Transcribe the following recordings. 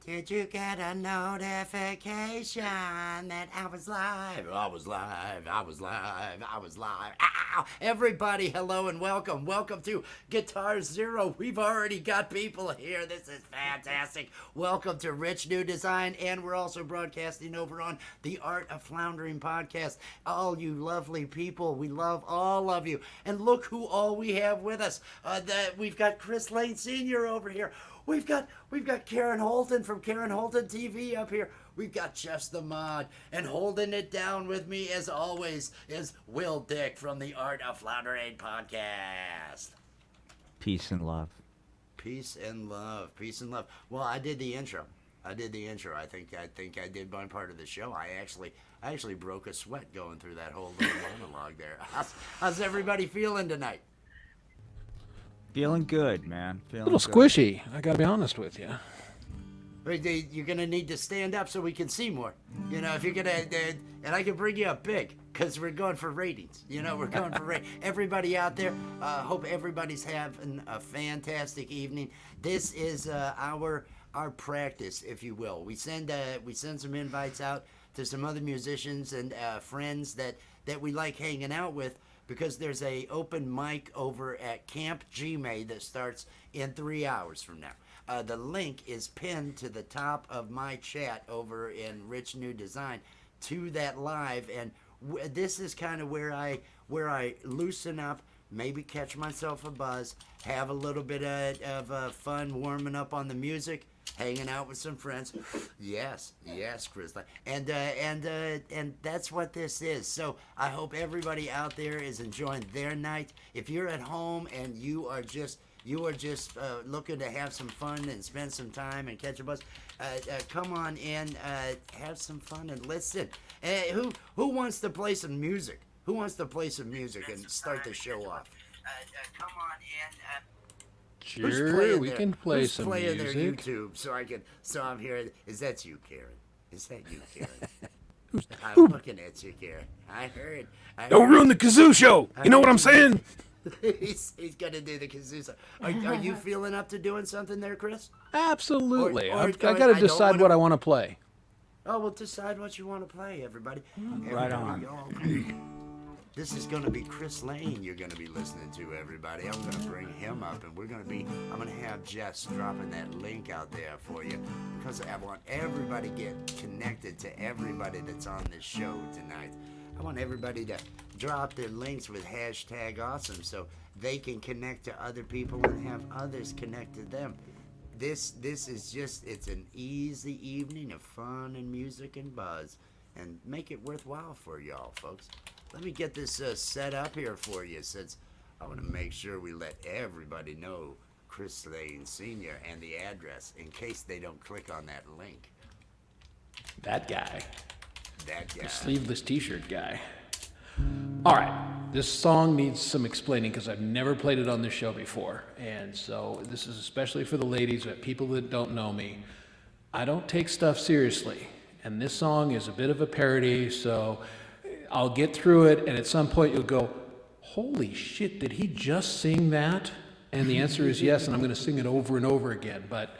Did you get a notification that I was live? I was live. I was live. I was live. Ow! Everybody, hello and welcome. Welcome to Guitar Zero. We've already got people here. This is fantastic. Welcome to Rich New Design, and we're also broadcasting over on the Art of Floundering podcast. All you lovely people, we love all of you. And look who all we have with us. We've got Chris Lane Sr. over here. We've got Karen Holton from Karen Holton TV up here. We've got Just the Mod. And holding it down with me, as always, is Will Dick from the Art of Floundering podcast. Peace and love. Peace and love. Peace and love. Well, I did the intro. I think I did my part of the show. I actually broke a sweat going through that whole little monologue there. How's everybody feeling tonight? Feeling good, man. A little squishy, I gotta be honest with you. You're going to need to stand up so we can see more. You know, if you're going to, and I can bring you up big, because we're going for ratings. You know, we're going for ratings. Everybody out there, hope everybody's having a fantastic evening. This is our practice, if you will. We send some invites out to some other musicians and friends that we like hanging out with, because there's a open mic over at Camp Gmail that starts in 3 hours from now. The link is pinned to the top of my chat over in Rich New Design to that live, and this is kind of where I loosen up, maybe catch myself a buzz, have a little bit of fun warming up on the music, hanging out with some friends. Yes, Chris. And that's what this is. So I hope everybody out there is enjoying their night. If you're at home and you are just looking to have some fun and spend some time and catch a buzz, come on in, have some fun and listen. Who wants to play some music? Who wants to play some music and start the show off? Come on in. Sure, we can play Who's some playing music. their YouTube so I'm hearing. Is that you, Karen? Is that you, Karen? I'm looking at you, Karen. I heard. Don't ruin the kazoo show. You know what I'm saying? he's gonna do the kazoo. Are you feeling up to doing something there, Chris? Absolutely. Or- I got to decide what I want to play. Oh, well, decide what you want to play, everybody. Right on. This is going to be Chris Lane you're going to be listening to, everybody. I'm going to bring him up, and I'm going to have Jess dropping that link out there for you, because I want everybody to get connected to everybody that's on this show tonight. I want everybody to drop their links with #awesome so they can connect to other people and have others connect to them. This is just, it's an easy evening of fun and music and buzz, and make it worthwhile for y'all, folks. Let me get this set up here for you, since I want to make sure we let everybody know Chris Lane Sr. and the address in case they don't click on that link. That guy. The Sleeveless t-shirt guy. All right, this song needs some explaining because I've never played it on this show before. And so this is especially for the ladies, people that don't know me. I don't take stuff seriously. And this song is a bit of a parody, so I'll get through it, and at some point you'll go, holy shit, did he just sing that? And the answer is yes, and I'm going to sing it over and over again. But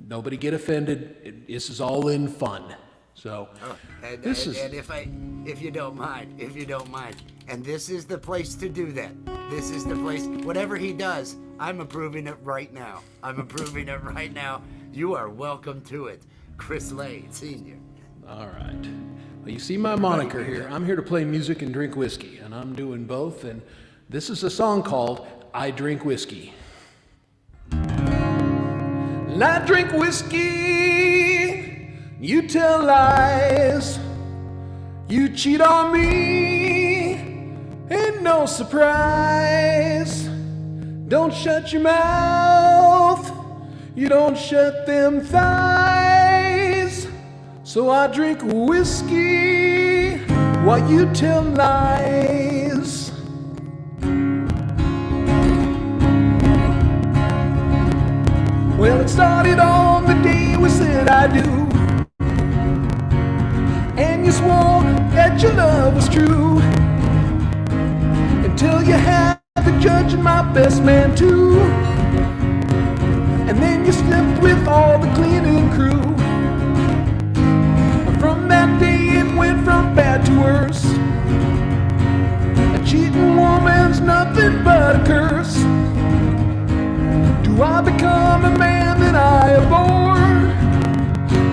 nobody get offended. This is all in fun. So and if you don't mind, and this is the place to do that. This is the place. Whatever he does, I'm approving it right now. You are welcome to it, Chris Lane Sr. All right. Well, you see my moniker here. I'm here to play music and drink whiskey, and I'm doing both. And this is a song called I Drink Whiskey. And I drink whiskey, you tell lies, you cheat on me, ain't no surprise. Don't shut your mouth, you don't shut them thighs. So I drink whiskey while you tell lies. Well, it started on the day we said I do, and you swore that your love was true, until you had the judge and my best man too, and then you slept with all the cleaning crew. but a curse? Do I become a man that I abhor?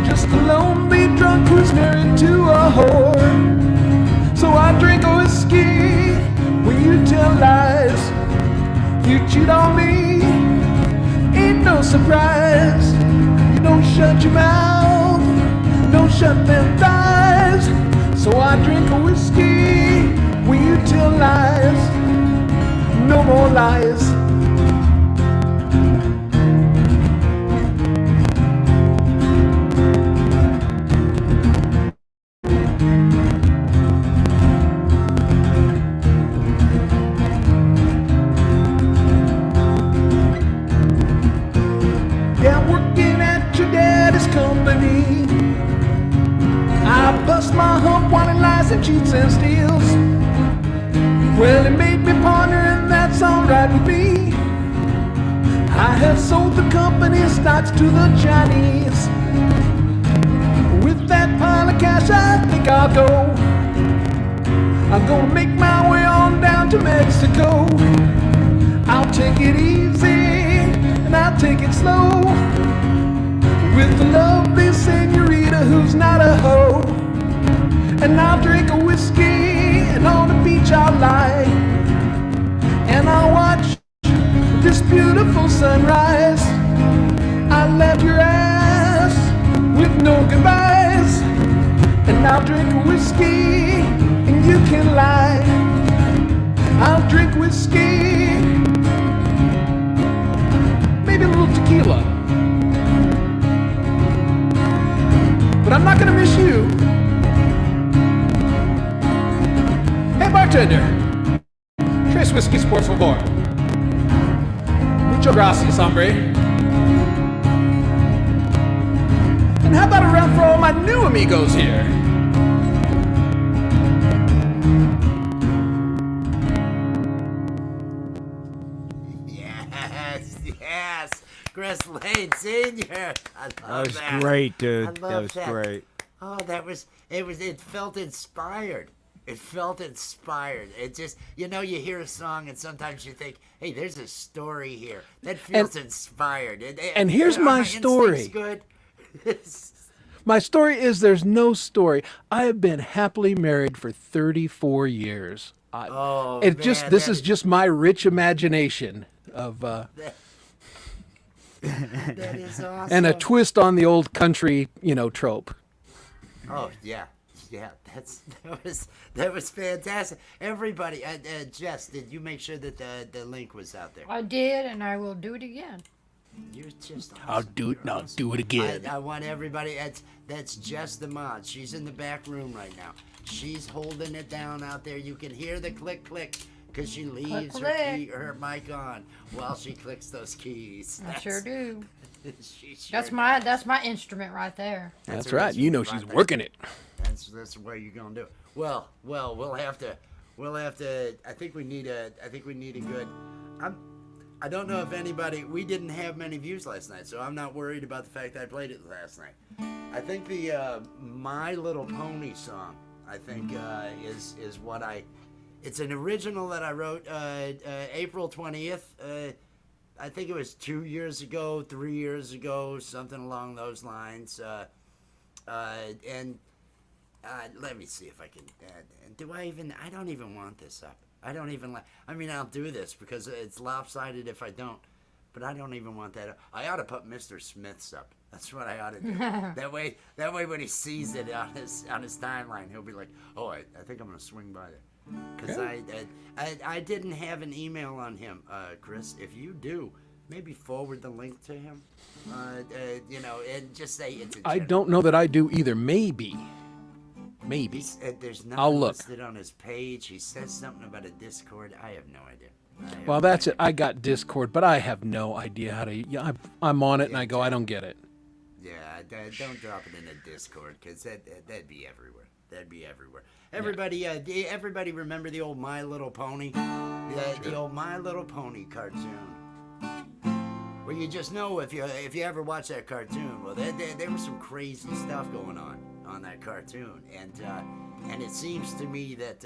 Just a lonely drunk who's married to a whore. So I drink whiskey when you tell lies. You cheat on me, ain't no surprise. You don't shut your mouth, don't shut them thighs. So I drink a whiskey when you tell lies. No more lies. Yeah, I'm working at your daddy's company. I bust my hump while he lies and cheats and steals. Well, it made me ponder, and that's alright with me. I have sold the company stocks to the Chinese. With that pile of cash, I think I'll go. I'm gonna make my way on down to Mexico. I'll take it easy and I'll take it slow, with the lovely senorita who's not a hoe. And I'll drink a whiskey, and on the beach I'll lie, and I'll watch this beautiful sunrise. I left your ass with no goodbyes, and I'll drink a whiskey and you can lie. I'll drink whiskey, maybe a little tequila, but I'm not gonna miss you. Hey bartender, tres whiskeys por favor. Muchas gracias, hombre. And how about a round for all my new amigos here? Yes, Chris Lane Sr. I love That was that. great, dude. I love That was that. great. Oh, it felt inspired. It felt inspired. It just, you hear a song and sometimes you think, hey, there's a story here. That feels inspired. And here's my story. Good. My story is there's no story. I have been happily married for 34 years. This is just my rich imagination of that is awesome. and a twist on the old country, trope. Oh yeah, that was fantastic. Everybody, Jess, did you make sure that the link was out there? I did, and I will do it again. You're just awesome. I'll do it. You're I'll awesome. do it again. I want everybody. That's Jess the mod. She's in the back room right now. She's holding it down out there. You can hear the click click because she leaves click. her mic on while she clicks those keys. I sure do. She sure That's my instrument right there. That's her right. You know instrument she's right working it. That's the way you're gonna do it. Well, we'll have to. I think we need a good. I don't know if anybody. We didn't have many views last night, so I'm not worried about the fact that I played it last night. I think the My Little Pony song, I think is what I. It's an original that I wrote April 20th. I think it was 2 years ago, 3 years ago, something along those lines. And let me see if I can. I don't even want this up. I don't even like. I mean, I'll do this because it's lopsided if I don't. But I don't even want that up. I ought to put Mr. Smith's up. That's what I ought to do. that way, when he sees it on his timeline, he'll be like, "Oh, I think I'm gonna swing by there." Because I didn't have an email on him, Chris. If you do, maybe forward the link to him. And just say it's a. I don't know that I do either. Maybe. There's nothing I'll look. listed on his page. He says something about a Discord. I have no idea. Well, that's it. I got Discord, but I have no idea how to. Yeah, I'm on it, and I go, I don't get it. Yeah, don't drop it in a Discord because that'd be everywhere. That'd be everywhere. Everybody remember the old My Little Pony? The old My Little Pony cartoon. Where you just know if you ever watch that cartoon, well, there was some crazy stuff going on that cartoon, and it seems to me that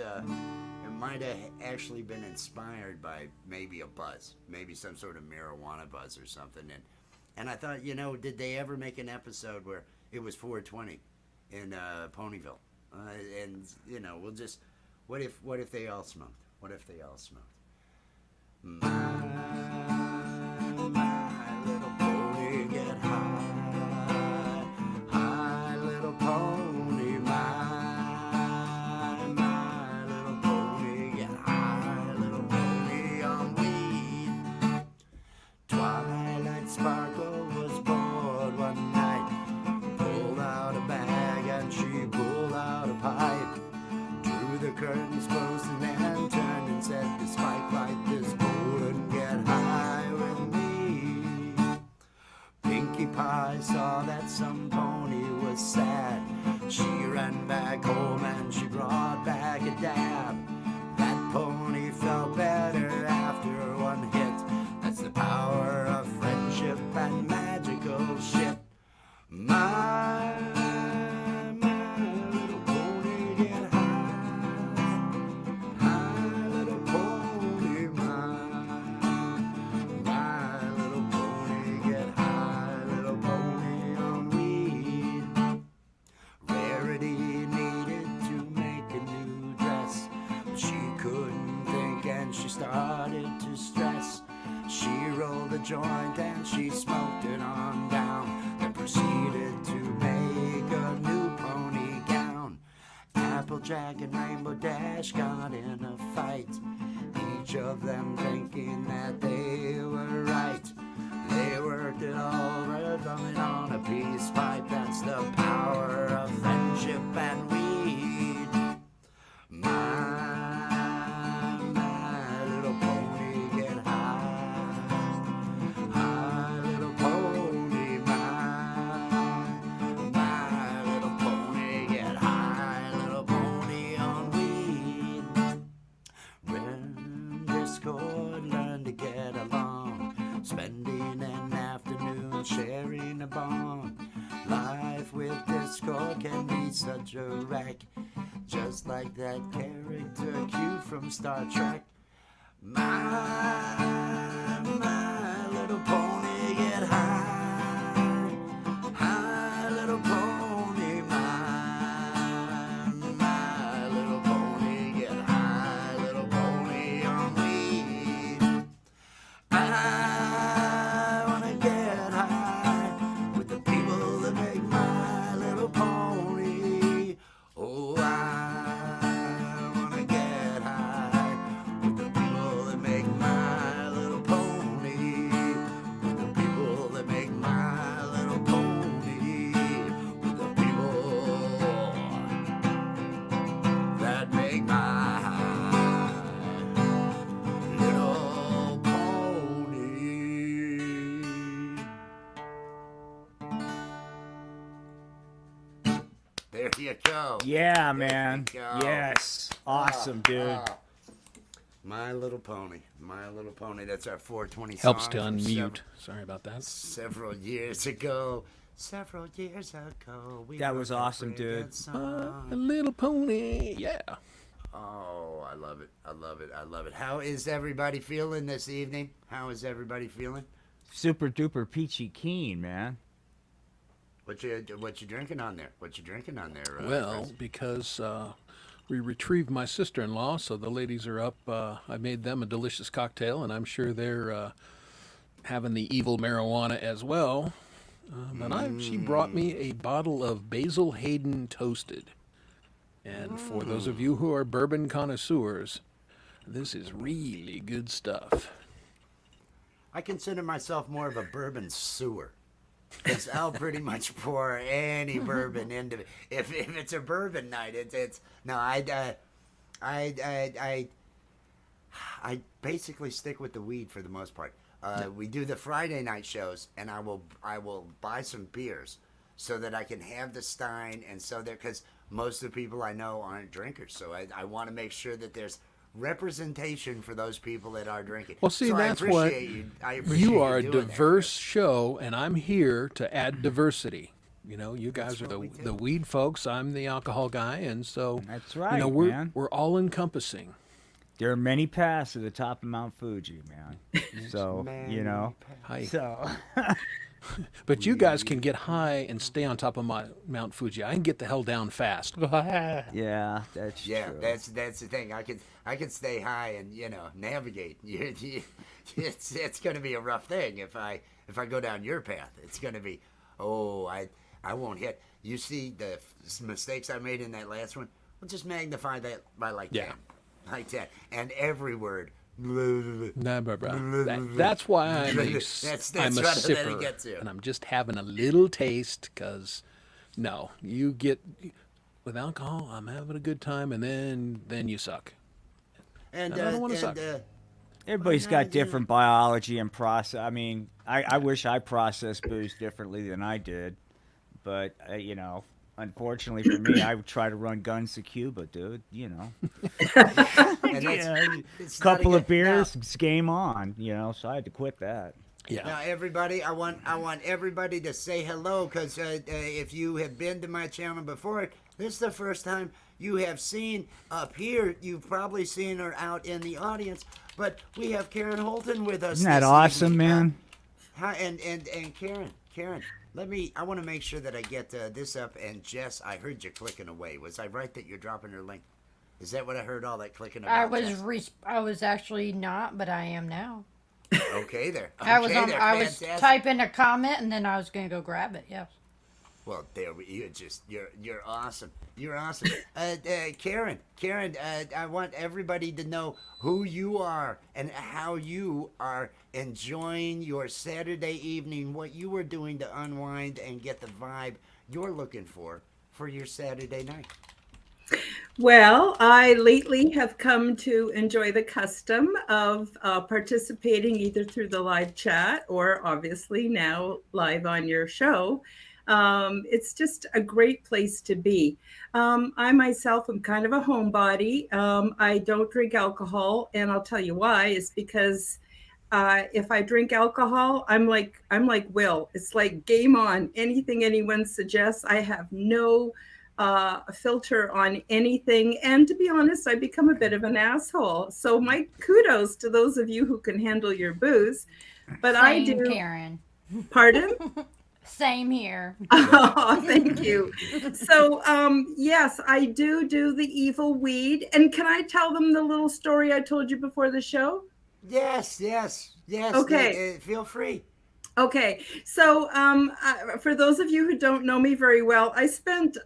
might have actually been inspired by maybe a buzz, maybe some sort of marijuana buzz or something. And I thought, did they ever make an episode where it was 420 in Ponyville? And we'll just, what if they all smoked? What if they all smoked? My little pony get high, high little pony, my little pony get high, little pony on weed. Twilight Sparkle was bored one night, pulled out a bag and she pulled out a pipe, drew the curtains close and then turned and said, despite like this wouldn't get high with me. Pinkie Pie saw that some pony was sad. She ran back home and she brought back a dab. That pony felt better after one hit. That's the power of friendship and magical shit. My little pony get high, high little pony, my little pony get high, little pony on weed. Rarity needed to make a new dress, but she couldn't think and she started to stress. She rolled a joint and she smoked it on down, then proceeded to make a new pony gown. Applejack and Rainbow Dash got in a fight, each of them thinking that they were right. They worked it over, drumming on a peace pipe. That's the power of friendship and weed. My little pony get high, high little pony, my little pony get high, little pony on weed. When Discord learned to get along, spending an afternoon sharing a bong. Life with Discord can be such a wreck, just like that character Q from Star Trek. My little pony get high, high little pony, my little pony get high, little pony on weed. I wanna get high with the people that make My Little Pony. Oh, I wanna get high with the people that make My Little Pony. With the people that make My Little Pony. With the people that make My Little Pony. There you go. Yeah, man. go. Yes. Awesome, dude. My Little Pony. My Little Pony. That's our 420 Helps song to from unmute. Sorry about that. Several years ago. We That was wrote awesome, pretty dude. good song. A little pony. Yeah. Oh, I love it. I love it. I love it. How is everybody feeling this evening? How is everybody feeling? Super duper peachy keen, man. What you drinking on there? What you drinking on there? Well, Chris? because we retrieved my sister-in-law, so the ladies are up. I made them a delicious cocktail, and I'm sure they're having the evil marijuana as well. But she brought me a bottle of Basil Hayden Toasted. And for those of you who are bourbon connoisseurs, this is really good stuff. I consider myself more of a bourbon sewer. Because I'll pretty much pour any bourbon into it. If it's a bourbon night, it's no. I basically stick with the weed for the most part. We do the Friday night shows, and I will buy some beers so that I can have the stein, and so there, because most of the people I know aren't drinkers, so I want to make sure that there's representation for those people that are drinking. Well, see, so that's I what appreciate you you are a doing that. diverse show, and I'm here to add diversity. You know, you guys are what we do. the weed folks. I'm the alcohol guy, and so That's you right, know, man. we're all encompassing. There are many paths to the top of Mount Fuji, man. So, you know. Hi. So, But you guys can get high and stay on top of Mount Fuji. I can get the hell down fast. yeah, that's Yeah, true. that's the thing. I could stay high and navigate. It's going to be a rough thing if I go down your path. It's going to be, I won't hit. You see the mistakes I made in that last one. Well, just magnify that by like 10, like that, and every word. Nah, that's why I'm a That's I'm a what sipper, it gets you. and I'm just having a little taste because, no, you get with alcohol. I'm having a good time, and then you suck. And I don't wanna suck. Everybody's Why got not, you know? different biology and process. I mean, I wish I processed booze differently than I did, but unfortunately for me, I would try to run guns to Cuba, dude. and it's not Couple a of good- now- beers, it's game on. So I had to quit that. Yeah. Now, everybody, I want everybody to say hello because if you have been to my channel before, this is the first time you have seen up here. You've probably seen her out in the audience, but we have Karen Holton with us. Isn't that this awesome, evening. man? Hi, and Karen, I want to make sure that I get this up. And Jess, I heard you clicking away. Was I right that you're dropping her link? Is that what I heard? All that clicking about? Jess? I was actually not, but I am now. Okay, there. I was Okay, there. I was Fantastic. typing a comment and then I was going to go grab it. Yes. Well, you're awesome. You're awesome. Karen, I want everybody to know who you are and how you are enjoying your Saturday evening, what you were doing to unwind and get the vibe you're looking for your Saturday night. Well, I lately have come to enjoy the custom of participating either through the live chat or obviously now live on your show. It's just a great place to be. I myself am kind of a homebody. I don't drink alcohol, and I'll tell you why. It's because if I drink alcohol, I'm like Will. It's like game on. Anything anyone suggests, I have no filter on anything. And to be honest, I become a bit of an asshole. So my kudos to those of you who can handle your booze. But I Same, do. Karen. Pardon? Same here. Oh, thank you. So, yes, I do the evil weed. And can I tell them the little story I told you before the show? Yes. Okay. Feel free. Okay, so for those of you who don't know me very well, I spent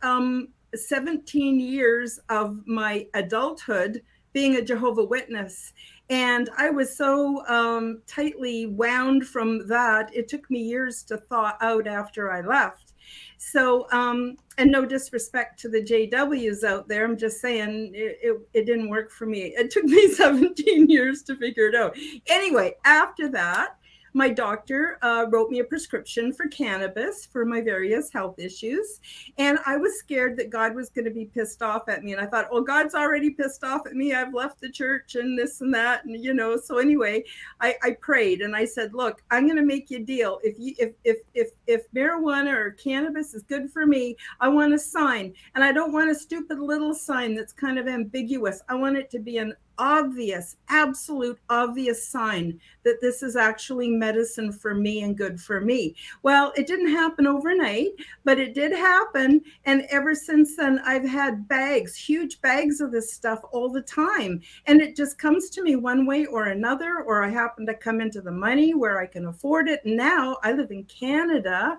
17 years of my adulthood being a Jehovah's Witness. And I was so tightly wound from that, it took me years to thaw out after I left. So, and no disrespect to the JWs out there, I'm just saying it didn't work for me. It took me 17 years to figure it out. Anyway, after that, my doctor wrote me a prescription for cannabis for my various health issues. And I was scared that God was going to be pissed off at me. And I thought, well, God's already pissed off at me. I've left the church and this and that. And, so anyway, I prayed and I said, look, I'm going to make you a deal. If marijuana or cannabis is good for me, I want a sign. And I don't want a stupid little sign that's kind of ambiguous. I want it to be an absolute obvious sign that this is actually medicine for me and good for me. Well, it didn't happen overnight, but it did happen. And ever since then, I've had huge bags of this stuff all the time. And it just comes to me one way or another, or I happen to come into the money where I can afford it. And now I live in Canada.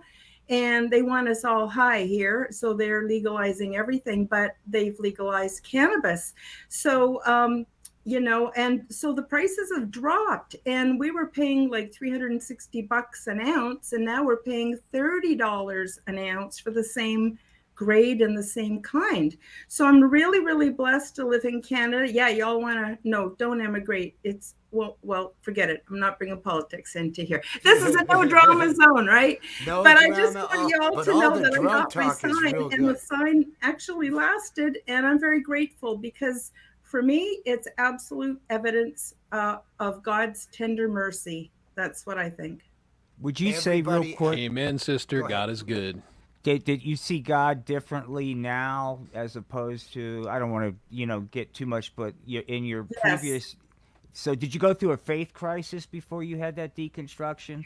And they want us all high here. So they're legalizing everything, but they've legalized cannabis. So, and so the prices have dropped, and we were paying like $360 an ounce, and now we're paying $30 an ounce for the same grade and the same kind. So I'm really, really blessed to live in Canada. Yeah, y'all want to, no, don't emigrate. It's, well, forget it. I'm not bringing politics into here. This is a no drama zone, right? No but drama, I just want y'all but to all know the that I drug got my talk is sign, real and the good. sign actually lasted, and I'm very grateful because for me, it's absolute evidence of God's tender mercy. That's what I think. Would you say real Everybody- quick? Amen, sister. Go ahead. God is good. Did you see God differently now as opposed to? I don't want to, get too much, but in your Yes. previous. So did you go through a faith crisis before you had that deconstruction?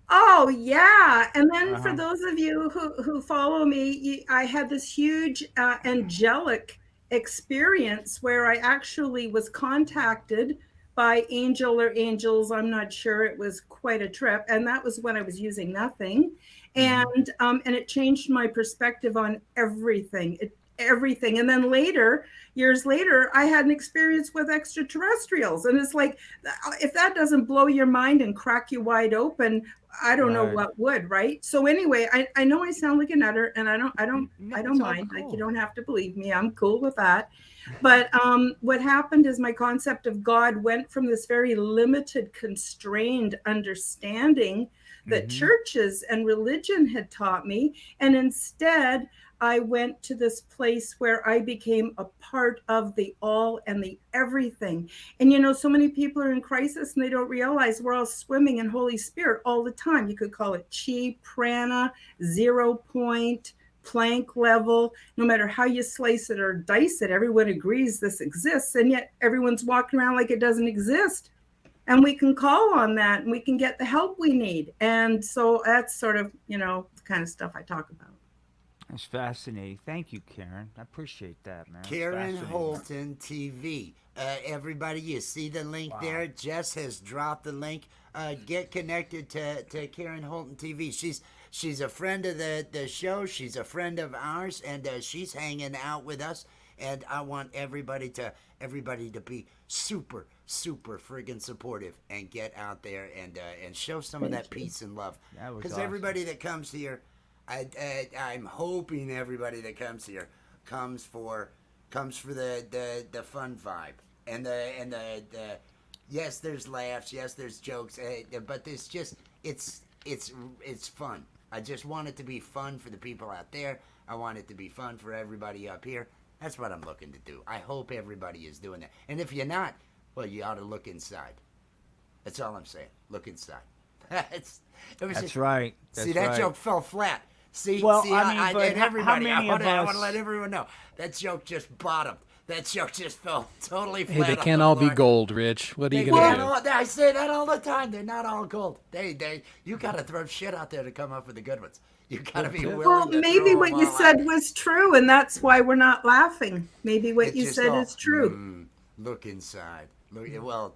Oh yeah, and then Uh for huh. those of you who follow me, I had this huge angelic experience where I actually was contacted by angel or angels. I'm not sure. It was quite a trip, and that was when I was using nothing, Mm-hmm. and it changed my perspective on everything. Everything, and then later, years later, I had an experience with extraterrestrials, and it's like, if that doesn't blow your mind and crack you wide open, I don't know Right. what would, right? So anyway, I know I sound like a nutter, and No, I it's don't all mind. Like, you cool. don't have to believe me. I'm cool with that. But what happened is my concept of God went from this very limited, constrained understanding that Mm-hmm. churches and religion had taught me, and instead I went to this place where I became a part of the all and the everything. And so many people are in crisis and they don't realize we're all swimming in Holy Spirit all the time. You could call it chi, prana, 0 point, Planck level. No matter how you slice it or dice it, everyone agrees this exists. And yet everyone's walking around like it doesn't exist. And we can call on that and we can get the help we need. And so that's sort of, the kind of stuff I talk about. That's fascinating. Thank you, Karen. I appreciate that, man. It's Karen fascinating. Holton TV. Everybody, you see the link there? Jess has dropped the link. Get connected to Karen Holton TV. She's a friend of the show. She's a friend of ours, and she's hanging out with us. And I want everybody to be super friggin' supportive and get out there and show some of that peace and love. That was Because awesome. everybody that comes here, I'm hoping everybody that comes here comes for the fun vibe and the yes, there's laughs, yes, there's jokes, but it's fun. I just want it to be fun for the people out there. I want it to be fun for everybody up here. That's what I'm looking to do. I hope everybody is doing that. And if you're not, well, you ought to look inside. That's all I'm saying. Look inside. That's right. That's See, that right. joke fell flat. See, Well, see, I mean, but and how everybody, many I of want us- to let everyone know that joke just bottomed. That joke just fell totally flat. Hey, they on can't the all be floor. gold, Rich. What are you They going can't to do? all, I say that all the time. They're not all gold. You got to throw shit out there to come up with the good ones. You got to be willing Well, to maybe throw what them you all said out. was true, and that's why we're not laughing. Maybe what It's you just said all, is true. Look inside. Well,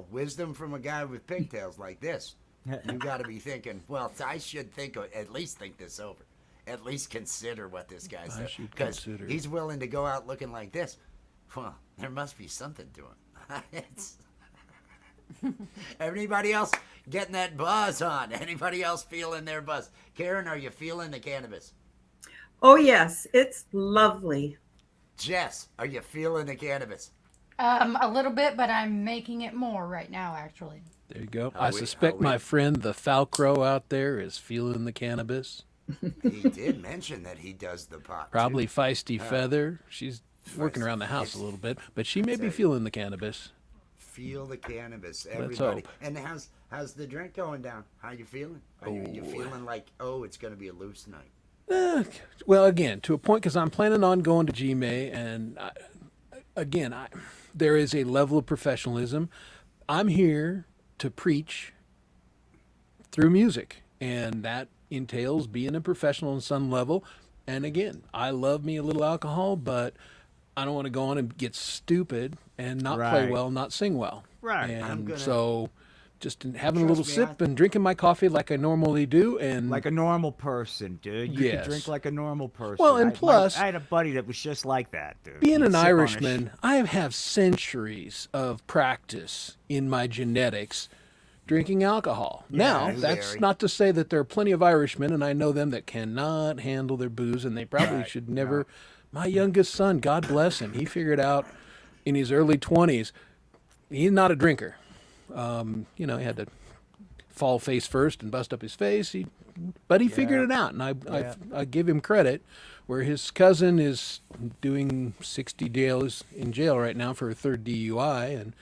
wisdom from a guy with pigtails like this. You got to be thinking, well, I should at least think this over. At least consider what this guy said. should Because consider. he's willing to go out looking like this. Well, there must be something to him. Anybody else getting that buzz on? Anybody else feeling their buzz? Karen, are you feeling the cannabis? Oh, yes, it's lovely. Jess, are you feeling the cannabis? A little bit, but I'm making it more right now, actually. There you go. How I we- suspect how we- my friend the Falcrow out there is feeling the cannabis. He did mention that he does the pot. too. Probably Feisty Feather. She's working Feisty around the house a Feist. little bit, but she may be Say- feeling the cannabis. Feel the cannabis, Let's everybody. hope. And how's the drink going down? How you feeling? Are you feeling like, it's going to be a loose night? Well, again, to a point, because I'm planning on going to GMA, and there is a level of professionalism. I'm here to preach through music, and that entails being a professional on some level. And again, I love me a little alcohol, but I don't want to go on and get stupid and not play Right. well, not sing well. Right. And so just having a Trust little me, sip and drinking my coffee like I normally do, and Like a normal person, dude. You Yes. can drink like a normal person. Well, and plus- I had a buddy that was just like that, dude. being He'd an sip on a Irishman, I have centuries of practice in my genetics drinking alcohol. Now, that's very. not to say that there are plenty of Irishmen, and I know them that cannot handle their booze, and they probably should never. My youngest son, God bless him, he figured out in his early 20s, he's not a drinker. He had to fall face first and bust up his face. But he figured it out, and I give him credit. Where his cousin is doing 60 days in jail right now for her third DUI, and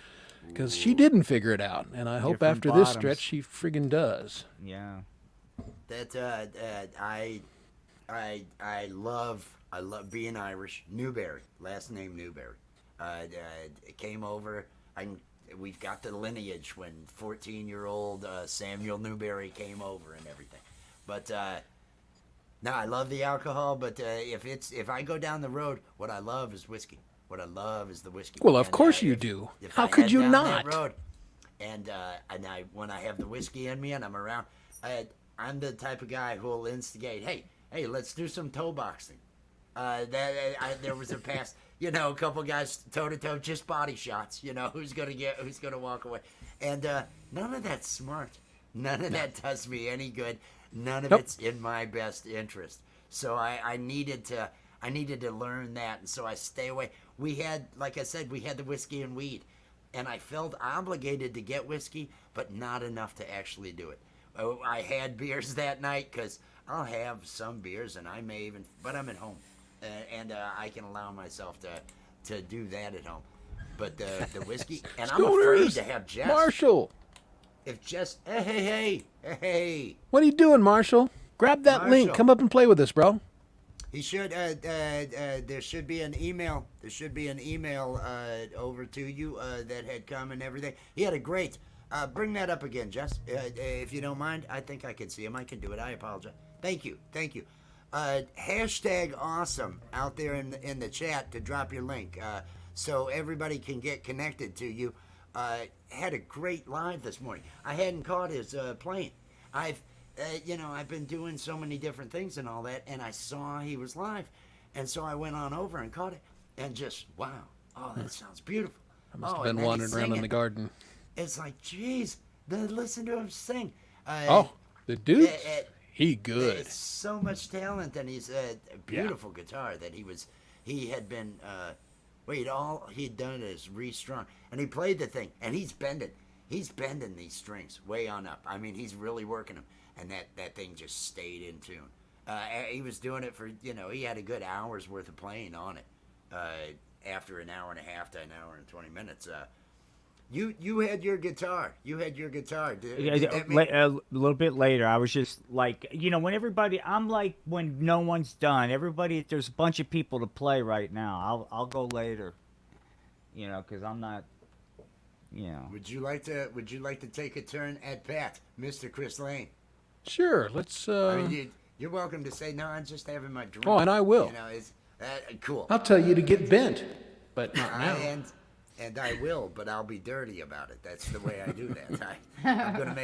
because she didn't figure it out, and I hope Different after this bottoms. stretch she friggin' does. Yeah. That I love being Irish. Newberry, last name Newberry. It came over. We've got the lineage when 14-year-old Samuel Newberry came over and everything. But no, I love the alcohol. But if I go down the road, what I love is whiskey. What I love is the whiskey. Well, of course you do. How could you not? That road, and when I have the whiskey in me and I'm around, I'm the type of guy who will instigate. Hey, let's do some toe boxing. There was a past, a couple guys toe to toe, just body shots. Who's gonna walk away, and none of that's smart. None of that does me any good. None of it's in my best interest. So I needed to learn that, and so I stay away. Like I said, we had the whiskey and weed, and I felt obligated to get whiskey, but not enough to actually do it. I had beers that night because I'll have some beers, and I may even, but I'm at home, and I can allow myself to do that at home. But the whiskey, and I'm afraid to have Jess. Marshall. If Jess, hey. What are you doing, Marshall? Grab that link. Come up and play with us, bro. He should. There should be an email. There should be an email over to you that had come and everything. He had a great. Bring that up again, Jess, if you don't mind. I think I can see him. I can do it. I apologize. Thank you. Hashtag awesome out there in the chat to drop your link so everybody can get connected to you. Had a great live this morning. I hadn't caught his playing. I've been doing so many different things and all that, and I saw he was live, and so I went on over and caught it, and just wow, that sounds beautiful. I must have been wandering around in the garden. It's like, geez, listen to him sing. The dude, he good. It's so much talent, and he's a beautiful guitar that he had been. All he'd done is re-strung, and he played the thing, and he's bending these strings way on up. I mean, he's really working them, and that thing just stayed in tune. He was doing it for, he had a good hour's worth of playing on it. After an hour and a half to an hour and 20 minutes. You had your guitar. A little bit later, I was just like, when no one's done, there's a bunch of people to play right now. I'll go later, because I'm not, Would you like to take a turn at bat, Mr. Chris Lane? Sure, let's. You're welcome to say no. I'm just having my drink. Oh, and I will. It's cool. I'll tell you to get bent, but not now. And I will, but I'll be dirty about it. That's the way I do that. I'm gonna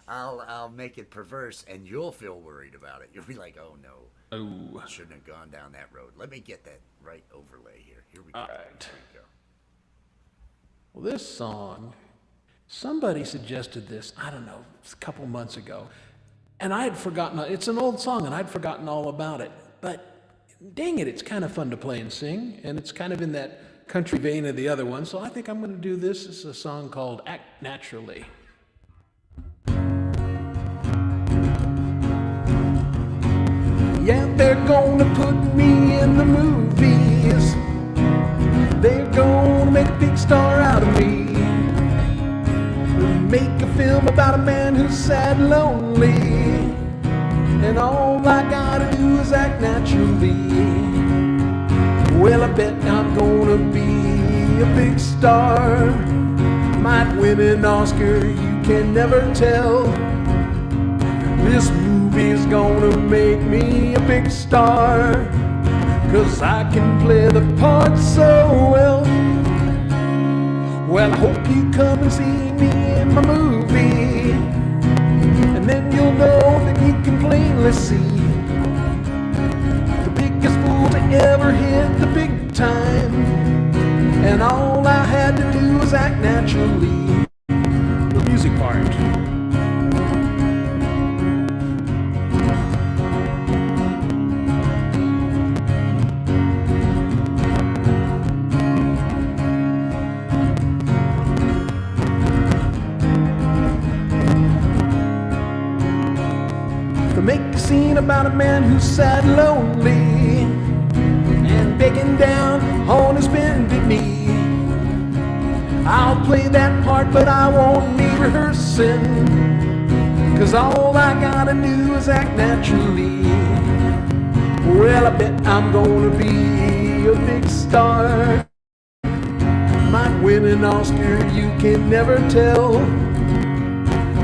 I'll make it perverse, and you'll feel worried about it. You'll be like, oh no, I shouldn't have gone down that road. Let me get that right overlay here. Here we go. All right. Here we go. Well, this song, somebody suggested this, I don't know, a couple months ago, and I had forgotten. It's an old song, and I'd forgotten all about it. But dang it, it's kind of fun to play and sing, and it's kind of in that country vein of the other one, so I think I'm going to do this. It's a song called Act Naturally. Yeah, they're gonna put me in the movies. They're gonna make a big star out of me. Make a film about a man who's sad and lonely, and all I gotta do is act naturally. Well, I bet I'm gonna be a big star. Might win an Oscar, you can never tell. This movie's gonna make me a big star, 'cause I can play the part so well. Well, I hope you come and see me in my movie, and then you'll know that you can plainly see to ever hit the big time, and all I had to do was act naturally. The music part. To make a scene about a man who's sad and lonely, and begging down on his bended knee. I'll play that part, but I won't need rehearsing, 'cause all I gotta do is act naturally. Well, I bet I'm gonna be a big star. Might win an Oscar, you can never tell.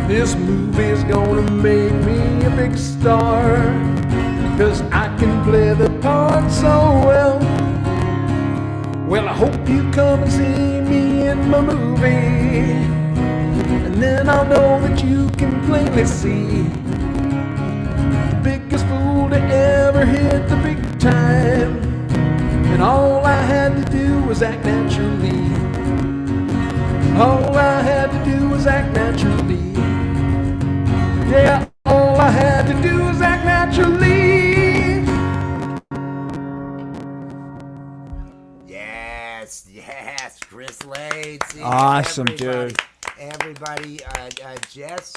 This movie's gonna make me a big star, 'cause I can play the part so well. Well, I hope you come and see me in my movie, and then I'll know that you can plainly see the biggest fool to ever hit the big time. And all I had to do was act naturally. All I had to do was act naturally. Yeah, all I had to do was act naturally. Yes, Chris Lane. See, Awesome, everybody, dude. Everybody, Jess,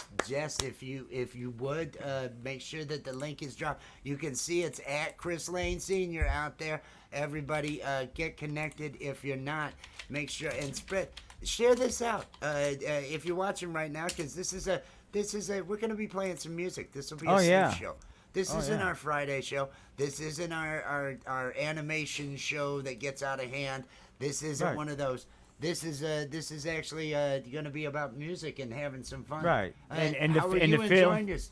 if you would make sure that the link is dropped. You can see it's at Chris Lane Senior out there. Everybody, get connected. If you're not, make sure and share this out. If you're watching right now, because this is a we're gonna be playing some music. This will be a safe show. This isn't our Friday show. This isn't our animation show that gets out of hand. This isn't one of those. This is actually going to be about music and having some fun. Right. And how are the you enjoying this?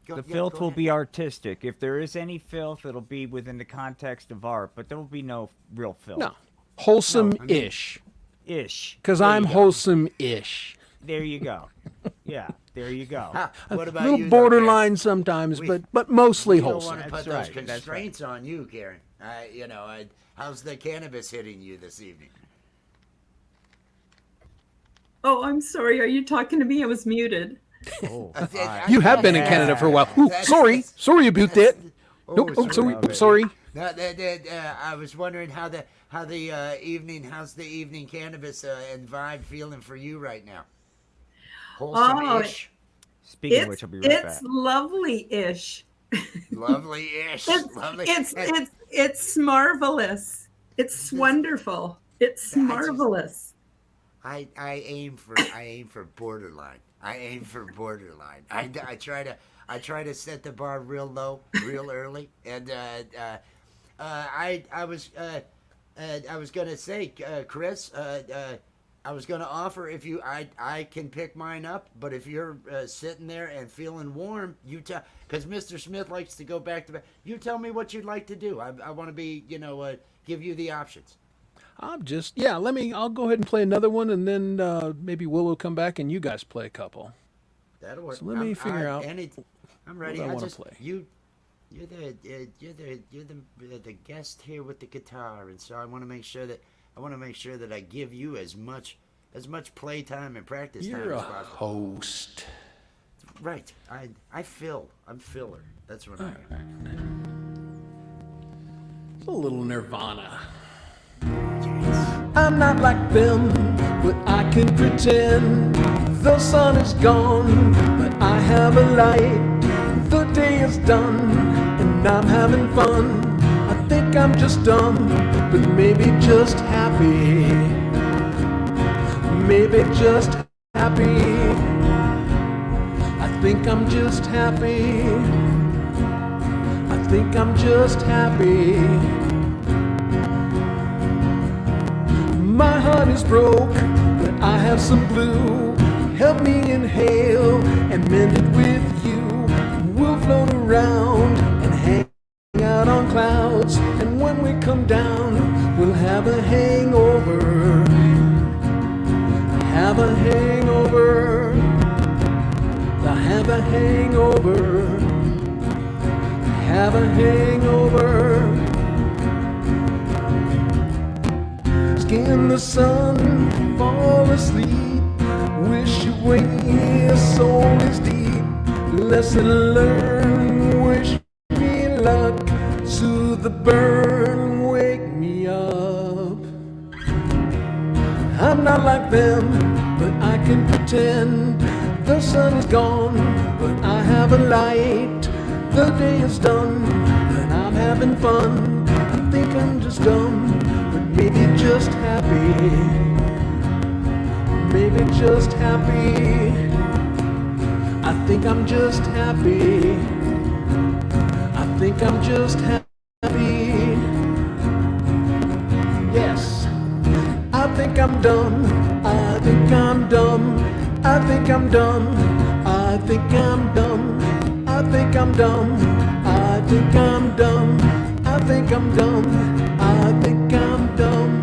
The filth will be artistic. If there is any filth, it'll be within the context of art, but there will be no real filth. No, wholesome-ish. Ish. Because I'm wholesome-ish. There you go. Yeah, there you go. What about A little you? borderline sometimes, but mostly You don't wholesome. want to put That's those right, that's constraints on you, Karen. How's the cannabis hitting you this evening? Oh, I'm sorry. Are you talking to me? I was muted. Oh, You have been in Canada for a while. Ooh, sorry about that. Nope, sorry. No, I was wondering how's the evening cannabis and vibe feeling for you right now? Wholesome-ish, Speaking of which, I'll be right back. It's lovely-ish. lovely-ish, lovely. It's marvelous. It's wonderful. It's marvelous. I aim for borderline. I try to set the bar real low, real early, and I was gonna say, Chris, I was gonna offer if I can pick mine up, but if you're sitting there and feeling warm, you tell, because Mr. Smith likes to go back to back. You tell me what you'd like to do. I want to be, give you the options. I'll go ahead and play another one, and then maybe Will will come back and you guys play a couple. That'll work. So let me figure out. I'm ready. what I I wanna just play. you're the guest here with the guitar, and so I want to make sure that I give you as much playtime and practice time You're a as possible. host. Right. I'm filler. That's what I am. It's a little Nirvana. I'm not like them, but I can pretend. The sun is gone, but I have a light. The day is done, and I'm having fun. I think I'm just dumb, but maybe just happy. Maybe just happy. I think I'm just happy. I think I'm just happy. My heart is broke, but I have some glue. Help me inhale and mend it with you. We'll float around and hang out on clouds. And when we come down, we'll have a hangover. Have a hangover. I have a hangover. Have a hangover. In the sun, fall asleep. Wish away, a soul is deep. Lesson learned, wish me luck. Soothe the burn, wake me up. I'm not like them, but I can pretend. The sun is gone, but I have a light. The day is done, and I'm having fun. I think I'm just dumb, but maybe just happy. Maybe just happy. I think I'm just happy. I think I'm just happy. I'm dumb. I think I'm dumb. I think I'm dumb. I think I'm dumb. I think I'm dumb. I think I'm dumb. I think I'm dumb. I think I'm dumb.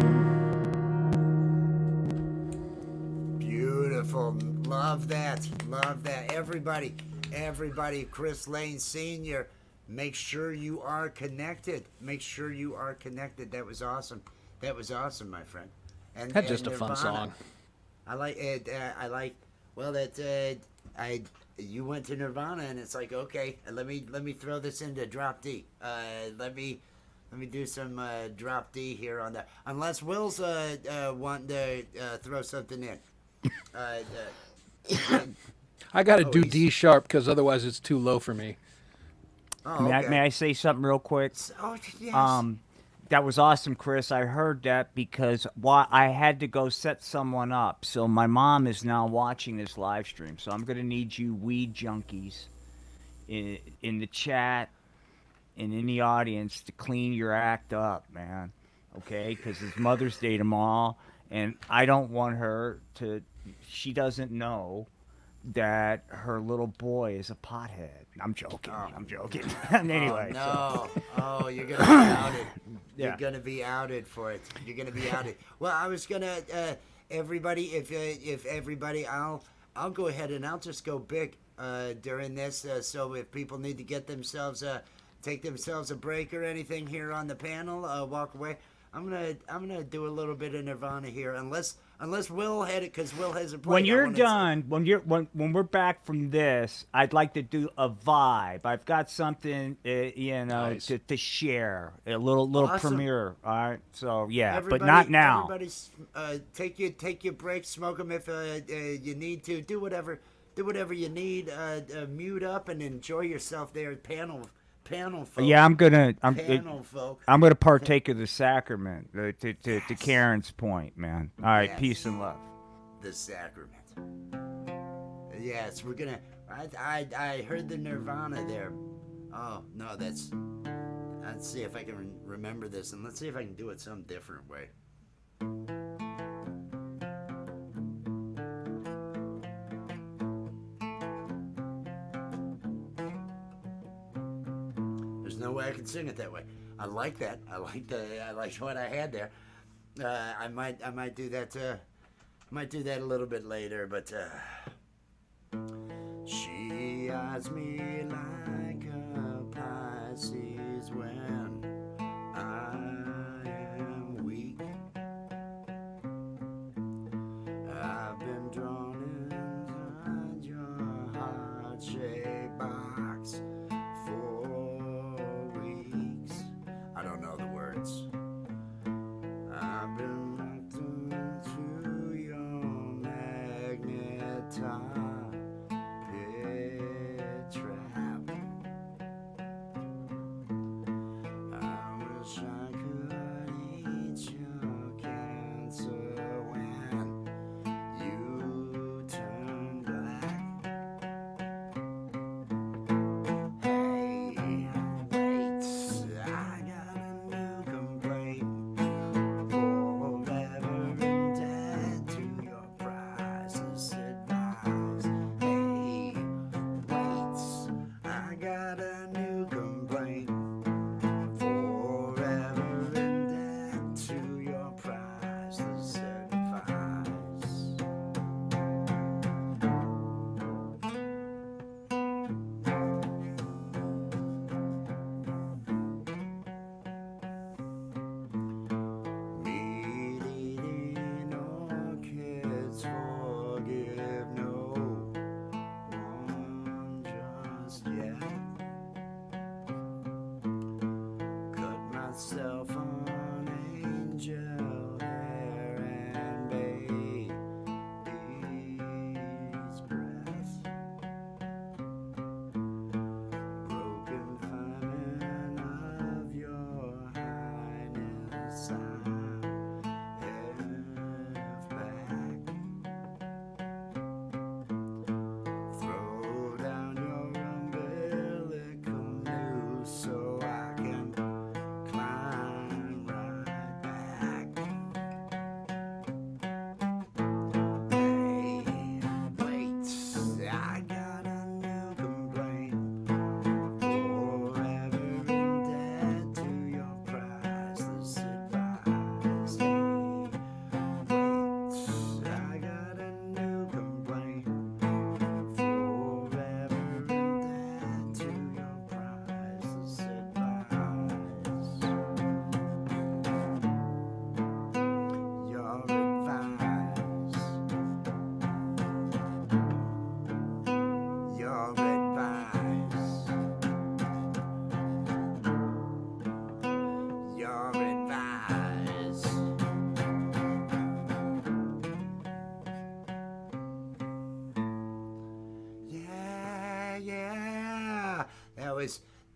Beautiful. Love that. Love that. Everybody, Chris Lane Sr., make sure you are connected. Make sure you are connected. That was awesome. That was awesome, my friend. And That's just a Nirvana. fun song. I like it. You went to Nirvana, and it's like, okay, let me throw this into drop D. Let me do some drop D here on that. Unless Will's wanting to throw something in. I got to do he's- D sharp because otherwise it's too low for me. Oh, May, okay. I, may I say something real quick? Oh, yes. That was awesome, Chris. I heard that because I had to go set someone up. So my mom is now watching this live stream. So I'm going to need you weed junkies in the chat and in the audience to clean your act up, man. Okay? Because it's Mother's Day tomorrow. And I don't want her to... She doesn't know that her little boy is a pothead. I'm joking. I'm joking. Anyway. Oh, no. Oh, you're going to be outed. Yeah. You're going to be outed for it. You're going to be outed. Well, I was going to, everybody, if everybody, I'll go ahead and I'll just go big during this. So if people need to get themselves, take themselves a break or anything here on the panel, walk away. I'm gonna do a little bit of Nirvana here, unless Will had it, because Will hasn't played. When you're done, when we're back from this, I'd like to do a vibe. I've got something, Nice. to share, a little Awesome. premiere. All right, so yeah, Everybody, but not now. Everybody's take your breaks, smoke them if you need to. Do whatever you need. Mute up and enjoy yourself there, panel folk. Yeah, I'm gonna folk. partake of the sacrament. To Karen's point, man. All right, Yes. peace and love. The sacrament. Yes, we're gonna. I heard the Nirvana there. Oh no, that's. Let's see if I can remember this, and let's see if I can do it some different way. There's no way I can sing it that way. I like that. I like what I had there. I might do that. Might do that a little bit later, but she eyes me like a Pisces when I am weak. I've been drawn inside your heart-shaped box for weeks. I don't know the words. I've been locked into your magnet pit trap. I wish I could eat your cancer when you turn black. Hey, wait, I got a new complaint. Forever indebted to your priceless advice. Hey, wait, I got a new complaint. Forever indebted to your priceless advice. Meat-eating orchids forgive no one just yet. Cut myself on angel hair and baby's breath. Broken hymen of your highness, I have back. Throw down your umbilical noose so I can climb right back.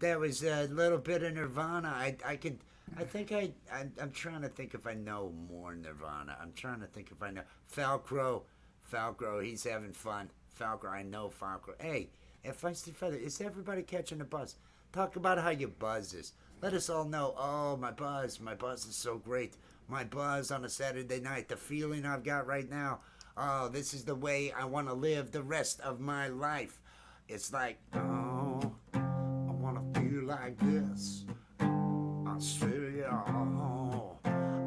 That was a little bit of Nirvana. I'm trying to think if I know more Nirvana. I'm trying to think if I know. Falcro, he's having fun. Falcro, I know Falcro. Hey, at Feisty Feather, is everybody catching a buzz? Talk about how your buzz is. Let us all know, oh, my buzz is so great. My buzz on a Saturday night, the feeling I've got right now. Oh, this is the way I want to live the rest of my life. It's like, oh, I want to feel like this. I say, oh,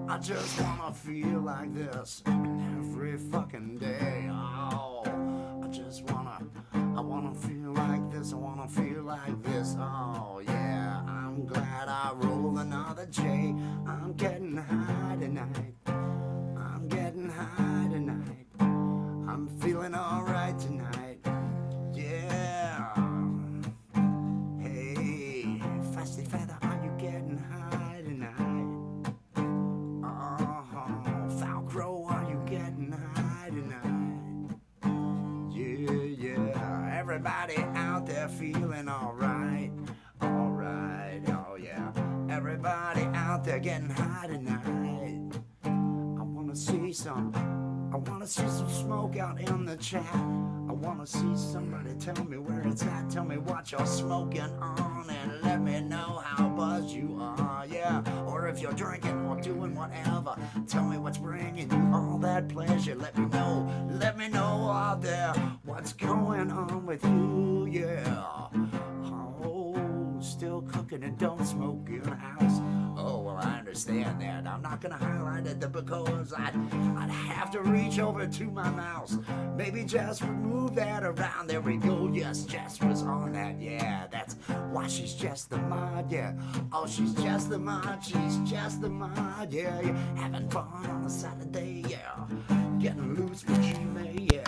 I just want to feel like this every fucking day. Oh, I want to feel like this. I want to feel like this. Oh, yeah, I'm glad I rolled another J. I'm getting high tonight. I'm getting high tonight. I'm feeling alright tonight. Yeah. Hey, Feisty Feather, are you getting high tonight? Oh, Falcro, are you getting high tonight? Yeah. Everybody out there feeling alright. Alright, oh yeah. Everybody out there getting high tonight. I wanna see some smoke out in the chat. I wanna see somebody tell me where it's at. Tell me what you're smoking on and let me know how buzzed you are, yeah. Or if you're drinking or doing whatever, tell me what's bringing you all that pleasure. Let me know out there what's going on with you, yeah. Oh, still cooking and don't smoke in the house. Oh, well, I understand that. I'm not gonna highlight it because I'd have to reach over to my mouse. Maybe just remove that around. There we go. Yes, Jess was on that. Yeah, that's why she's just the mod. Yeah. Oh, she's just the mod. She's just the mod. Yeah, yeah. Having fun on a Saturday. Yeah. Getting loose with G-May. Yeah.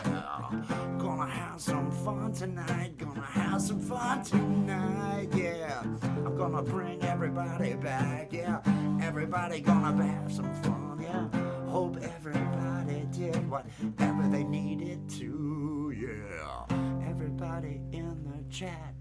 Gonna have some fun tonight. Gonna have some fun tonight. Yeah. I'm gonna bring everybody back. Yeah. Everybody gonna have some fun. Yeah. Hope everybody did whatever they needed to. Yeah. Everybody in the chat,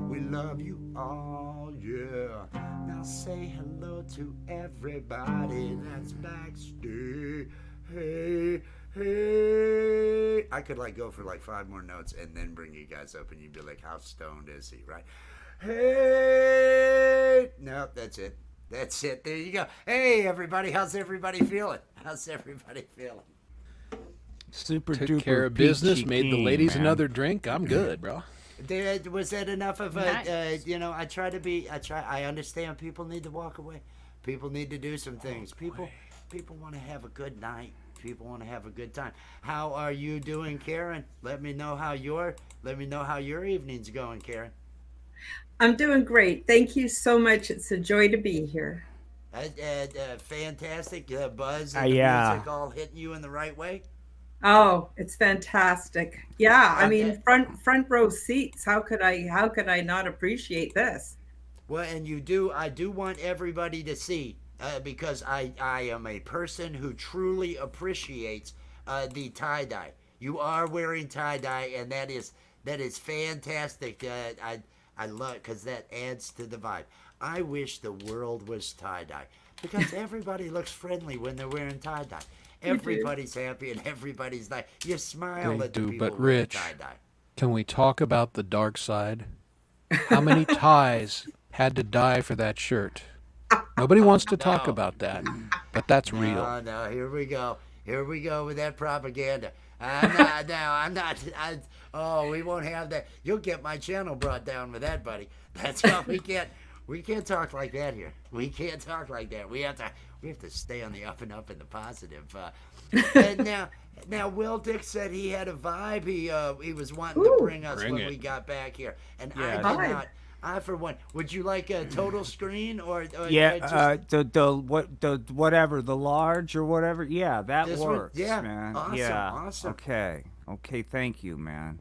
we love you all. Yeah. Now say hello to everybody that's backstage. Hey. Hey, I could go for 5 more notes and then bring you guys up and you'd be like, how stoned is he, right? Hey, no, that's it. There you go. Hey, everybody, how's everybody feeling? Super Took duper care of business, peachy made the keen, ladies man. another drink. I'm good, bro. Was that enough of a? Nice. I understand. People need to walk away. People need to do some things. People want to have a good night. People want to have a good time. How are you doing, Karen? Let me know how your evening's going, Karen. I'm doing great. Thank you so much. It's a joy to be here. Fantastic. Buzz and the Yeah. music all hitting you in the right way. Oh, it's fantastic. Yeah, I mean, front row seats. How could I not appreciate this? Well, and I do want everybody to see, because I am a person who truly appreciates the tie-dye. You are wearing tie-dye, and that is fantastic. I love it because that adds to the vibe. I wish the world was tie-dye because everybody looks friendly when they're wearing tie-dye. Everybody's happy and everybody's nice. You smile They at the do, people but wearing Rich, tie-dye. can we talk about the dark side? How many ties had to die for that shirt? Nobody wants to talk about that, but that's real. No, here we go. Here we go with that propaganda. We won't have that. You'll get my channel brought down with that, buddy. That's how we can't talk like that here. We can't talk like that. We have to stay on the up and up and the positive. And now Will Dick said he had a vibe. He was wanting to bring us Bring when it. we got back here, and Yeah. I did not. I for one. Would you like a total screen or Yeah, just, the whatever, the large or whatever. Yeah, that This one? works, Yeah. man. Awesome, Yeah. awesome. Okay, thank you, man.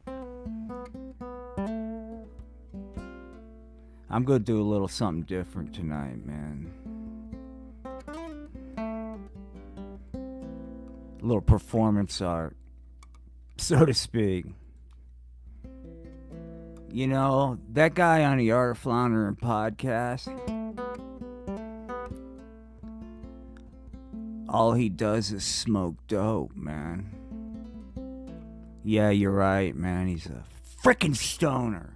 I'm gonna do a little something different tonight, man. A little performance art, so to speak. You know, that guy on the Art of Floundering podcast, all he does is smoke dope, man. Yeah, you're right, man. He's a frickin' stoner.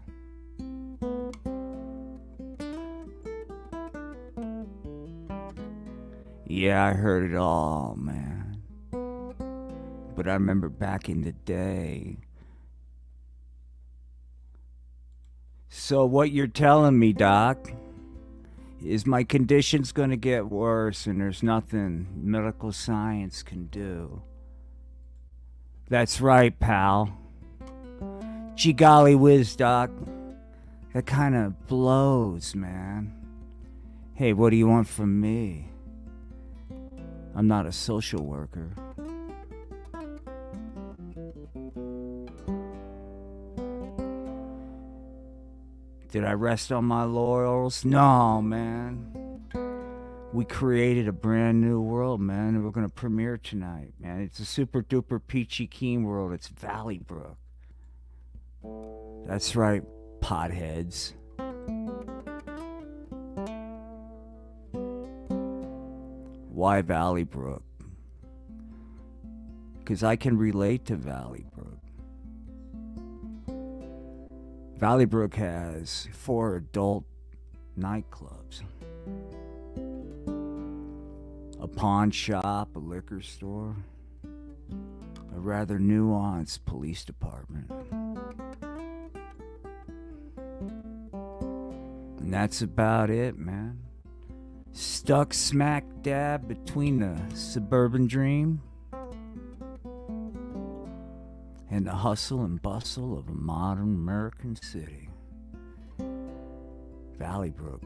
Yeah, I heard it all, man. But I remember back in the day. So what you're telling me, Doc, is my condition's gonna get worse and there's nothing medical science can do. That's right, pal. Gee golly whiz, Doc. That kind of blows, man. Hey, what do you want from me? I'm not a social worker. Did I rest on my laurels? No, man. We created a brand new world, man, and we're gonna premiere tonight, man. It's a super duper peachy keen world. It's Valley Brook. That's right, potheads. Why Valley Brook? Because I can relate to Valley Brook. Valley Brook has 4 adult nightclubs, a pawn shop, a liquor store, a rather nuanced police department. And that's about it, man. Stuck smack dab between the suburban dream and the hustle and bustle of a modern American city. Valley Brook.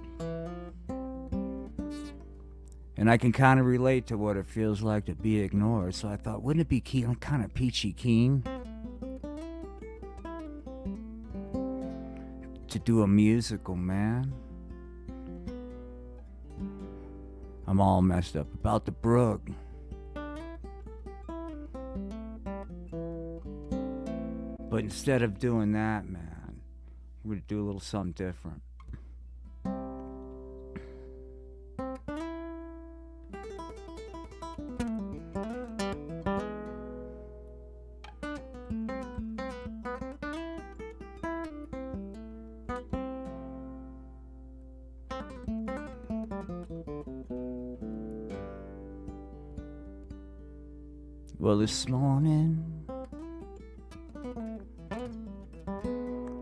And I can kind of relate to what it feels like to be ignored, so I thought, wouldn't it be kind of peachy keen to do a musical, man? I'm all messed up about the brook. But instead of doing that, man, we're gonna do a little something different. Well, this morning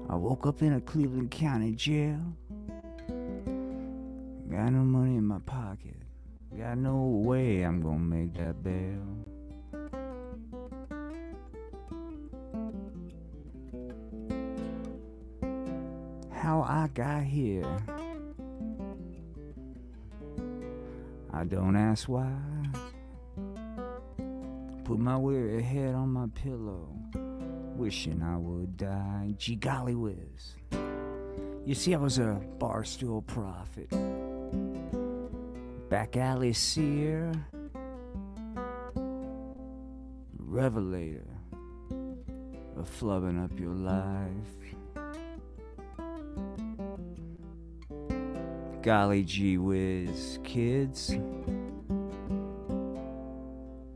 I woke up in a Cleveland County jail. Got no money in my pocket. Got no way I'm gonna make that bail. How I got here, I don't ask why. Put my weary head on my pillow, wishing I would die. Gee golly whiz. You see, I was a barstool prophet, back alley seer, revelator of flubbing up your life. Golly gee whiz, kids.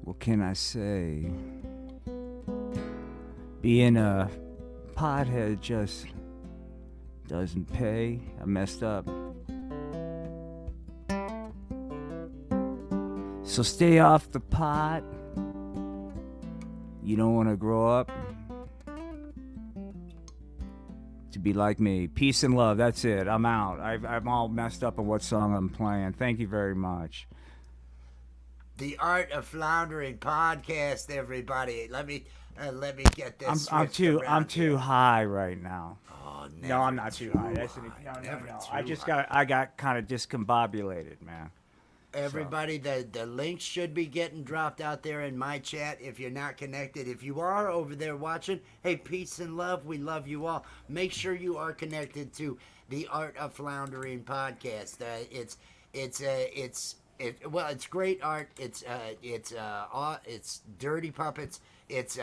What can I say? Being a pothead just doesn't pay. I messed up. So stay off the pot. You don't want to grow up to be like me. Peace and love. That's it. I'm out. I'm all messed up on what song I'm playing. Thank you very much. The Art of Floundering podcast, everybody. Let me get this. I'm too high right now. Oh, No, I'm not too high. That's no. I got kind of discombobulated, man. Everybody, the links should be getting dropped out there in my chat if you're not connected. If you are over there watching, hey, peace and love. We love you all. Make sure you are connected to the Art of Floundering podcast. It's great art. It's dirty puppets. It's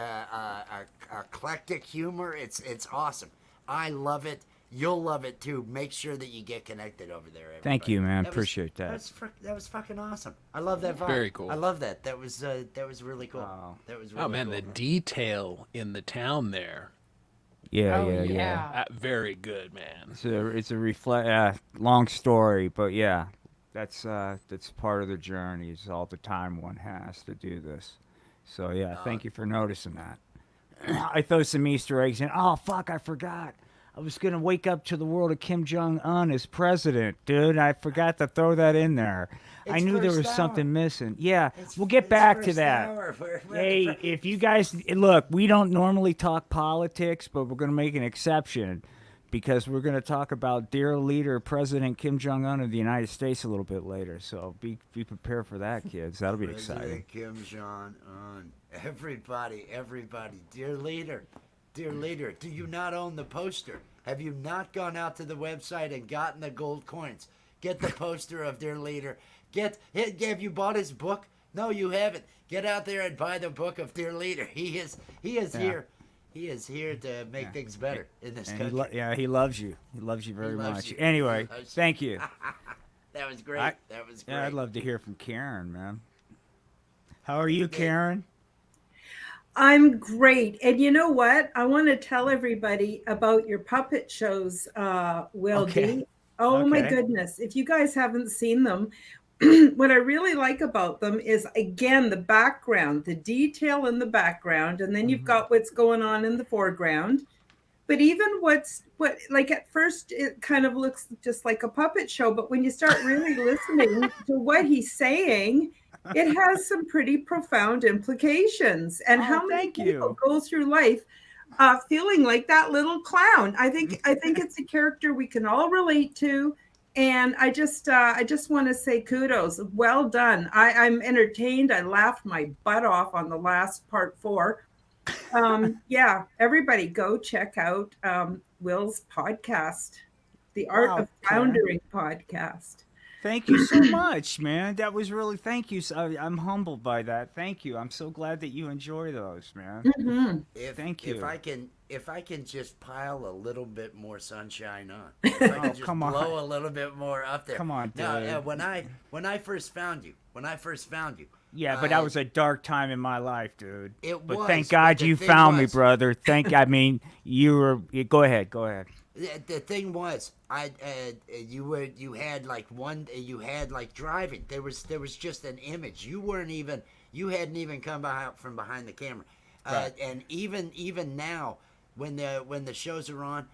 eclectic humor. It's awesome. I love it. You'll love it too. Make sure that you get connected over there. Everybody. Thank you, man. That was- Appreciate that. That was fucking awesome. I love that vibe. Very cool. I love that. That was really cool. Wow. That was really Oh man, cool. the detail in the town there, Yeah, Oh, yeah, yeah. yeah. very good, man. It's a reflect. Long story, but yeah, that's part of the journey. Is all the time one has to do this. So yeah, thank you for noticing that. I throw some Easter eggs in. Oh fuck, I forgot. I was gonna wake up to the world of Kim Jong Un as president, dude. I forgot to throw that in there. I It's knew there was first something hour. missing. Yeah, It's- we'll get it's back to first that. hour. We're Hey, if you guys look, we don't normally talk politics, but we're going to make an exception because we're going to talk about dear leader President Kim Jong Un of the United States a little bit later. So be prepared for that, kids. That'll be exciting. President Kim Jong Un. Everybody, dear leader, do you not own the poster? Have you not gone out to the website and gotten the gold coins? Get the poster of dear leader. Have you bought his book? No, you haven't. Get out there and buy the book of dear leader. He is here. He is here to make things better in this And country. he loves you. He loves you very loves much. you. Anyway, He loves you. thank you. That was great. That was great. Yeah, I'd love to hear from Karen, man. How are you, Karen? I'm great. And you know what? I want to tell everybody about your puppet shows, Will Okay. D. Oh my Okay. goodness. If you guys haven't seen them, what I really like about them is, again, the background, the detail in the background, and then you've got what's going on in the foreground. But even what like at first it kind of looks just like a puppet show, but when you start really listening to what he's saying, it has some pretty profound implications. And Oh, how many thank people you. go through life feeling like that little clown? I think it's a character we can all relate to. And I just want to say kudos. Well done. I'm entertained. I laughed my butt off on the last part 4. Yeah, everybody go check out Will's podcast, The Art Wow, of Karen. Floundering podcast. Thank you so much, man. That was really thank you. I'm humbled by that. Thank you. I'm so glad that you enjoy those, man. Mhm. Thank you. If I can just pile a little bit more sunshine on, if I can just come on. blow a little bit more up there. Come on, Now, dude. when I first found you, Yeah, but that was a dark time in my life, dude. It but was, thank but God the you thing found me, was- brother. I mean, you were. Go ahead. the thing was, you had like driving. There was just an image. You hadn't even come out from behind the camera. Right. And even now, when the shows are on,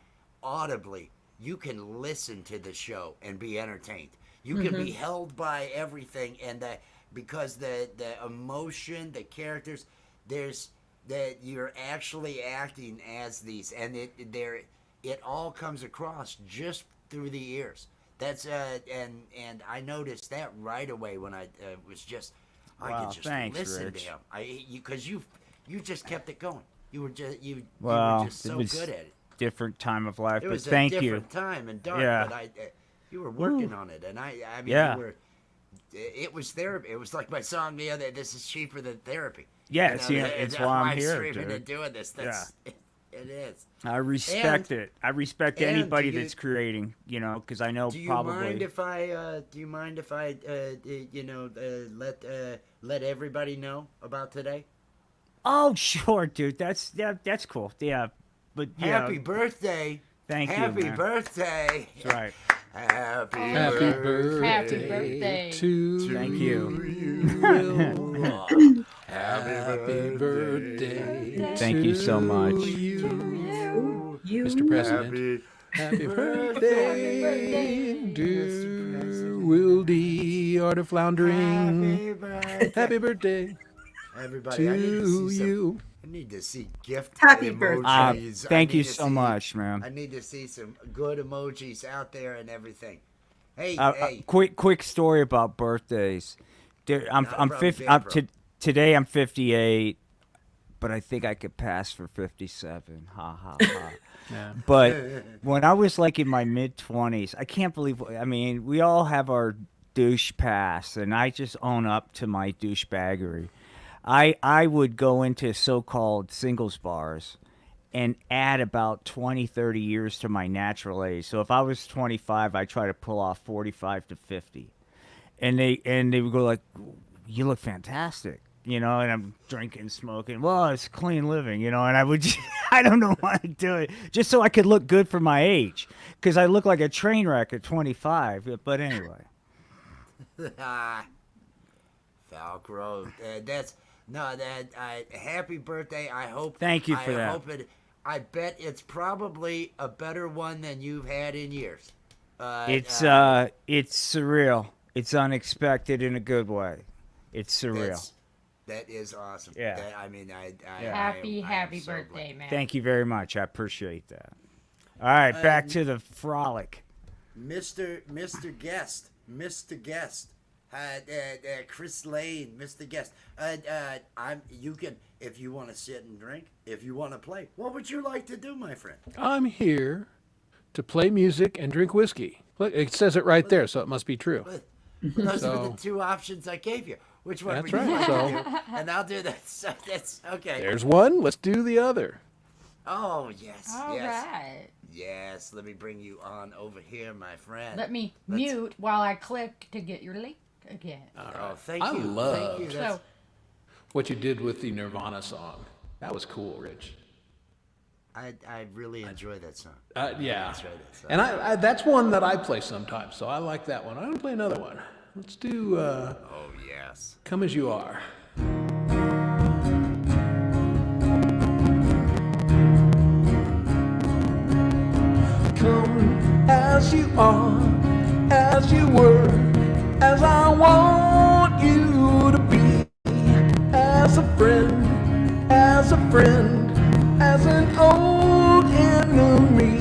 audibly, you can listen to the show and be entertained. You can be held by everything, and because the emotion, the characters, that you're actually acting as these, and it all comes across just through the ears. That's and I noticed that right away when I was just I Wow, could just thanks, listen Rich. to him. Because you just kept it going. You were just you Well, were just so it was good at it. Different time of life, It but was thank a you. different time and dark, Yeah. but you were working on it, and I mean, Yeah. you were. It was therapy. It was like my song the other. This is cheaper than therapy. Yeah, see, that- it's that's why I'm live here, streaming dude. and doing this. It is. I respect it. I respect and anybody do you- that's creating, because I know Do you probably. mind if I? Let everybody know about today? Oh, sure, dude. That's cool. Yeah, but yeah. Happy birthday! Thank you, Happy man. birthday! That's right. Happy Happy birthday! Happy birthday. to Thank you. Will. Happy birthday. Thank you so much. You, You Mr. President. Happy birthday, dear Will D. Art of Floundering. Happy birthday Everybody, I need to to see some. you. I need to see gift Happy emojis. birthday. I Thank need you to so see- much, man. I need to see some good emojis out there and everything. Hey, Uh, quick story about birthdays. Dude, I'm Not a I'm problem, 50. big bro. Today I'm 58, but I think I could pass for 57. Ha ha ha. Yeah. But when I was like in my mid 20s, I can't believe. I mean, we all have our douche past, and I just own up to my douchebaggery. I would go into so-called singles bars, and add about 20, 30 years to my natural age. So if I was 25, I try to pull off 45 to 50. And they would go like, "You look fantastic." And I'm drinking, smoking. Well, it's clean living, and I would, I don't know why I do it, just so I could look good for my age, because I look like a train wreck at 25. But anyway, Falcro, happy birthday. I hope. Thank you for I that. Hope I bet it's probably a better one than you've had in years. It's surreal. It's unexpected in a good way. It's surreal. That is awesome. Yeah. Happy birthday, man. Thank you very much. I appreciate that. All right, back to the frolic. Mr. Guest, Chris Lane, Mr. Guest. You can, if you want to sit and drink, if you want to play. What would you like to do, my friend? I'm here to play music and drink whiskey. Look, it says it right there, so it must be true. Those were the two options I gave you. Which one That's would you right, like to do? And I'll do that. So that's okay. There's one. Let's do the other. Oh, yes. All yes. right. Yes, let me bring you on over here, my friend. Let me mute while I click to get your link again. Oh, thank I you. love Thank you. So, what you did with the Nirvana song. That was cool, Rich. I really enjoy that song. Yeah. That's right. And I that's one that I play sometimes, so I like that one. I'm going to play another one. Let's do Oh, yes. Come As You Are. Come as you are, as you were, as I want you to be, as a friend, as an old enemy.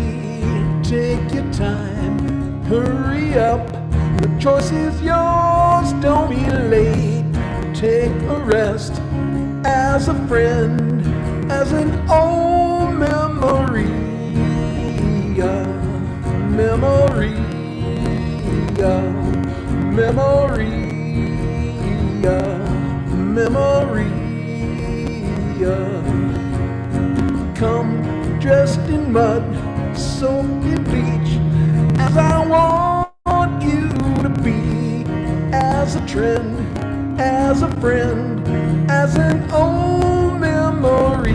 Take your time, hurry up, the choice is yours, don't be late. Take a rest, as a friend, as an old memory. Memory, come dressed in mud, soaked in bleach, as I want you to be, as a trend, as a friend, as an old memory.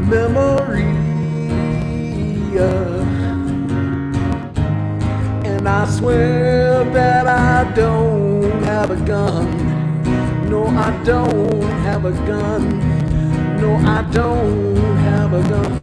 Memory. And I swear that I don't have a gun. No, I don't have a gun. No, I don't have a gun.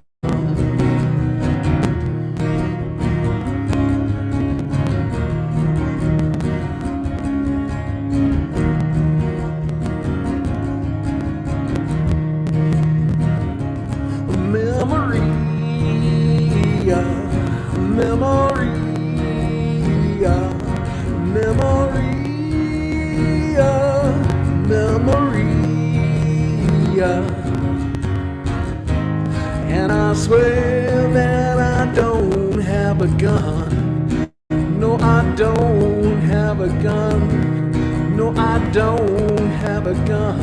And I swear that I don't have a gun. No, I don't have a gun. No, I don't have a gun.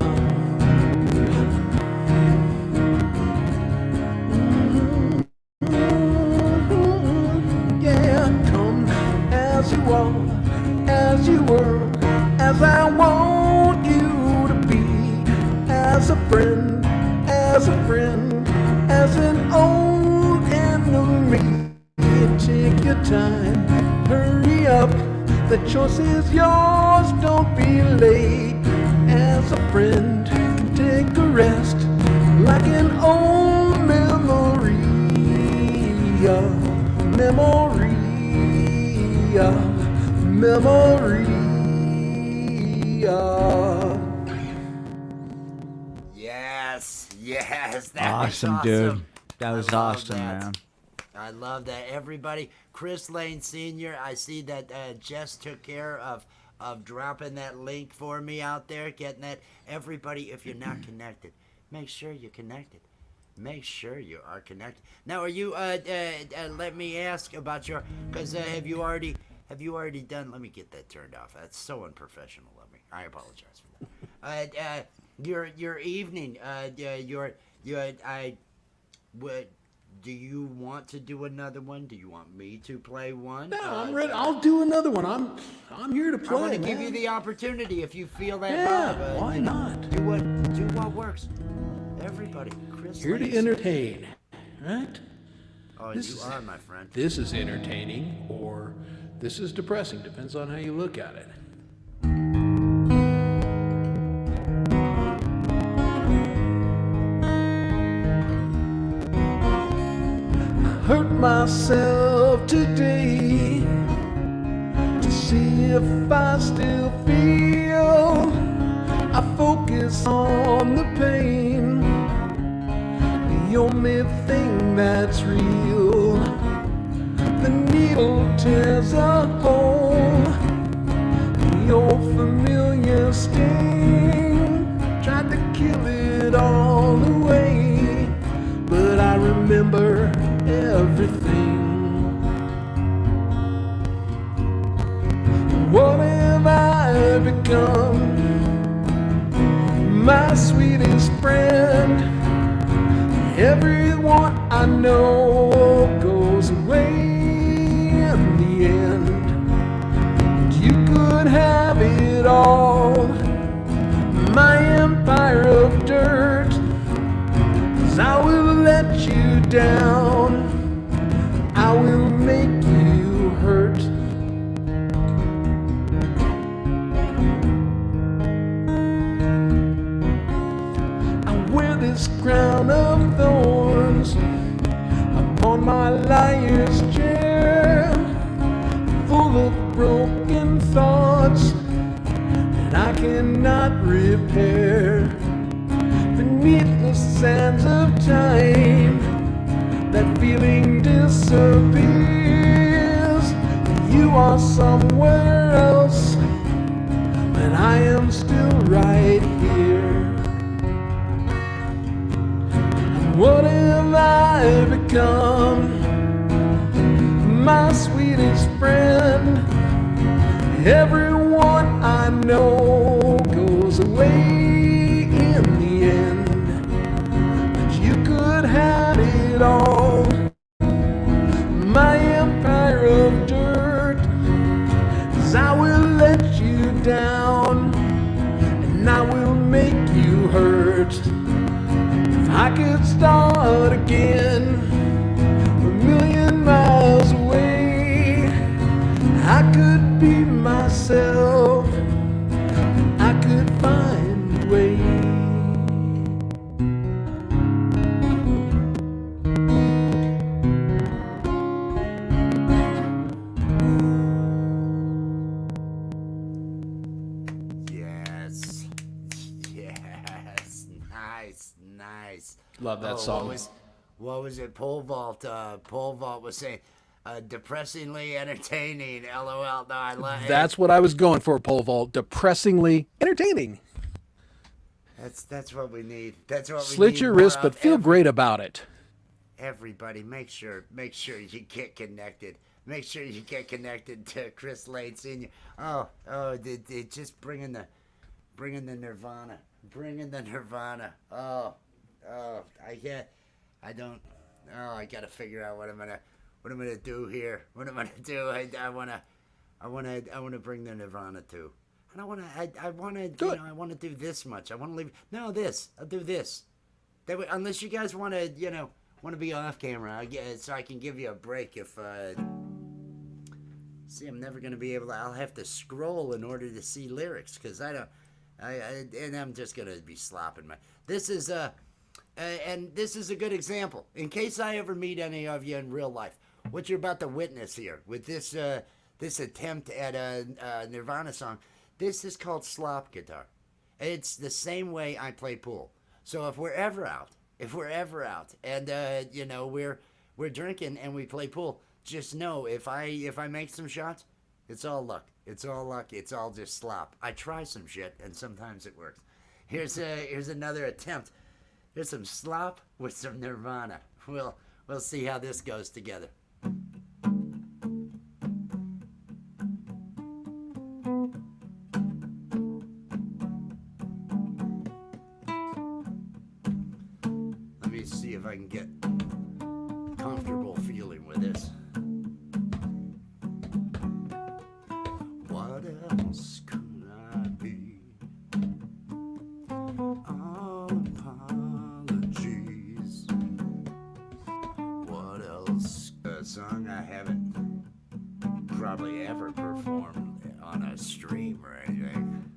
Yeah, come as you are, as you were, as I want you to be, as a friend, as an old enemy. Take your time, hurry up, the choice is yours, don't be late. As a friend, can take a rest, like an old memory. Memory. Yes, that Awesome, was dude. That was I love awesome, that. man. I love that. Everybody, Chris Lane Sr., I see that Jess took care of dropping that link for me out there, getting that. Everybody, if you're not connected, make sure you're connected. Make sure you are connected. Now, are you, let me ask about your, because have you already have you already done? Let me get that turned off. That's so unprofessional of me. I apologize for that. Your evening. Would. Do you want to do another one? Do you want me to play one? No, I'm ready. I'll do another one. I'm here to play. I want to give man. you the opportunity if you feel that Yeah, vibe. why not? Do what works. Everybody, Chris. Here to Lacey. entertain, right? Oh, This you is- are, my friend. This is entertaining, or this is depressing. Depends on how you look at it. Hurt myself today to see if I still feel. I focus on the pain, the only thing that's real. The needle tears a hole, the old familiar sting. Tried to kill it all away, but I remember everything. What have I become? My sweetest friend. Everyone I know goes away in the end. And you could have it all, my empire of dirt. 'Cause I will let you down, I will make you hurt. I wear this crown of thorns upon my liar's chair, full of broken thoughts that I cannot repair. Beneath the sands of time, that feeling disappears. You are somewhere else, but I am still right here. What have I become? My sweetest friend. Everyone I know goes away in the end. But you could have it all, my empire of dirt. 'Cause I will let you down, and I will make you hurt. If I could start again, a million miles away, I could be myself, I could find a way. Yes. Yes. Nice. Love that song. What was it? Pole vault was saying, depressingly entertaining. LOL. No, I love it. That's what I was going for, pole vault. Depressingly entertaining. That's what we need. That's what we Slit need your more wrist, but of. feel great about it. Everybody, make sure you get connected. Make sure you get connected to Chris Lane Sr. It just bringing the Nirvana, I gotta figure out what I'm gonna do here. What I'm gonna do? I wanna bring the Nirvana too. And I wanna do this much. I wanna leave. No, this. I'll do this. That way, unless you guys want to be off camera, so I can give you a break. If see, I'm never gonna be able to. I'll have to scroll in order to see lyrics because and I'm just gonna be slopping my. This is and this is a good example in case I ever meet any of you in real life. What you're about to witness here with this attempt at a Nirvana song. This is called slop guitar. It's the same way I play pool. So if we're ever out, and we're drinking and we play pool, just know if I make some shots, it's all luck. It's all just slop. I try some shit and sometimes it works. Here's another attempt. Here's some slop with some Nirvana. We'll see how this goes together. comfortable feeling with this. What else could I be? All apologies. What else? A song I haven't probably ever performed on a stream or anything.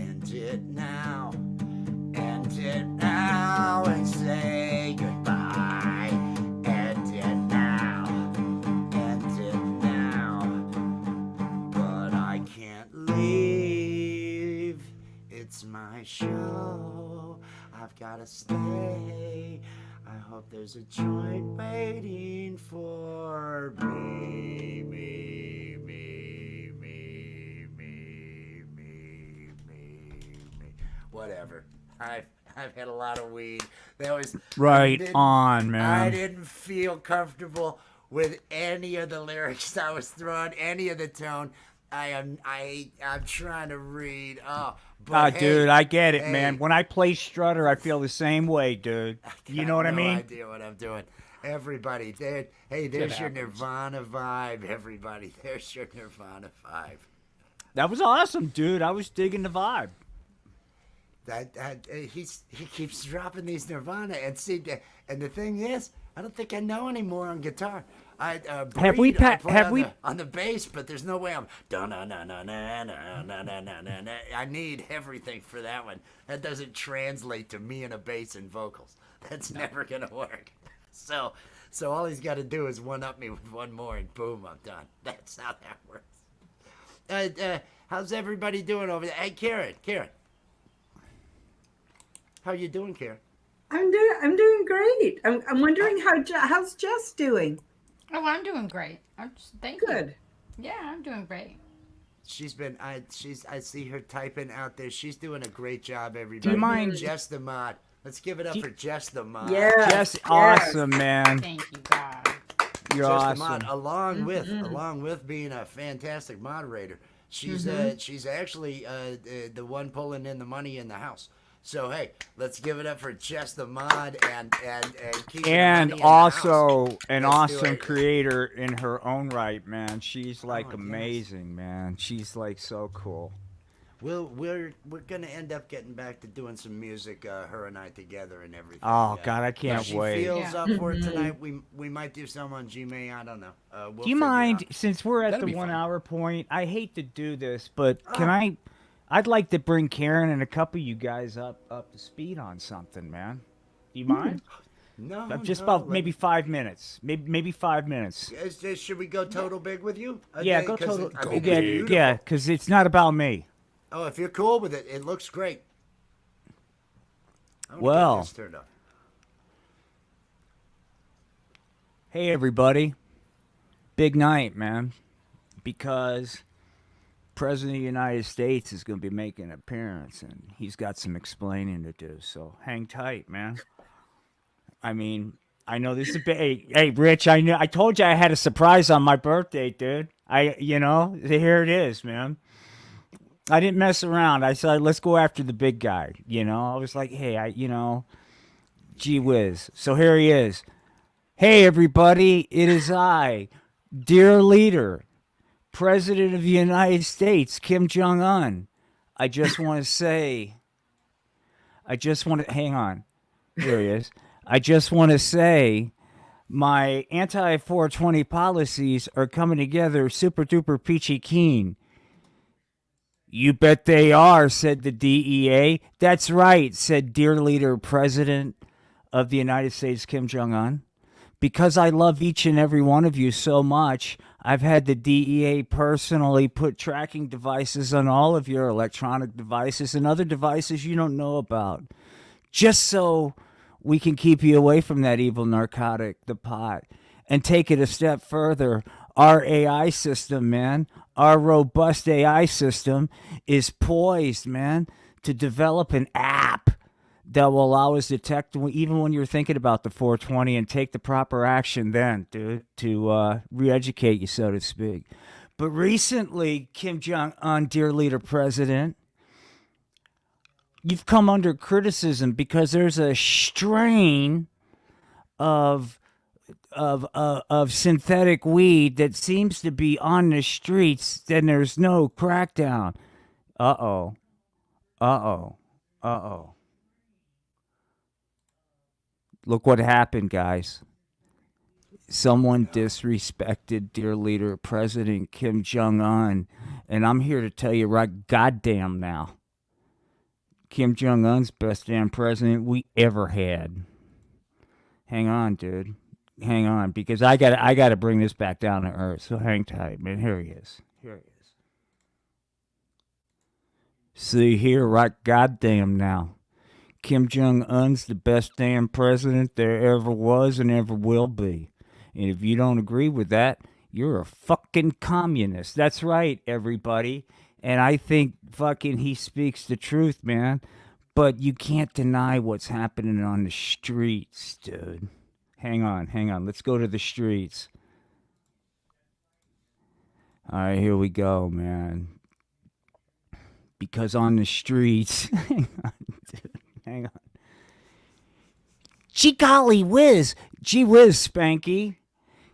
End it now. End it now and say goodbye. End it now. End it now. But I can't leave. It's my show. I've gotta stay. I hope there's a joint waiting for me, me, me, me, me, me, me, me. Whatever. I've had a lot of weed. That was Right I on, man. I didn't feel comfortable with any of the lyrics I was throwing, any of the tone. I'm trying to read. Oh, but hey, dude, I get it, hey, man. When I play Strutter, I feel the same way, dude. You know what I no mean? idea what I'm doing. Everybody, there. Hey, there's your Nirvana vibe. Everybody, there's your Nirvana vibe. That was awesome, dude. I was digging the vibe. He keeps dropping these Nirvana and see, and the thing is, I don't think I know anymore on guitar. Have we on the bass, but there's no way I'm I need everything for that one. That doesn't translate to me and a bass and vocals. That's never gonna work. So all he's got to do is one up me with one more, and boom, I'm done. That's how that works. How's everybody doing over there? Hey, Karen. How you doing, Karen? I'm doing great. I'm wondering how's Jess doing? Oh, I'm doing great. Thank Good. you. Yeah, I'm doing great. She's been. I see her typing out there. She's doing a great job. Everybody. Do you mind- Jess the Mod? Let's give it up for Jess the Mod. Yeah. Jess, awesome, man. Thank you, God. You're Jess the awesome. Mod, along with being a fantastic moderator, she's actually the one pulling in the money in the house. So hey, let's give it up for Jess the Mod and keep And the money in the also house. an Let's do awesome it. creator in her own right, man. She's like yes. amazing, man. She's like so cool. We're gonna end up getting back to doing some music, her and I together and everything. Oh God, I If can't she wait. feels up for it tonight, we might do some on Gmail. I don't know. We'll Do you figure it mind, out. since we're at That'd the be 1 fun. hour point, I hate to do this, but I'd like to bring Karen and a couple of you guys up to speed on something, man. Do you mind? No, Just no, about maybe 5 minutes. Maybe 5 minutes. Should we go total big with you? Yeah, go 'Cause total. I think it's Yeah, beautiful. yeah, because it's not about me. Oh, if you're cool with it, it looks great. I wanna get Well. this turned up. Hey, everybody. Big night, man. Because President of the United States is going to be making an appearance, and he's got some explaining to do. So hang tight, man. I mean, I know this is a bit. Hey, Rich, I told you I had a surprise on my birthday, dude. Here it is, man. I didn't mess around. I said, let's go after the big guy. I was like, hey, gee whiz. So here he is. Hey, everybody, it is I, dear leader, President of the United States, Kim Jong-un. I just want to hang on. Here he is. I just want to say my anti-420 policies are coming together super duper peachy keen. You bet they are, said the DEA. That's right, said dear leader, President of the United States, Kim Jong-un. Because I love each and every one of you so much, I've had the DEA personally put tracking devices on all of your electronic devices and other devices you don't know about, just so we can keep you away from that evil narcotic, the pot. And take it a step further, our AI system, man, our robust AI system is poised, man, to develop an app that will allow us to detect even when you're thinking about the 420 and take the proper action then, dude, to re-educate you, so to speak. But recently, Kim Jong-un, dear leader, president, you've come under criticism because there's a strain of of synthetic weed that seems to be on the streets. Then there's no crackdown. Uh-oh. Uh-oh. Uh-oh. Look what happened, guys. Someone disrespected dear leader President Kim Jong-un, and I'm here to tell you right goddamn now. Kim Jong-un's best damn president we ever had. Hang on, dude. Hang on, because I gotta bring this back down to earth. So hang tight, man. Here he is. Here he is. See here, right goddamn now. Kim Jong-un's the best damn president there ever was and ever will be. And if you don't agree with that, you're a fucking communist. That's right, everybody. And I think fucking he speaks the truth, man. But you can't deny what's happening on the streets, dude. Hang on. Let's go to the streets. All right, here we go, man. Because on the streets... Hang on, dude. Hang on. Gee golly whiz. Gee whiz, Spanky.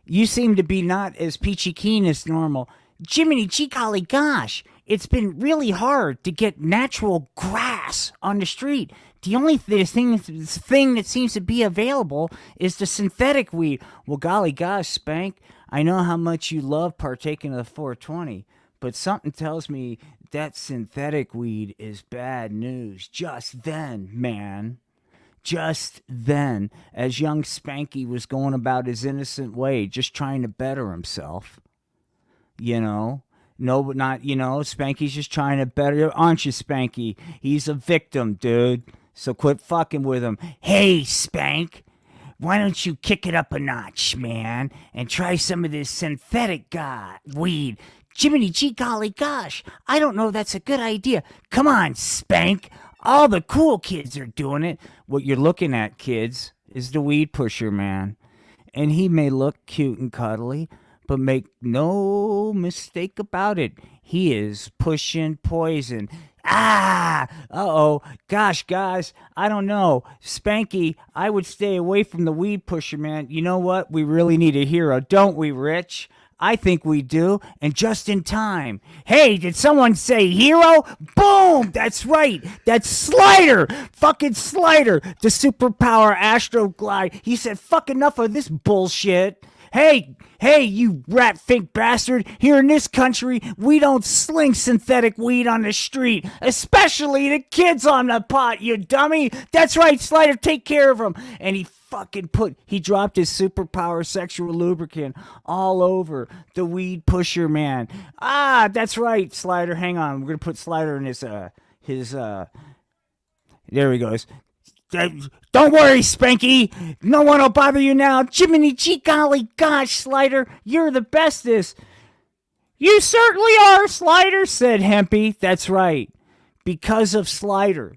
You seem to be not as peachy keen as normal. Jiminy gee golly gosh. It's been really hard to get natural grass on the street. The only thing that seems to be available is the synthetic weed. Well, golly gosh, Spank, I know how much you love partaking of the 420, but something tells me that synthetic weed is bad news. Just then, man. Just then, as young Spanky was going about his innocent way, just trying to better himself. You know? No, but not, Spanky's just trying to better, aren't you, Spanky? He's a victim, dude. So quit fucking with him. Hey, Spank, why don't you kick it up a notch, man, and try some of this synthetic weed? Jiminy gee golly gosh, I don't know that's a good idea. Come on, Spank. All the cool kids are doing it. What you're looking at, kids, is the weed pusher, man. And he may look cute and cuddly, but make no mistake about it, he is pushing poison. Uh-oh. Gosh, guys, I don't know. Spanky, I would stay away from the weed pusher, man. You know what? We really need a hero, don't we, Rich? I think we do, and just in time. Hey, did someone say hero? Boom! That's right. That's Slider. Fucking Slider. The superpower Astroglide. He said, fuck enough of this bullshit. Hey, you rat-fink bastard. Here in this country, we don't sling synthetic weed on the street. Especially the kids on the pot, you dummy. That's right, Slider, take care of them. And he dropped his superpower sexual lubricant all over the weed pusher, man. That's right, Slider. Hang on. We're going to put Slider in there he goes. Don't worry, Spanky. No one will bother you now. Jiminy gee golly gosh, Slider, you're the bestest. You certainly are, Slider, said Hempy. That's right. Because of Slider,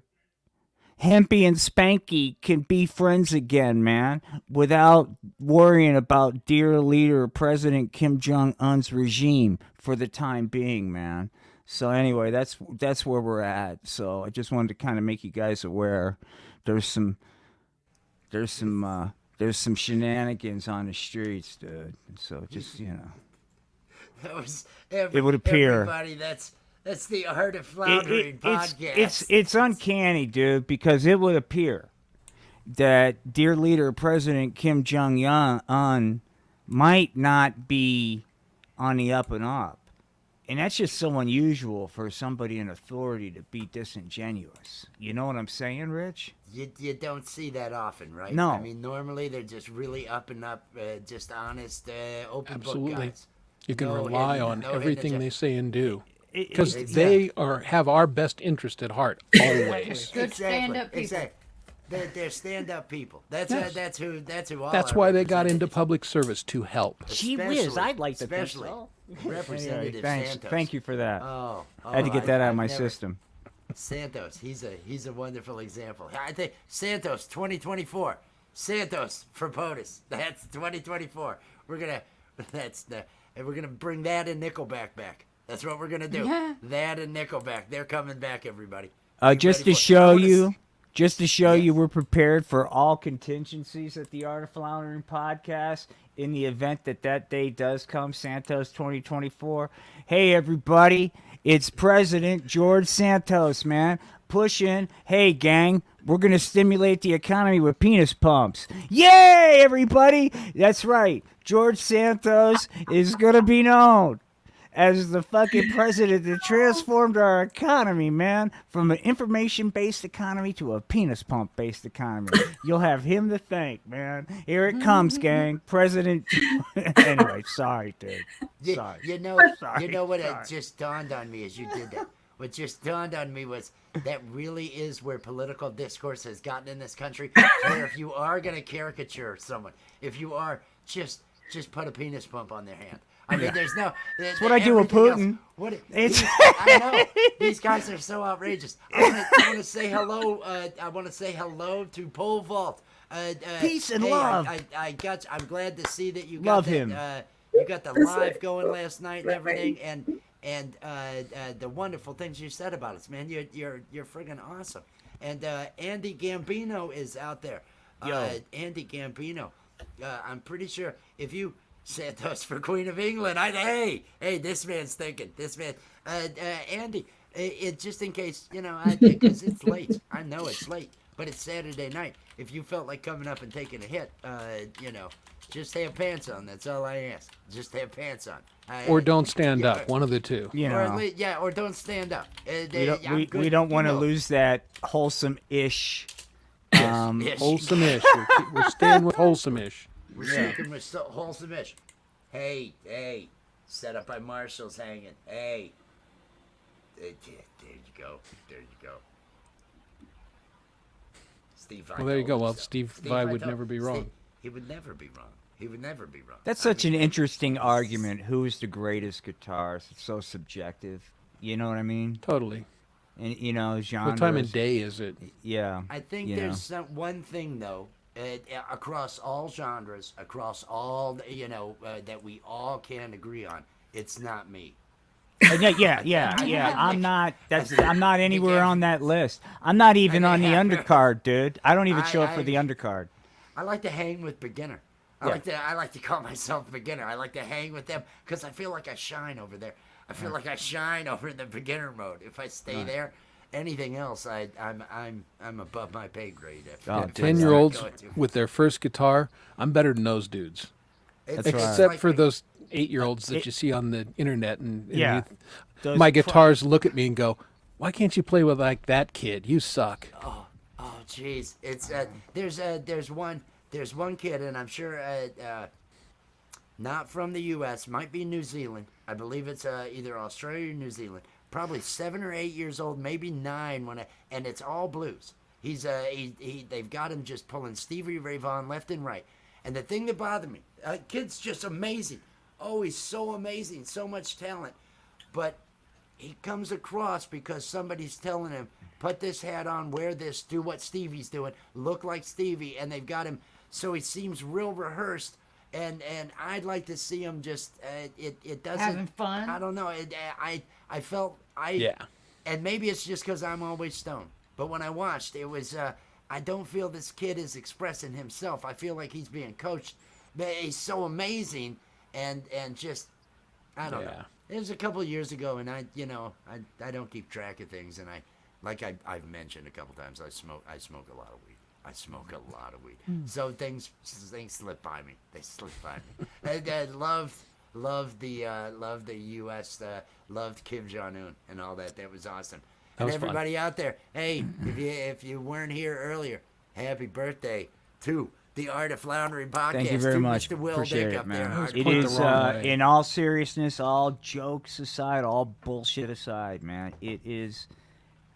Hempy and Spanky can be friends again, man, without worrying about dear leader President Kim Jong-un's regime for the time being, man. So anyway, that's where we're at. So I just wanted to kind of make you guys aware. There's some shenanigans on the streets, dude. So just That was it would appear. Everybody, that's the Art of Floundering podcast. It's uncanny, dude, because it would appear that dear leader President Kim Jong-un might not be on the up and up. And that's just so unusual for somebody in authority to be disingenuous. You know what I'm saying, Rich? You don't see that often, right? No. I mean, normally they're just really up and up, just honest, open Absolutely. book guys. You can No rely hidden- on no hidden everything agenda. they say and do. Because Exactly. they have our best interest at heart, always. Good stand-up people. Exactly. They're stand-up people. That's Yes. that's who all. That's our why they got into representatives- public service, to help. Gee whiz, especially- I'd like to think especially so. Representative Thanks. Santos. Thank you for that. Oh, I had to get that out of I've my never- system. Santos, he's a wonderful example. I think Santos 2024. Santos for POTUS. That's 2024. We're gonna bring that and Nickelback back. That's what we're gonna do. Yeah. That and Nickelback. They're coming back, everybody. Just ready to for it? show I wanna you, just to show you Yes. we're prepared for all contingencies at the Art of Floundering podcast in the event that that day does come, Santos 2024. Hey, everybody, it's President George Santos, man. Push in. Hey, gang, we're going to stimulate the economy with penis pumps. Yay, everybody. That's right. George Santos is going to be known as the fucking president that transformed our economy, man, from an information-based economy to a penis pump-based economy. You'll have him to thank, man. Here it comes, gang. President. Anyway, sorry, dude. You, Sorry. you know, Sorry, you know what sorry. it just dawned on me as you did that. What just dawned on me was that really is where political discourse has gotten in this country. Where if you are going to caricature someone, if you are just put a penis pump on their hand. I mean, there's no. That's what I do with Putin. What It's- I know these guys are so outrageous. I want to say hello. I want to say hello to Pole Vault. Peace and hey, love. I'm glad to see that you got Love that, him. You got the live going last night and everything, and the wonderful things you said about us, man. You're friggin' awesome. And Andy Gambino is out there. Yo. Andy Gambino. I'm pretty sure if you Santos for Queen of England, hey, this man's thinking. This man, Andy. It just in case, because it's late. I know it's late, but it's Saturday night. If you felt like coming up and taking a hit, just have pants on. That's all I ask. Just have pants on. Or don't stand up. One of the two. You Or, know, or don't stand up. we don't want to lose that wholesome-ish. Ish. Wholesome-ish. We're staying with wholesome-ish. We're sticking with wholesome-ish. Hey, set up by Marshall's hanging. Hey. There you go. Steve Vai. Well, there you go. Well, told us so. Steve Vai would told- never be wrong. He would never be wrong. That's I such mean, an interesting argument. Who's the greatest guitarist? It's so subjective. You know what I mean? Totally. And genres. What time of day is it? Yeah. I think you there's one thing though, across all genres, across all that we all can agree on. It's not me. Yeah. I'm not anywhere on that list. I'm not even on the undercard, dude. I don't even show up for the undercard. I like to hang with beginner. I like to call myself beginner. I like to hang with them because I feel like I shine over there. I feel like I shine over in the beginner mode. If I stay there, anything else, I'm above my pay grade. If 10-year-olds with their first guitar, I'm better than those dudes. Except for those 8-year-olds that you see on the internet, and Those my guitars look at me and go, "Why can't you play with like that kid? You suck." Oh, jeez. It's there's one kid, and I'm sure not from the U.S., might be New Zealand. I believe it's either Australia or New Zealand. Probably 7 or 8 years old, maybe 9 and it's all blues. They've got him just pulling Stevie Ray Vaughan left and right. And the thing that bothered me, kid's just amazing. Oh, he's so amazing, so much talent. But he comes across because somebody's telling him, put this hat on, wear this, do what Stevie's doing, look like Stevie, and they've got him so he seems real rehearsed. And I'd like to see him just it doesn't Having fun? I don't know. I felt and maybe it's just because I'm always stoned. But when I watched, it was I don't feel this kid is expressing himself. I feel like he's being coached. He's so amazing and just I don't know. It was a couple of years ago, and I don't keep track of things, and I've mentioned a couple times I smoke a lot of weed. So things slip by me. They slip by me. And loved the U.S. Loved Kim Jong Un and all that. That was awesome. That was everybody out there, hey, if you weren't here earlier, happy birthday to the Art of Floundering podcast. Thank you very to much. Mr. Will Appreciate Dick it, up man. there. It Put the is, wrong way. in all seriousness, all jokes aside, all bullshit aside, man. It is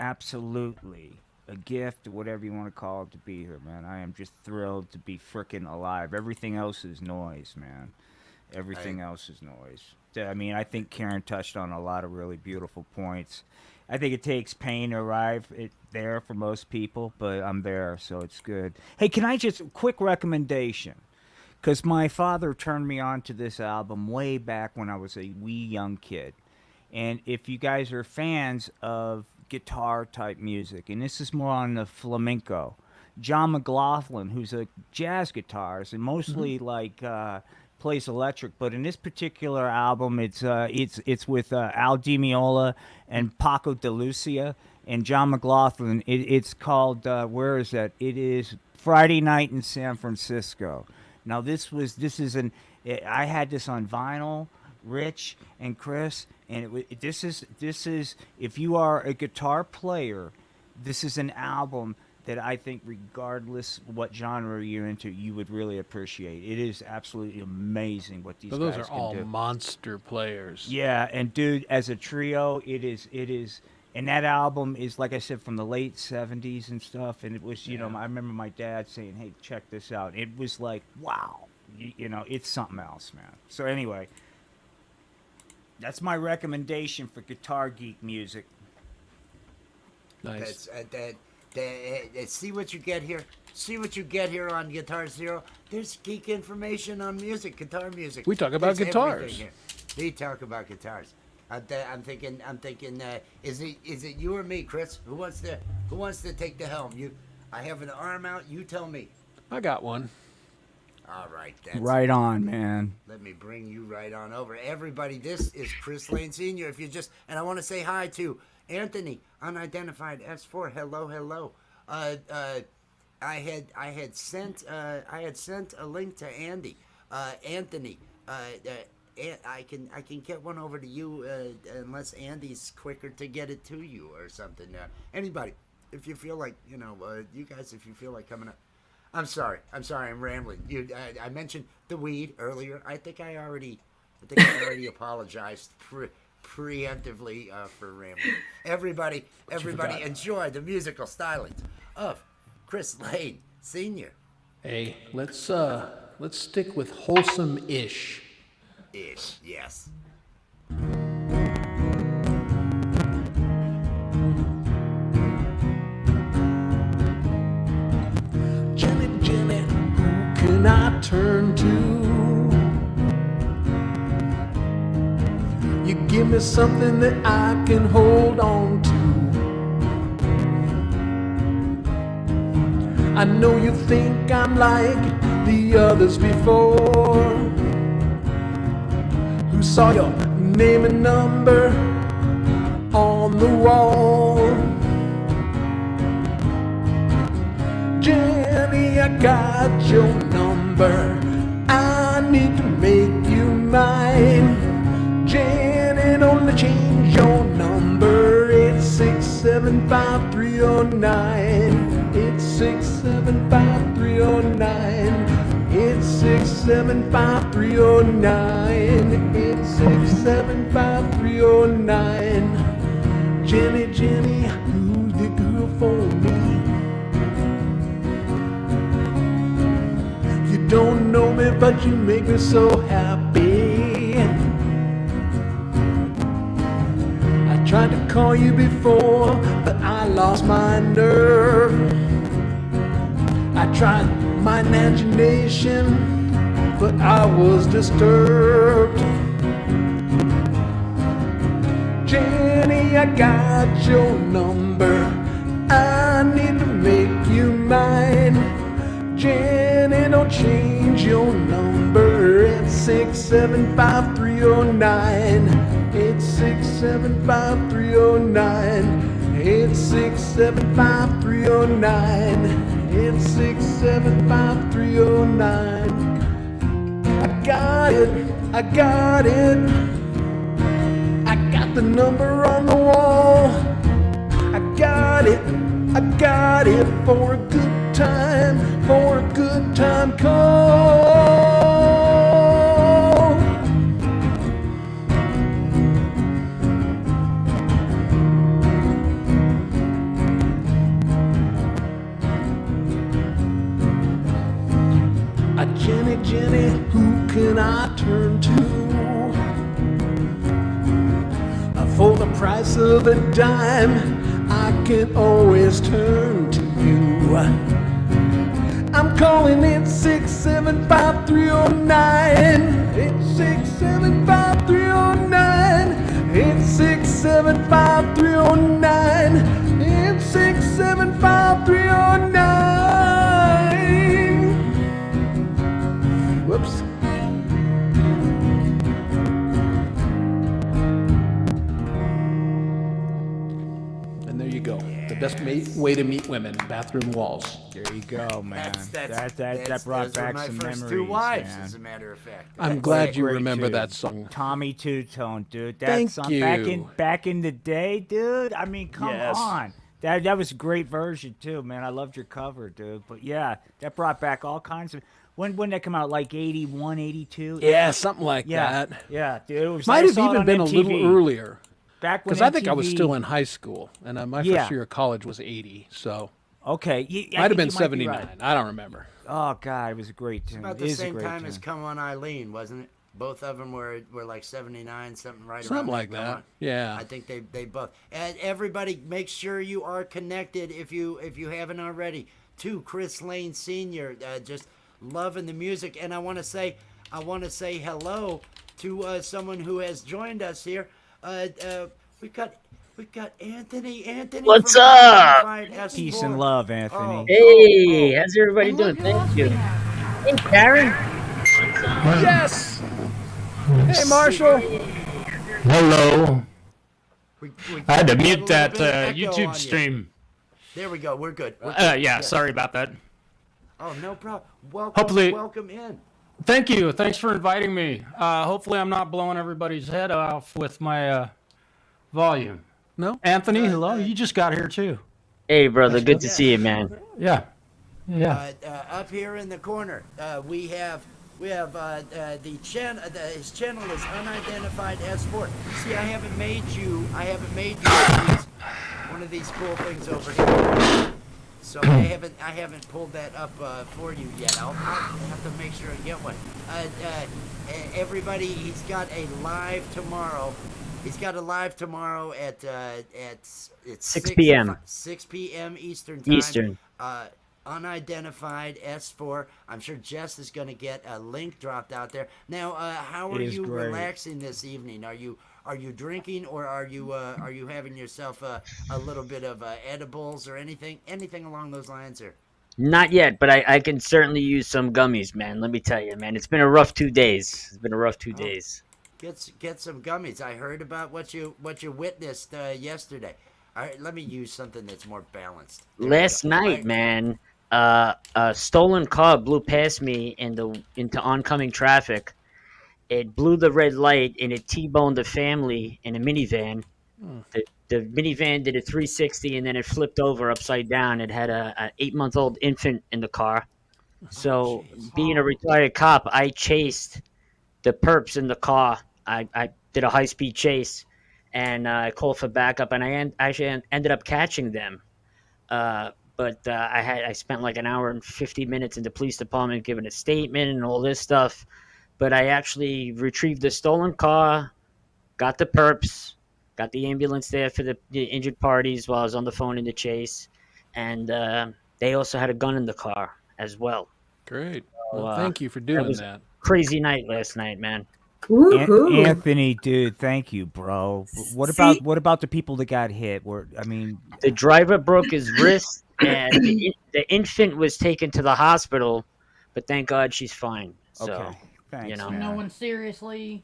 absolutely a gift, whatever you want to call it, to be here, man. I am just thrilled to be frickin' alive. Everything else is noise, man. Everything else is noise. I mean, I think Karen touched on a lot of really beautiful points. I think it takes pain to arrive there for most people, but I'm there, so it's good. Hey, can I just quick recommendation? Because my father turned me on to this album way back when I was a wee young kid. And if you guys are fans of guitar type music, and this is more on the flamenco. John McLaughlin, who's a jazz guitarist and mostly like plays electric, but in this particular album, it's with Al Di Meola and Paco de Lucia and John McLaughlin. It's called where is that? It is Friday Night in San Francisco. Now I had this on vinyl, Rich and Chris, and this is if you are a guitar player, this is an album that I think, regardless what genre you're into, you would really appreciate. It is absolutely amazing what these guys can do. Those are all monster players. Yeah, and dude, as a trio, it is, and that album is, like I said, from the late '70s and stuff. And it was, you know, I remember my dad saying, "Hey, check this out." It was like, wow, you know, it's something else, man. So anyway, that's my recommendation for guitar geek music. Nice. See what you get here. See what you get here on Guitar Zero. There's geek information on music, guitar music. We talk about There's guitars. everything here. We talk about guitars. I'm thinking. Is it you or me, Chris? Who wants to take the helm? I have an arm out. You tell me. I got one. All right. Right on, man. Let me bring you right on over. Everybody, this is Chris Lane Sr. And I want to say hi to Anthony, unidentified S4. Hello. I had sent a link to Andy. Anthony, I can get one over to you unless Andy's quicker to get it to you or something. Anybody, if you feel like, you guys, if you feel like coming up. I'm sorry, I'm rambling. I mentioned the weed earlier. I think I already apologized preemptively for rambling. Everybody, enjoy the musical stylings of Chris Lane Sr. Hey, let's stick with wholesome-ish. Yes. Jimmy, who can I turn to? You give me something that I can hold on to. I know you think I'm like the others before, who saw your name and number on the wall. Jenny, I got your number. I need to make you mine. Jenny, don't change your number. It's 675-309. It's 675-309. It's 675-309. It's 675-309. Jenny, who's the girl for me? You don't know me, but you make me so happy. I tried to call you before, but I lost my nerve. I tried my imagination, but I was disturbed. Jenny, I got your number. I need to make you mine. Jenny, don't change your number. It's 675-309. It's 675-309. It's 675-309. It's 675-309. I got it. I got the number on the wall. I got it for a good time call. Jenny, who can I turn to? For the price of a dime, I can always turn to you. I'm calling it 675-309. It's 675-309. It's 675-309. 75309. Whoops. And there you go. The best way to meet women, bathroom walls. There you go, man. That That's- brought those were back my some first memories, two wives, man. as a matter of fact. I'm glad you Great remember tune. that song. Tommy Two Tone, dude. That Thank song you. back in the day, dude. I mean, come Yes. on. That was a great version too, man. I loved your cover, dude. But yeah, that brought back all kinds of. When that come out, like 81, 82? Yeah, something like Yeah, that. yeah, dude. It was, Might I have saw it even on been a MTV. little earlier. Back when Because I think I was MTV still in high school, and my Yeah. first year of college was 80, so Okay, I might have think been you might be 79. right. I don't remember. Oh God, it was a great tune. About It the is a same great time tune. as Come On Eileen, wasn't it? Both of them were like 79, something right Something around like there. Come that. On. Yeah. I think they both. And everybody, make sure you are connected if you haven't already to Chris Lane Sr. Just loving the music, and I want to say hello to someone who has joined us here. We got Anthony. Anthony, What's from up? Unidentified S4. Peace and love, Anthony. Hey, how's everybody And doing? look who Thank else you. we have. Hey, Karen. Yes! Hey, Marshall! Hello. We I had to got a mute little that bit of echo on YouTube you. stream. There we go. We're good. We're good. Yeah, Yeah. sorry about that. Oh, no problem. Welcome. Hopefully- Welcome in. Thank you. Thanks for inviting me. Hopefully I'm not blowing everybody's head off with my volume. No? Anthony, hello. You just got here too. Hey, brother. Good to Yeah. see you, man. Yeah. Yeah. Up here in the corner, we have the channel. His channel is Unidentified S4. See, I haven't made you one of these cool things over here. So I haven't pulled that up for you yet. I'll have to make sure I get one. Everybody, he's got a live tomorrow. He's got a live tomorrow at it's 6 p.m. 6 p.m. Eastern time. Eastern. Unidentified S4. I'm sure Jess is going to get a link dropped out there. Now, how are It is you great. relaxing this evening? Are you drinking, or are you having yourself a little bit of edibles or anything along those lines? Or Not yet, but I can certainly use some gummies, man. Let me tell you, man. It's been a rough 2 days. It's been a rough 2 days. get some gummies. I heard about what you witnessed yesterday. All right, let me use something that's more balanced. There we Last go. night, man, a stolen car blew past me into oncoming traffic. It blew the red light and it T-boned a family in a minivan. The minivan did a 360 and then it flipped over upside down. It had a 8-month-old infant in the car. So, being a retired cop, I chased the perps in the car. I did a high-speed chase, and I called for backup, and I actually ended up catching them. But I spent like an hour and 50 minutes in the police department giving a statement and all this stuff. But I actually retrieved the stolen car, got the perps, got the ambulance there for the injured parties while I was on the phone in the chase, and they also had a gun in the car as well. Great. So, Well, thank you for doing was- that. Crazy night last night, man. Woohoo. Anthony, dude, thank you, bro. What about the people that got hit? The driver broke his wrist, and the infant was taken to the hospital, but thank God she's fine. So, okay, thanks, you know. man. No one seriously.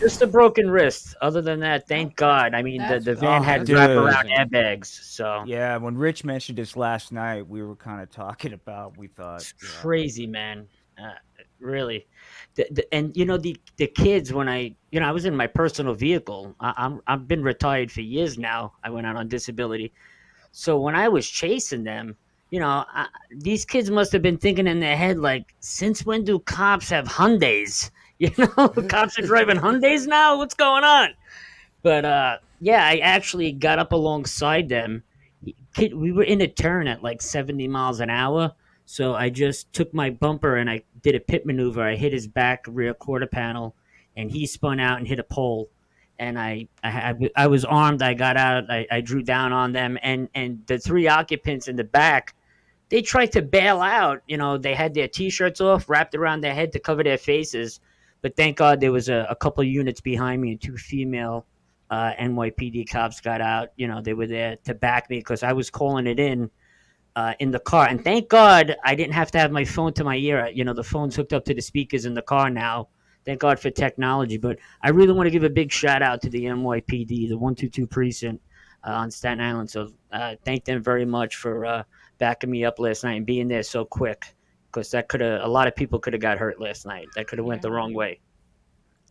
just a broken wrist. Other than that, thank God. I mean, the That's van Oh, had dude. wraparound airbags, so Yeah, when Rich mentioned this last night, we were kind of talking about. We thought, it's yeah. crazy, man. Really. And you know the kids, when I was in my personal vehicle. I've been retired for years now. I went out on disability, so when I was chasing them, these kids must have been thinking in their head like, since when do cops have Hyundais? Cops are driving Hyundais now. What's going on? But yeah, I actually got up alongside them. We were in a turn at like 70 miles an hour. So I just took my bumper and I did a pit maneuver. I hit his back rear quarter panel, and he spun out and hit a pole. And I was armed. I got out. I drew down on them, and the 3 occupants in the back, they tried to bail out. They had their T-shirts off, wrapped around their head to cover their faces. But thank God there was a couple of units behind me and 2 female NYPD cops got out. You know, they were there to back me because I was calling it in the car. And thank God I didn't have to have my phone to my ear. You know, the phone's hooked up to the speakers in the car now. Thank God for technology. But I really want to give a big shout out to the NYPD, the 122 precinct on Staten Island. So thank them very much for backing me up last night and being there so quick. Because that could have, a lot of people could have got hurt last night. That could have went the wrong way.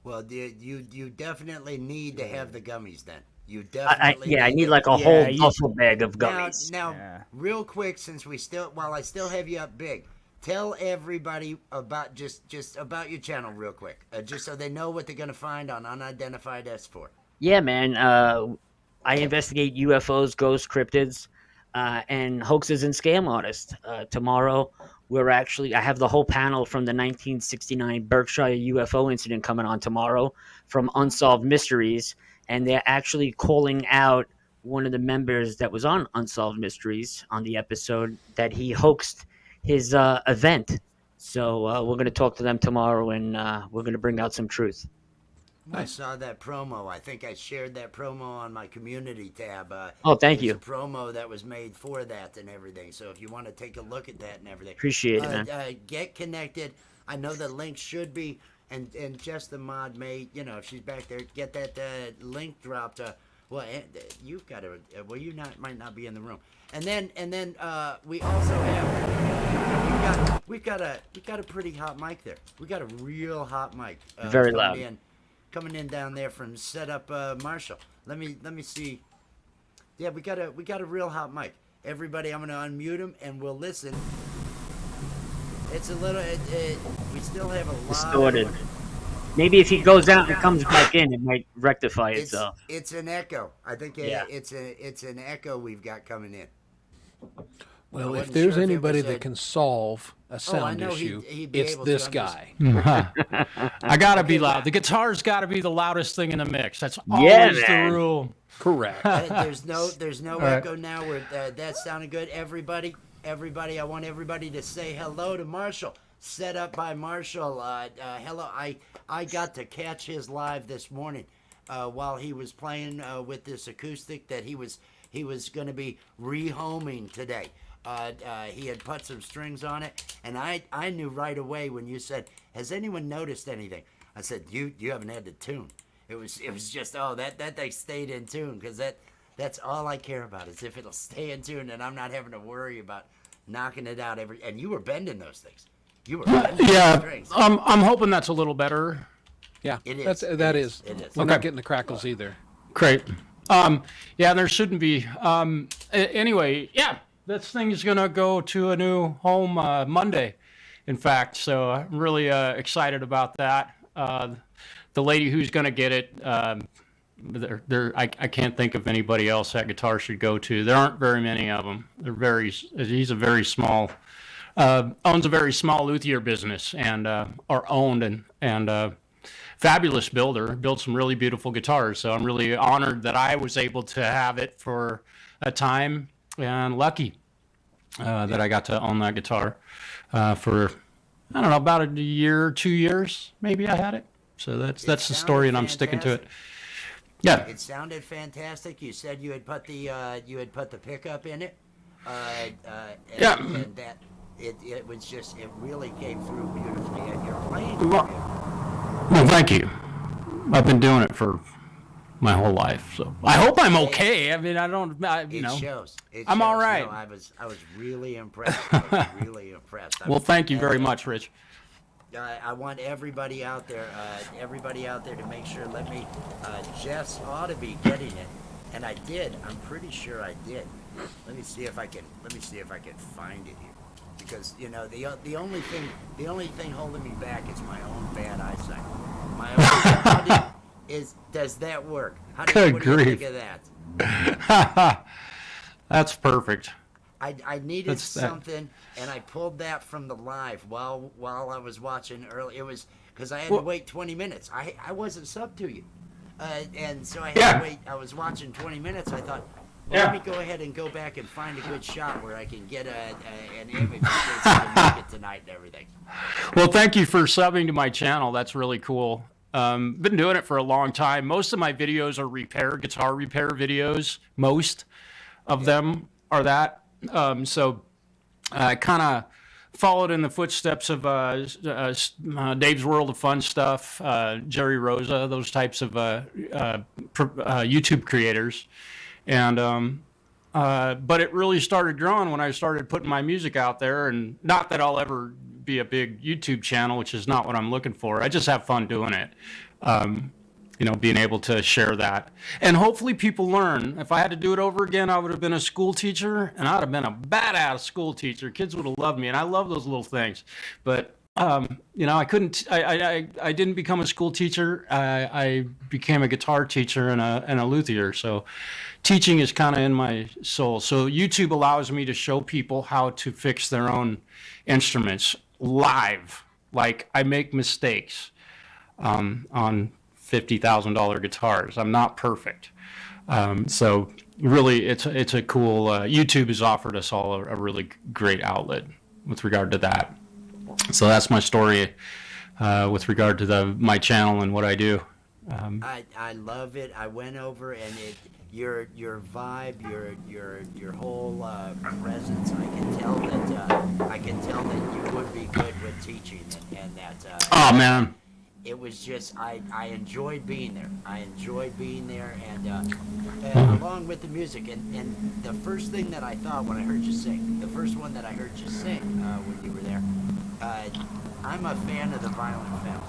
Well, you definitely need to have the gummies then. You I definitely I need need to- like a Yeah, whole you- duffel bag of Now, gummies. now, Yeah. real quick, since while I still have you up big, tell everybody about just about your channel real quick, just so they know what they're gonna find on Unidentified S4. Yeah, man. I investigate UFOs, ghosts, cryptids, and hoaxes and scam artists. Tomorrow, I have the whole panel from the 1969 Berkshire UFO incident coming on tomorrow from Unsolved Mysteries, and they're actually calling out one of the members that was on Unsolved Mysteries on the episode that he hoaxed his event. So we're going to talk to them tomorrow, and we're going to bring out some truth. I saw that promo. I think I shared that promo on my community tab. Oh, thank there's you. a promo that was made for that and everything. So if you want to take a look at that and everything, Appreciate it, man. Get connected. I know the link should be, and just the mod may, if she's back there, get that link dropped. Well, you've got to. Well, you might not be in the room. And then we also have we've got a pretty hot mic there. We got a real hot mic. Very loud. Coming in down there from Setup Marshall. Let me see. Yeah, we got a real hot mic. Everybody, I'm gonna unmute him and we'll listen. It's a little. We still have a lot. Distorted. Maybe if he goes out and comes back in, it might rectify itself. It's an echo. I think Yeah. it's an echo we've got coming in. Well, I if wasn't there's sure if it anybody was that can solve a sound know issue, he'd be it's able to. this I'm just- guy. I gotta be loud. The guitar's gotta be the loudest thing in the mix. That's always Yeah, the man. rule. Correct. There's no right. echo now. That sounded good. Everybody, I want everybody to say hello to Marshall. Set up by Marshall. Hello. I got to catch his live this morning while he was playing with this acoustic that he was going to be rehoming today. He had put some strings on it, and I knew right away when you said, "Has anyone noticed anything?" I said, "You haven't had the tune." It was just that they stayed in tune because that's all I care about is if it'll stay in tune and I'm not having to worry about knocking it out and you were bending those things. You were bending those Yeah, strings. I'm hoping that's a little better. Yeah, It is. That It is. is. It is. We're Okay. not getting the crackles either. Great. Yeah, there shouldn't be. Anyway, yeah, this thing is gonna go to a new home Monday. In fact, so I'm really excited about that. The lady who's gonna get it, I can't think of anybody else that guitar should go to. There aren't very many of them. He's a very small, owns a very small luthier business and or owned and fabulous builder, built some really beautiful guitars. So I'm really honored that I was able to have it for a time and lucky that I got to own that guitar for, I don't know, about a year, 2 years, maybe I had it. So that's the sounded story and I'm sticking to it. fantastic. Yeah. It sounded fantastic. You said you had put the pickup in it. Yeah. And that it was just it really came through beautifully. And you're playing. Well, thank you. I've been doing it for my whole life, so I hope I'm okay. I mean, It shows. I'm all right. No, I was really impressed. I was really impressed. Well, thank you very much, Rich. I want everybody out there to make sure. Jess ought to be getting it, and I did. I'm pretty sure I did. Let me see if I can find it here, because the only thing holding me back is my own bad eyesight. Does that work? Good what do you think grief. of that? That's perfect. I needed That's that. something, and I pulled that from the live while I was watching early. It was because I had to wait 20 minutes. I wasn't sub to you, and so I had to wait. I was watching 20 minutes. I thought, let me go ahead and go back and find a good shot where I can get an image in case I can make it tonight and everything. Well, thank you for subbing to my channel. That's really cool. Been doing it for a long time. Most of my videos are guitar repair videos. Most of them are that. So I kind of followed in the footsteps of Dave's World of Fun Stuff, Jerry Rosa, those types of YouTube creators. And but it really started growing when I started putting my music out there. And not that I'll ever be a big YouTube channel, which is not what I'm looking for. I just have fun doing it. Being able to share that. And hopefully people learn. If I had to do it over again, I would have been a school teacher, and I'd have been a badass school teacher. Kids would have loved me, and I love those little things. But, I couldn't, I didn't become a school teacher. I became a guitar teacher and a luthier. So teaching is kind of in my soul. So YouTube allows me to show people how to fix their own instruments live. Like, I make mistakes on $50,000 guitars. I'm not perfect. So really, it's a cool, YouTube has offered us all a really great outlet with regard to that. So that's my story with regard to my channel and what I do. I love it. I went over and your vibe, your whole presence. I can tell that you would be good with teaching and that. Oh man. It was just I enjoyed being there. And along with the music and the first thing that I thought when I heard you sing, the first one that I heard you sing when you were there, I'm a fan of the Violent Femmes,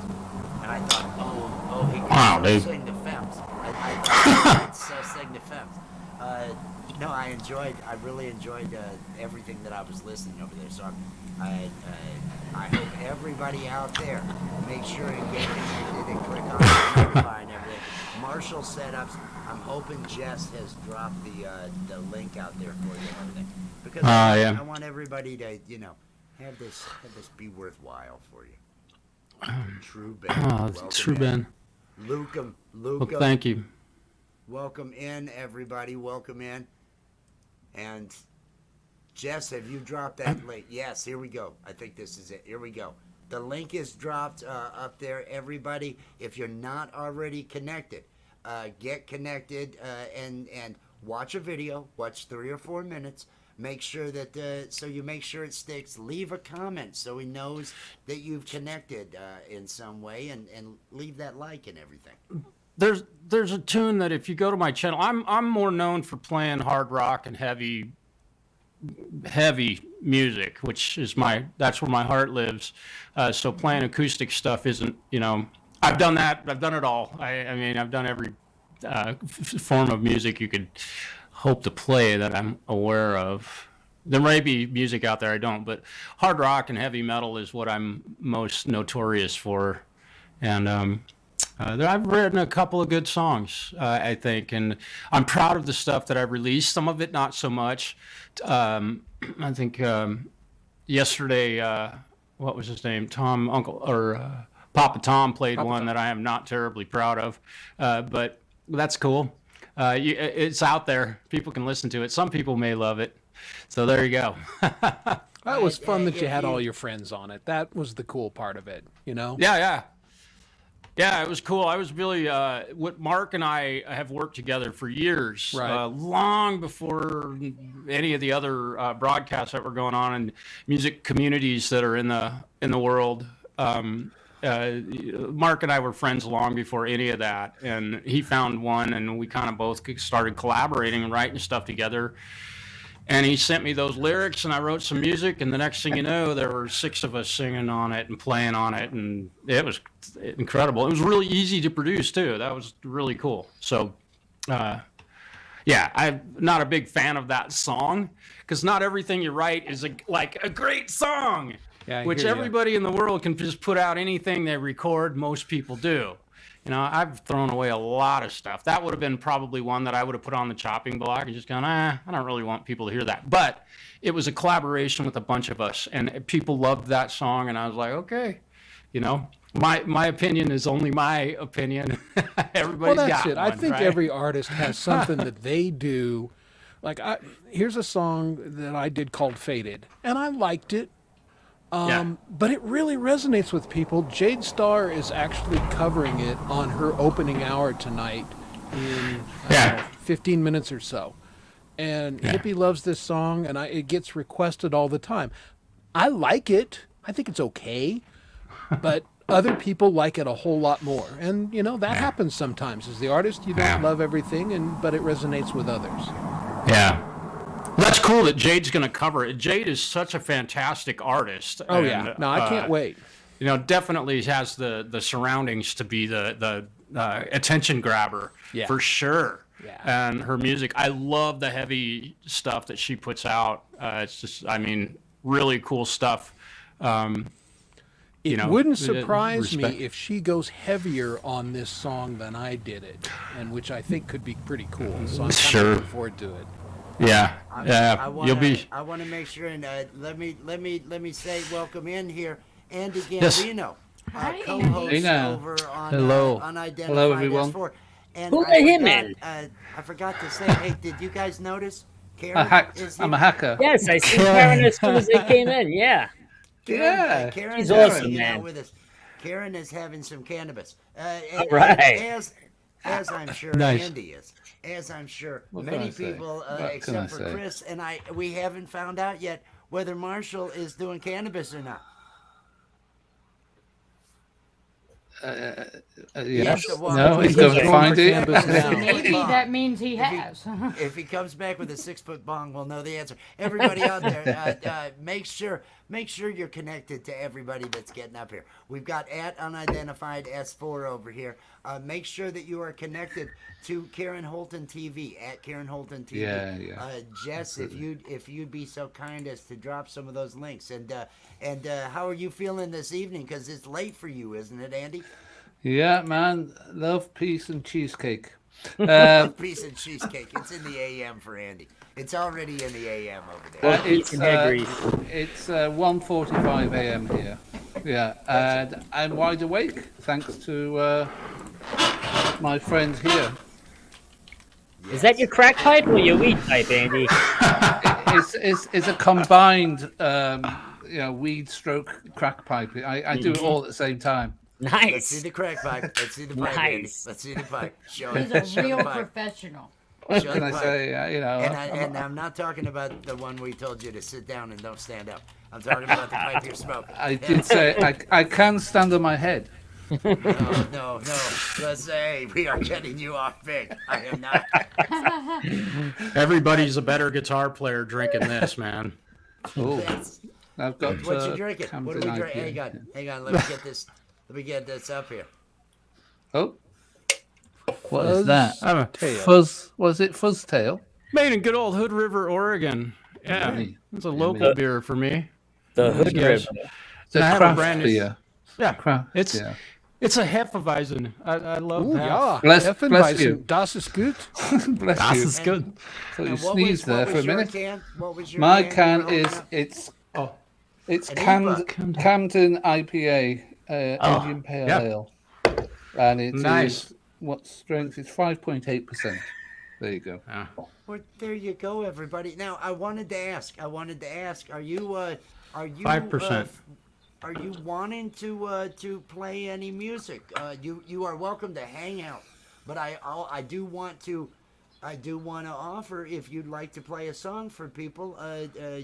and I thought, he can sing the Femmes. I sing the Femmes. No, I really enjoyed everything that I was listening over there. So I hope everybody out there make sure and get connected and click on Spotify and everything. Marshall setups. I'm hoping Jess has dropped the link out there for you and everything, because I want everybody to have this be worthwhile for you. True Ben. True Ben. Luke. Well, thank you. Welcome in, everybody. Welcome in. And Jess, have you dropped that link? Yes, here we go. I think this is it. Here we go. The link is dropped up there. Everybody, if you're not already connected, get connected and watch a video. Watch 3 or 4 minutes. Make sure that so you make sure it sticks. Leave a comment so he knows that you've connected in some way, and leave that like and everything. There's a tune that if you go to my channel, I'm more known for playing hard rock and heavy music, which is that's where my heart lives. So playing acoustic stuff isn't, I've done that. I've done it all. I mean, I've done every form of music you could hope to play that I'm aware of. There may be music out there I don't, but hard rock and heavy metal is what I'm most notorious for. And I've written a couple of good songs, I think, and I'm proud of the stuff that I've released. Some of it not so much. I think yesterday, what was his name? Papa Tom played one that I am not terribly proud of, but that's cool. It's out there. People can listen to it. Some people may love it. So there you go. That was fun that you had all your friends on it. That was the cool part of it, Yeah, it was cool. I was really, Mark and I have worked together for years, right. Long before any of the other broadcasts that were going on and music communities that are in the world. Mark and I were friends long before any of that, and he found one, and we kind of both started collaborating and writing stuff together. And he sent me those lyrics, and I wrote some music, and the next thing you know, there were 6 of us singing on it and playing on it, and it was incredible. It was really easy to produce, too. That was really cool. So, yeah, I'm not a big fan of that song, because not everything you write is like a great song, which everybody in the world can just put out anything they record. Most people do. I've thrown away a lot of stuff. That would have been probably one that I would have put on the chopping block and just gone, I don't really want people to hear that. But it was a collaboration with a bunch of us, and people loved that song, and I was like, okay, my opinion is only my opinion. Everybody's that's got it. one, I think right? every artist has something that they do. Like, here's a song that I did called Faded, and I liked it. But it really resonates with people. Jade Starr is actually covering it on her opening hour tonight in 15 minutes or so. And Hippie loves this song, and it gets requested all the time. I like it. I think it's okay, but other people like it a whole lot more. And, that happens sometimes. As the artist, you don't love everything, but it resonates with others. Yeah. That's cool that Jade's going to cover it. Jade is such a fantastic artist. Oh, yeah. No, I can't wait. Definitely has the surroundings to be the attention grabber for sure. Yeah. And her music, I love the heavy stuff that she puts out. It's just, really cool stuff. It wouldn't surprise me if she goes heavier on this song than I did it, and which I think could be pretty cool. So I'm kind of looking forward to it. Yeah, I want to make sure, and let me say welcome in here, Andy Gambino, co-host over on Unidentified Hello, everyone. S4. And Who let him in? I forgot to say, hey, did you guys notice? Karen I'm a hacker. Yes, I see Karen as soon as they came in. Yeah. Karen, she's awesome, man. With us. Karen is having some cannabis. Right. As I'm sure Nice. Andy is. As I'm sure What can I many say? people, What can except I for say? Chris and we haven't found out yet whether Marshall is doing cannabis or not. Yes. well, No, he's going to find it. Maybe that means he has. If he comes back with a 6-foot bong, we'll know the answer. Everybody out there, make sure you're connected to everybody that's getting up here. We've got at Unidentified S4 over here. Make sure that you are connected to Karen Holton TV at Karen Holton TV. Yeah. Jess, if you'd be so kind as to drop some of those links. And how are you feeling this evening? Because it's late for you, isn't it, Andy? Yeah, man. Love, peace, and cheesecake. Piece of cheesecake. It's in the AM for Andy. It's already in the AM over there. It's 1:45 a.m. here. Yeah, and I'm wide awake thanks to my friend here. Is that your crack pipe or your weed pipe, Andy? It's a combined weed stroke crack pipe. I do it all at the same time. Let's see Nice. the crack pipe. Let's see the pipe, Andy. Nice. Let's see the pipe. Show He's it. a Show real the pipe. professional. What Show can the I pipe. say? And I'm not talking about the one we told you to sit down and don't stand up. I'm talking about the pipe you're smoking. I did say I can stand on my head. No. Let's say we are getting you off big. I am not. Everybody's a better guitar player drinking this, man. Oh, That's- I've got. What you drinking? What do we drink? IPA. Hang on. Let me get this. Let me get this up here. Oh, what is that? I'm a Fuzz? Was it Fuzztail? made in good old Hood River, Oregon. Yeah, Yummy. it's a local beer for me. The Hood Yes. River. It's a I have a craft brand new- beer. Yeah, Craft. it's yeah. it's a Hefeweizen. I love Oh, that. yeah. Bless Effenweizen. you. Das ist gut. Bless Das you. is good. Thought you And sneezed there for a your minute. can? What was your My can you can were holding is up? it's An Camden IPA, Indian Pale yeah. Ale, and it's Nice. what strength is 5.8%. There you go. Well, there you go, everybody. Now, I wanted to ask. Are you 5%. Are you wanting to play any music? You are welcome to hang out, but I do want to offer, if you'd like to play a song for people,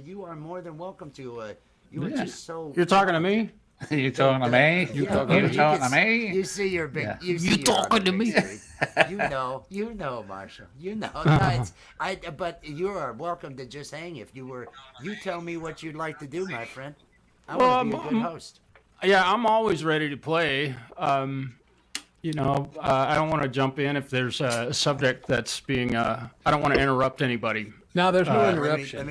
you are more than welcome to. You are just so. You're talking to me? You talking to me? You talking to me? You see your big. Yeah. You talking to me? You know, Marshall. You know. No, but you are welcome to just hang. If you tell me what you'd like to do, my friend. I want to be a good host. Yeah, I'm always ready to play. I don't want to jump in if there's a subject that's being. I don't want to interrupt anybody. No, there's no Let interruption.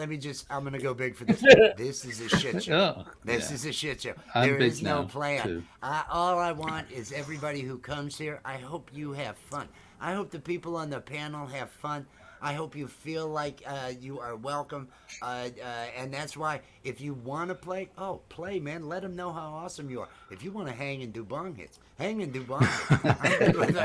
me just. I'm gonna go big for this. This is a shit show. Oh, This is a shit show. I'm There big is no now, plan. too. All I want is everybody who comes here. I hope you have fun. I hope the people on the panel have fun. I hope you feel like you are welcome. And that's why if you want to play, play, man. Let them know how awesome you are. If you want to hang and do bong hits, hang and do bong hits. I'm good with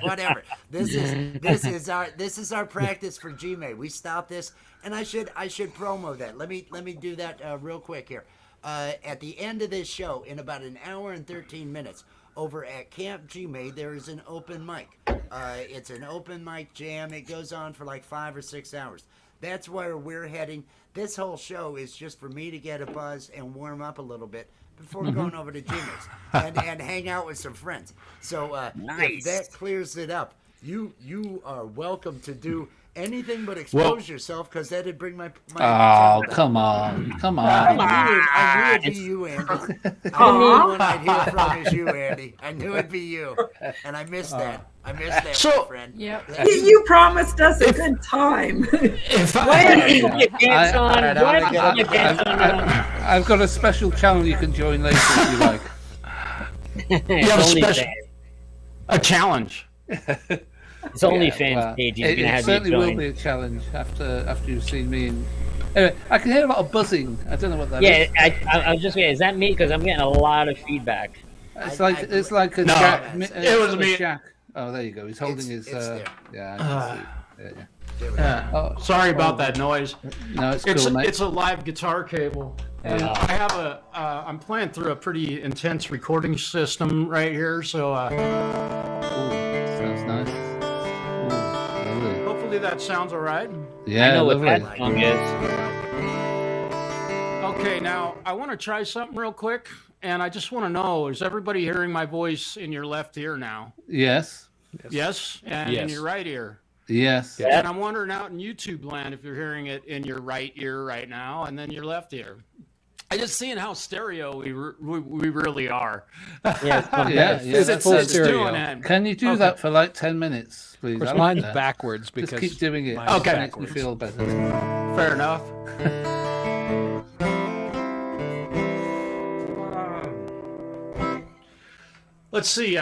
whatever. This is our practice for GMA. We stop this, and I should promo that. Let me do that real quick here. At the end of this show, in about an hour and 13 minutes, over at Camp GMA, there is an open mic. It's an open mic jam. It goes on for like 5 or 6 hours. That's where we're heading. This whole show is just for me to get a buzz and warm up a little bit before going over to Jimmy's and hang out with some friends. So if that clears it up, you are welcome to do anything but expose yourself, because that'd bring my Oh, come on. I knew it'd be you, Andy. I knew the one I'd hear from is you, Andy. I knew it'd be you, and I missed that. I missed that, my friend. Yep. You promised us a good time. I've got a special channel you can join later if you like. You have a challenge. It's OnlyFans page. He's gonna have certainly you will join. be a challenge after you've seen me. Anyway, I can hear a lot of buzzing. I don't know what that Yeah, is. I was just saying, is that me? Because I'm getting a lot of feedback. It's like a No, jack. it was me. Jack. Oh, there you go. He's holding his. there. Yeah. I can see. Yeah. Sorry about that noise. No, it's cool, mate. It's a live guitar cable, and I have I'm playing through a pretty intense recording system right here, so Sounds nice. Ooh, lovely. hopefully that sounds all right. Yeah, I know what lovely. that song is. Okay, now I want to try something real quick, and I just want to know: is everybody hearing my voice in your left ear now? Yes. Yes, and in Yes. your right ear. Yes. And I'm wondering out in YouTube land if you're hearing it in your right ear right now, and then your left ear. I just seeing how stereo we really are. Yeah, Yeah. Is it full It's stereo? doing it. Can you do that for like 10 minutes, please? Of course, I like mine's that. backwards because Just keep doing it. mine's Okay. Makes me backwards. feel better. Fair enough. Let's see.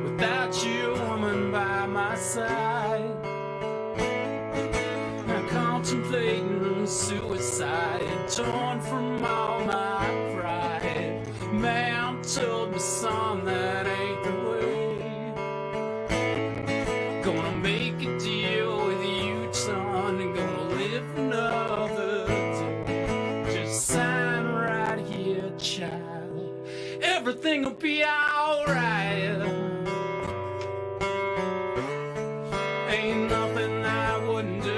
Without you, woman, by my side, I'm contemplating suicide, torn from all my pride. Man told me, son, that ain't the way. Gonna make a deal with you, son, and gonna live another day. Just sign right here, child. Everything will be alright. Ain't nothing I wouldn't do.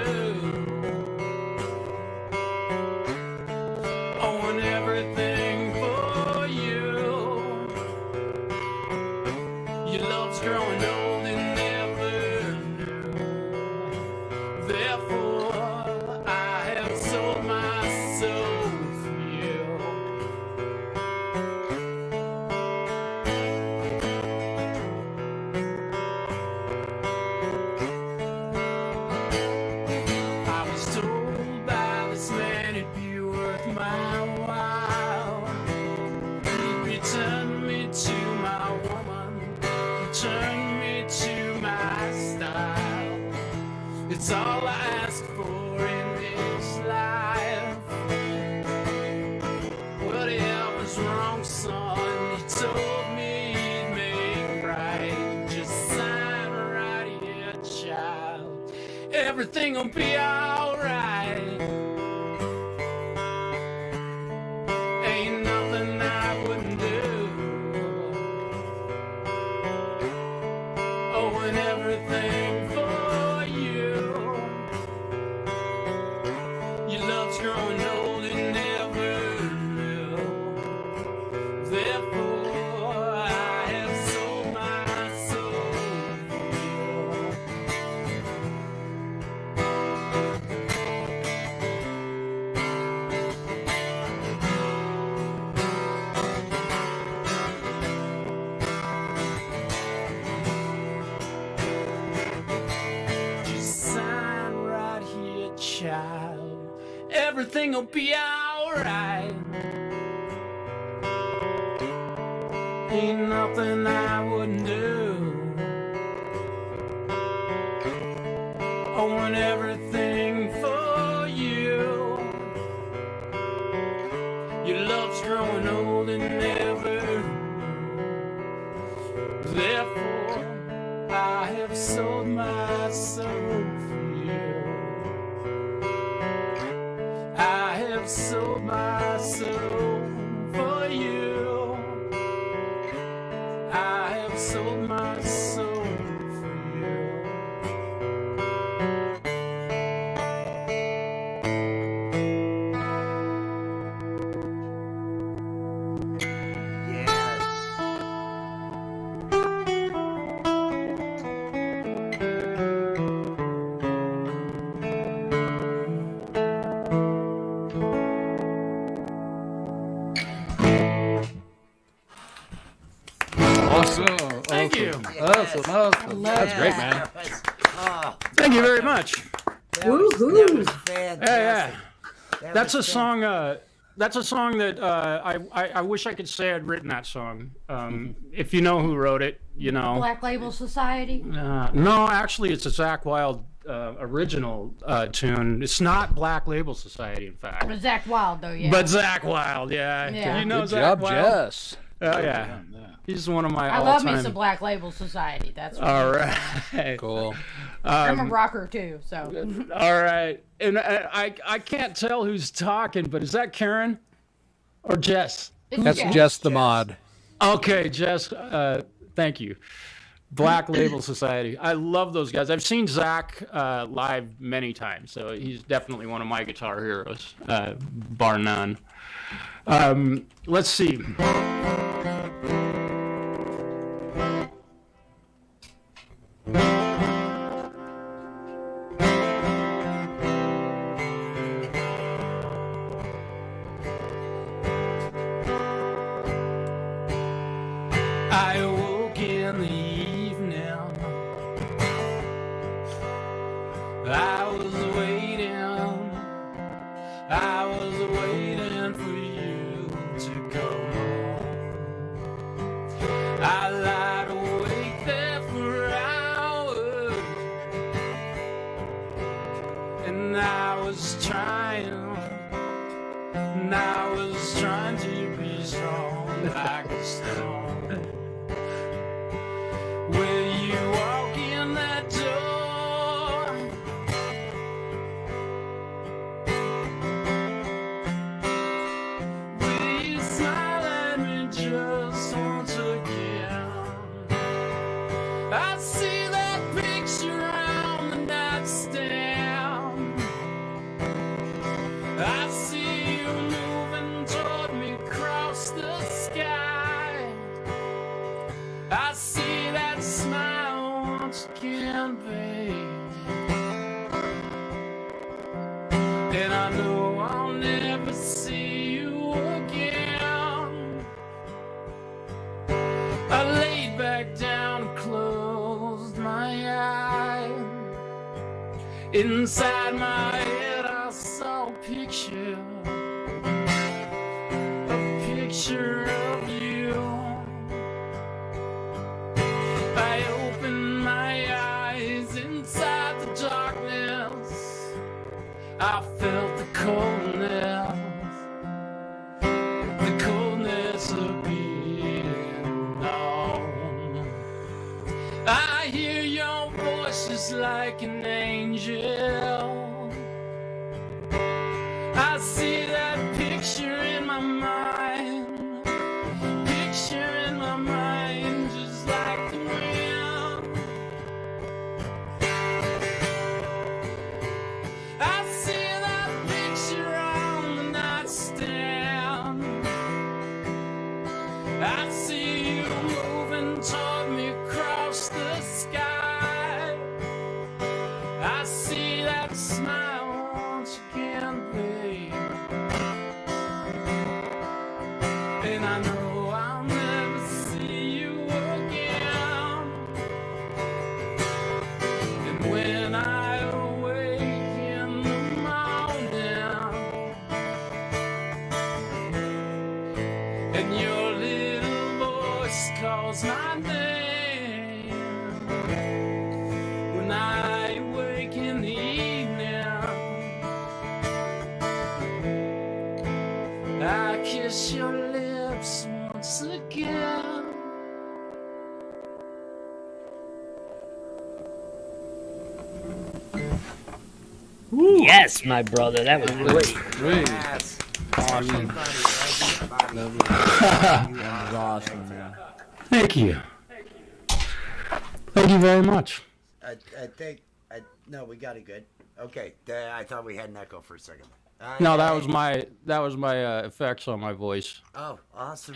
Oh, and everything for you. Your love's growing old and never new. Therefore, I have sold my soul for you. I was told by this man it'd be worth my while. He'd return me to my woman, return me to my style. It's all I ask for in this life. Whatever's wrong, son, he told me he'd make right. Just sign right here, child. Everything will be alright. Ain't nothing I wouldn't do. Oh, and everything for you. Your love's growing old and never new. Therefore, I have sold my soul for you. everything will be alright. Ain't nothing I wouldn't do. I want everything for you. Your love's growing old and never. Therefore, I have sold my soul for you. I have sold my soul for you. I have sold my soul for you. Yes. Awesome. Thank you. Awesome. That's great, man. That was- oh, Thank you very much. that was Woohoo. fantastic. Yeah. That's a was song. That's a song that I wish I could say I'd written that song. If you know who wrote it, you know. Black Label Society. No, actually, it's a Zakk Wylde original tune. It's not Black Label Society, in fact. But Zach Wild, though, yeah. But Zakk Wylde, yeah. Yeah. You know Good Zakk job, Wylde? Jess. Oh, yeah. He's one of my I all-time. love me some Black Label Society. That's what All right. Cool. I'm a rocker, too, so. All right. And I can't tell who's talking, but is that Karen or Jess? It's That's Jess. Jess the mod. Okay, Jess, thank you. Black Label Society. I love those guys. I've seen Zach live many times, so he's definitely one of my guitar heroes, bar none. Let's see. I awoke in the evening. I was waiting. I was waiting for you to come home. I lied awake there for hours, and I was trying to be strong like a stone. When you walk in that door, will you smile at me just once again? I see that picture on the nightstand. I see you moving toward me across the sky. I see that smile once again, babe. And I know I'll never see you again. I laid back down and closed my eyes. Inside my head I saw a picture of you. I opened my eyes inside the darkness. I felt the coldness of being alone. I hear your voice just like an angel. I see that picture in my mind. Picture in my mind, just like the wind. I see that picture on the nightstand. I see you moving toward me across the sky. I see that calls my name. When I wake in the evening, I kiss your lips once again. Yes, my brother, that was great. Great. Yes. Awesome. Everybody. That was awesome, man. Thank you. Thank you very much. I think. No, we got it good. Okay. I thought we had an echo for a second. No, that was my effects on my voice. Oh, awesome.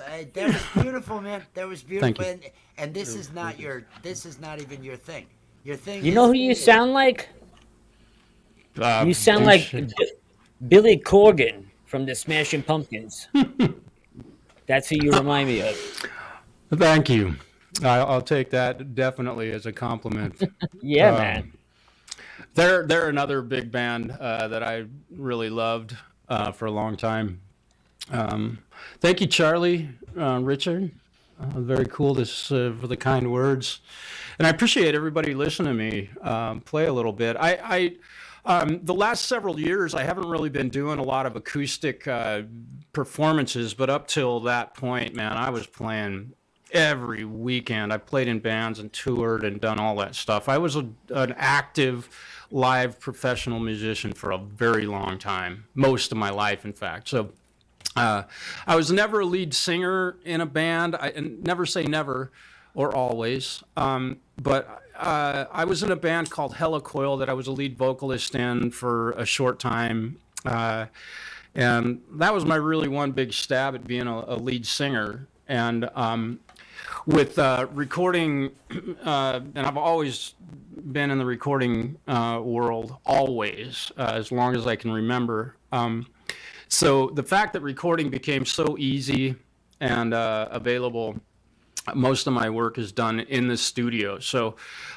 Hey, that was beautiful, man. That was beautiful. Thank you. And this is not even your thing. Your thing. You know who you sound like? You sound like Billy Corgan from the Smashing Pumpkins. That's who you remind me of. Thank you. I'll take that definitely as a compliment. Yeah, man. They're another big band that I really loved for a long time. Thank you, Charlie, Richard. Very cool for the kind words, and I appreciate everybody listening to me play a little bit. The last several years, I haven't really been doing a lot of acoustic performances, but up till that point, man, I was playing every weekend. I played in bands and toured and done all that stuff. I was an active live professional musician for a very long time, most of my life, in fact. So I was never a lead singer in a band. I never say never or always, but I was in a band called Helicoil that I was a lead vocalist in for a short time. And that was my really one big stab at being a lead singer. And with recording, and I've always been in the recording world, always, as long as I can remember. So the fact that recording became so easy and available, most of my work is done in the studio. So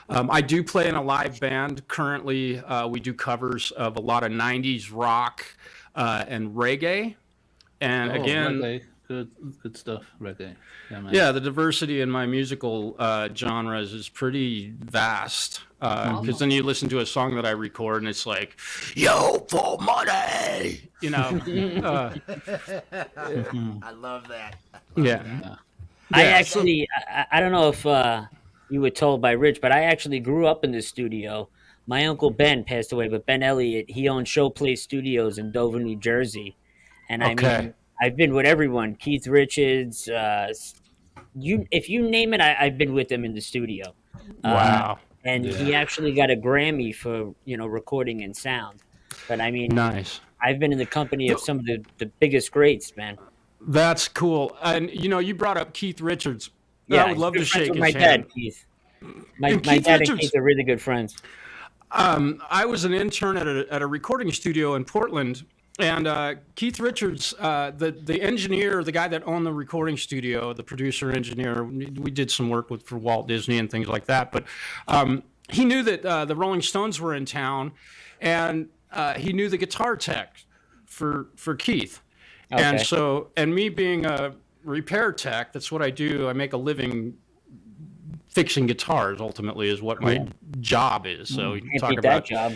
I do play in a live band. Currently, we do covers of a lot of 90s rock and reggae. And again, reggae. Good stuff, reggae. Yeah, man. yeah, the diversity in my musical genres is pretty vast. Because then you listen to a song that I record and it's like, yo, for money, you know. I love that. Yeah. I actually, I don't know if you were told by Rich, but I actually grew up in the studio. My uncle Ben passed away, but Ben Elliott, he owned Showplace Studios in Dover, New Jersey. And I mean, I've been with everyone, Keith Richards, if you name it, I've been with him in the studio. Wow. And he actually got a Grammy for, recording and sound. But I mean, Nice. I've been in the company of some of the biggest greats, man. That's cool. And you brought up Keith Richards. Yeah, I would love to he's good friends shake with his my hand. dad, Keith. My Keith dad Richards- and Keith are really good friends. I was an intern at a recording studio in Portland, and Keith Richards, the engineer, the guy that owned the recording studio, the producer engineer, we did some work for Walt Disney and things like that. But he knew that the Rolling Stones were in town, and he knew the guitar tech for Keith. Okay. And so, and me being a repair tech, that's what I do. I make a living fixing guitars, ultimately, is what my job is. So you can Can't talk beat about that job.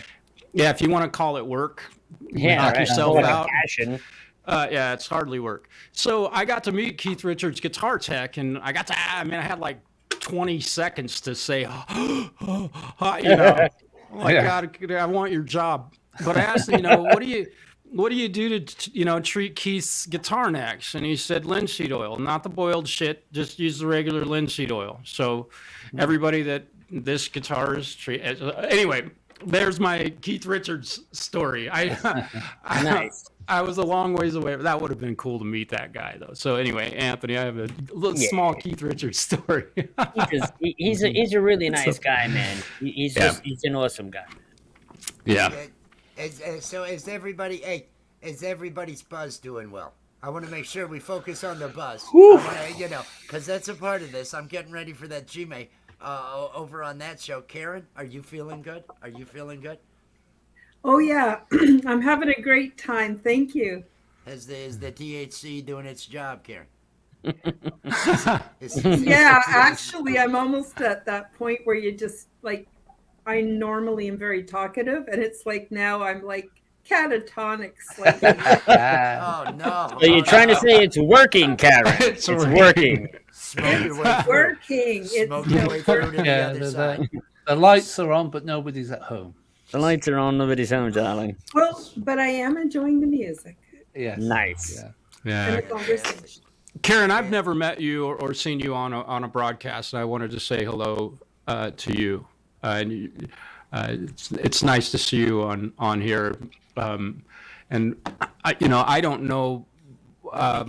Yeah, if you want to call it work, Yeah, knock right. yourself Like a out. passion. Yeah, it's hardly work. So I got to meet Keith Richards, guitar tech, and I had like 20 seconds to say, God, I want your job. But I asked him, what do you do to, treat Keith's guitar necks? And he said, linseed oil, not the boiled shit, just use the regular linseed oil. So everybody that this guitar is anyway, there's my Keith Richards story. Nice. I was a long ways away. That would have been cool to meet that guy, though. So anyway, Anthony, I have a little small Keith Richards story. He's a really nice guy, man. He's an awesome guy. Yeah. So is everybody's buzz doing well? I want to make sure we focus on the buzz. Because that's a part of this. I'm getting ready for that Gmail over on that show. Karen, are you feeling good? Oh yeah, I'm having a great time. Thank you. Is the THC doing its job, Karen? Yeah, actually, I'm almost at that point where you just like, I normally am very talkative, and it's like now I'm like catatonic slightly. Oh no! So you're Oh, trying to no. say it's working, Karen? It's It's working. working. Smoke your way through. Working. Smoke It's your way through to the Yeah, other side. the lights are on, but nobody's at home. The lights are on, nobody's home, darling. well, but I am enjoying the music Yes. Nice. Yeah. and the Yeah. conversation. Karen, I've never met you or seen you on a broadcast, and I wanted to say hello to you. It's nice to see you on here. And I don't know. Let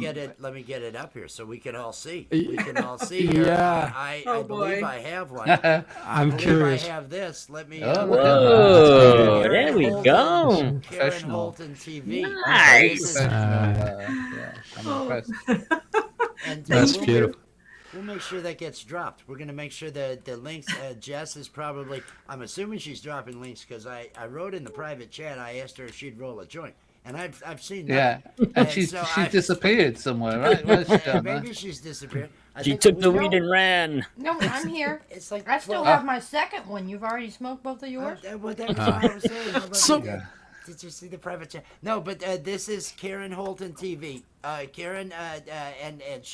me get it up here so we can all see. We can all see here. Yeah. I Oh, believe boy. I have one. I'm I believe curious. I have this. Let me. Oh, Whoa, Karen there we Holton. go. Karen Professional. Holton TV. Nice. This is- Yeah, I'm impressed. and, That's we'll- beautiful. We'll make sure that gets dropped. We're gonna make sure that the links. Jess is probably. I'm assuming she's dropping links because I wrote in the private chat. I asked her if she'd roll a joint, and I've seen that. Yeah, and she's so she's disappeared somewhere, right? Where's she gone? Maybe she's disappeared. I She think took it the was- weed and ran. No, I'm here. It's like I still 12 have my second one. You've already smoked both of yours? Well, that was what I was saying. How about So- you? Did you see the private chat? No, but this is Karen Holton TV. Karen, and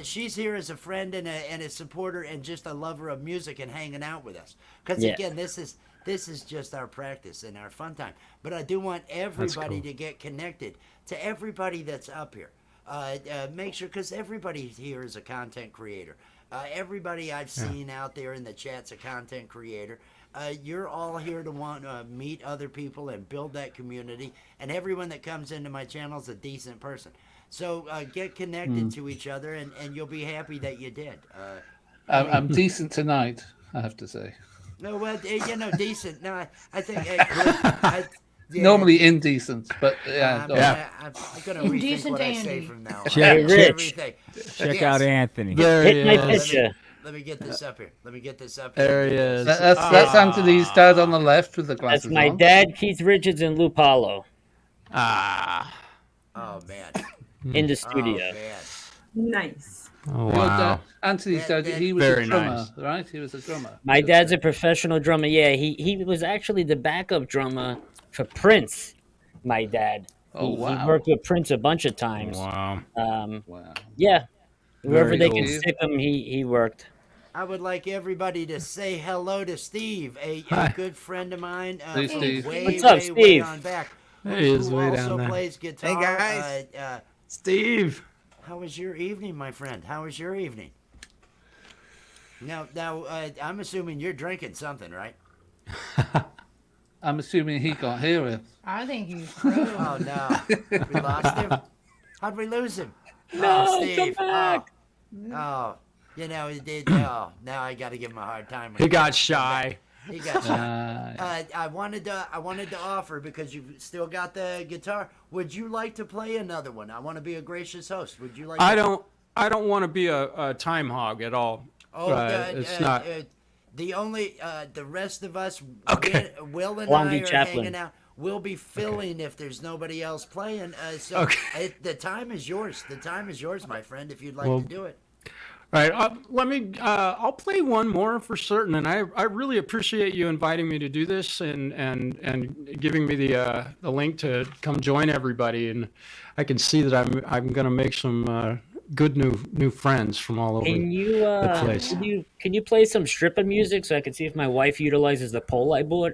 she's here as a friend and a supporter and just a lover of music and hanging out with us. Because Yeah. again, this is just our practice and our fun time. But I do want everybody cool. to get connected to everybody that's up here. Make sure, because everybody here is a content creator. Everybody I've seen out there in the chat's a content creator. You're all here to want to meet other people and build that community. And everyone that comes into my channel is a decent person. So get connected to each other, and you'll be happy that you did. I'm decent tonight, I have to say. No, well, decent. No, I think. Yeah, Normally indecent, but yeah. I'm, no. I'm going to rethink Indecent what I say Andy. from now on. Hey, Rich. Everything. Check Yes. out Anthony. There Hit he my is. picture. Let me get this up here. There he is. That's Anthony's dad on the left with the glasses That's my on. dad, Keith Richards, and Lou Paulo Ah. Oh man. in the Oh studio. man. Nice. Oh, Your wow. dad, Anthony's dad, he was Very a drummer, nice. right? He was a drummer. My dad's a professional drummer. Yeah, he was actually the backup drummer for Prince. My dad. Oh, He wow. worked with Prince a bunch of times. Wow. Wow. Yeah, wherever Very they cool. could stick him, he worked. I would like everybody to say hello to Steve, a Hi. good friend of mine. Hey, From Steve. Way, What's up, way, Steve? Way on back. There he is, who way also down there. plays guitar. Hey, guys. Steve. How was your evening, my friend? How was your evening? Now, I'm assuming you're drinking something, right? I'm assuming he got here. I think he's screwed. Oh no, we lost him. How'd we lose him? No, oh, Steve. come back. Oh, you know he did. Oh, now I got to give him a hard time. when He got comes shy. back. He got shy. Uh, I wanted to offer, because you've still got the guitar. Would you like to play another one? I want to be a gracious host. Would you like? I don't want to be a time hog at all. Oh, it's not. The only the rest of us, Okay. Will and Blondie I are Chaplin. hanging out. We'll be filling if there's nobody else playing. So Okay. the time is yours. The time is yours, my friend. If you'd like Well, to do it. All right, let me. I'll play one more for certain, and I really appreciate you inviting me to do this and giving me the link to come join everybody. And I can see that I'm going to make some good new friends from all over Can you the place. can you play some stripper music so I can see if my wife utilizes the pole I bought?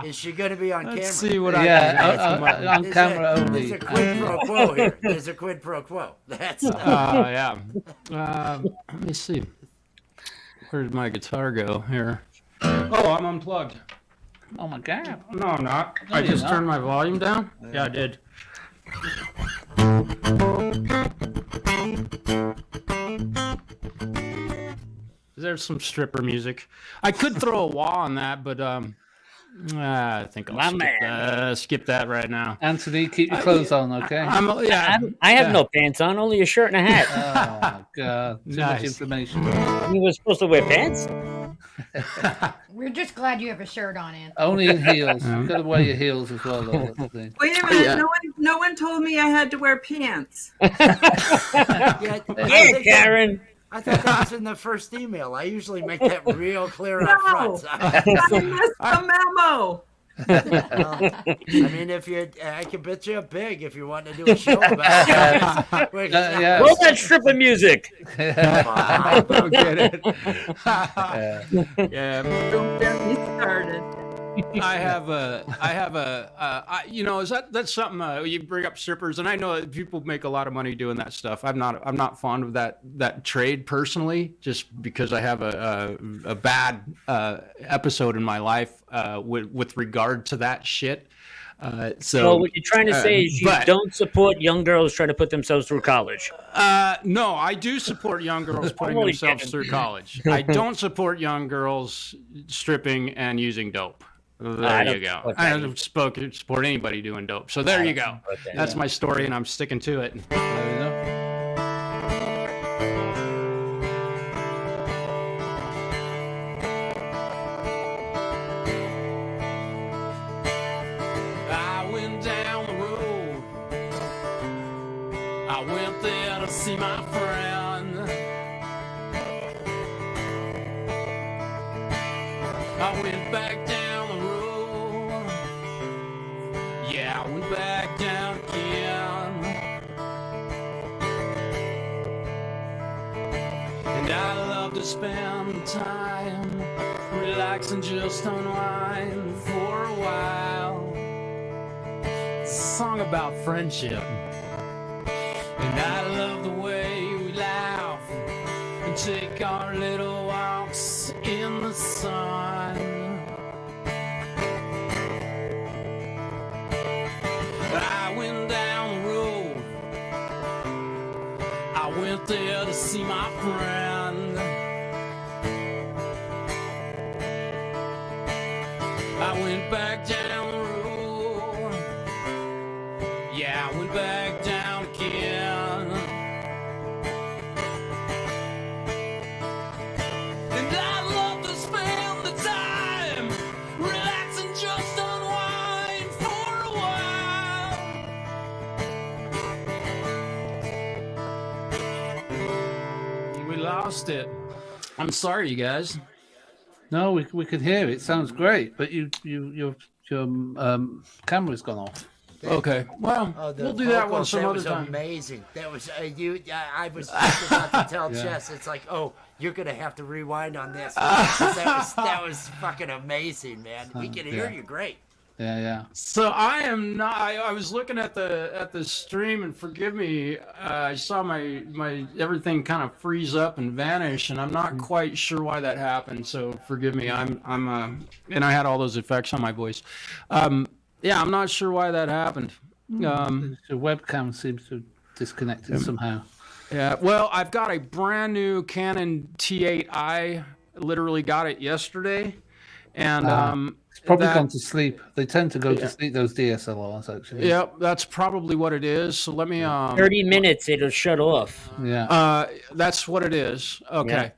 Is she going to be on camera? Let's see what yeah, on There's camera There's only. a quid pro quo here. There's a quid pro quo. That's yeah. Let me see. Where did my guitar go? Here. Oh, I'm unplugged. Oh my God. No, I'm not. No, I you're just not. turned my volume down. Yeah, I did. There's some stripper music. I could throw a wah on that, but I think My I'll man. skip that right now. Anthony, keep your clothes on, okay? I have no pants on, only a shirt and a hat. Oh my God. Too much Nice. information. You were supposed to wear pants? We're just glad you have a shirt on, Ann. Only in heels. You've got to wear your heels as well, though. That's the thing. Wait a minute. No one told me I had to wear pants. Yeah, Yeah, Karen. I thought that was in the first email. I usually make that real clear up No, front. I missed the memo. I mean, I can bet you a pig if you want to do a show about it. Yeah. Roll that strip of music. I don't get it. Yeah. Don't get me started. Is that's something you bring up strippers, and I know that people make a lot of money doing that stuff. I'm not fond of that trade personally, just because I have a bad episode in my life with regard to that shit. So what you're trying to say is you don't support young girls trying to put themselves through college. No, I do support young girls putting Only themselves kidding. through college. I don't support young girls stripping and using dope. There you go. support I that don't support anybody doing dope. So there you go. that. That's my story, and I'm sticking to it. There we go. I went down the road. I went there to see my friend. I went back down the road. Yeah, I went back down again. And I love to spend time relax and just unwind for a while. It's a song about friendship. And I love the way we laugh and take our little walks in the sun. I went down the road. I went there to see my friend. I went back down the road. Yeah, I went back down again. And I love to spend the time, relax and just unwind for a while. We lost it. I'm sorry, you guys. No, we could hear it. Sounds great, but your camera's gone off. Okay, well, The we'll do that one vocals, some that other was time. amazing. That was I was just about to tell Jess. It's like, oh, you're gonna have to rewind on this. that was fucking amazing, man. We can hear you great. Yeah. So I am not. I was looking at the stream, and forgive me. I saw my everything kind of freeze up and vanish, and I'm not quite sure why that happened. So forgive me. I'm and I had all those effects on my voice. Yeah, I'm not sure why that happened. The webcam seems to have disconnected somehow. Yeah. Well, I've got a brand new Canon T8i. Literally got it yesterday, and It's probably gone to sleep. They tend to go to sleep, those DSLRs, actually. Yep, that's probably what it is. So let me 30 minutes, it'll shut off. Yeah. That's what it is. Okay.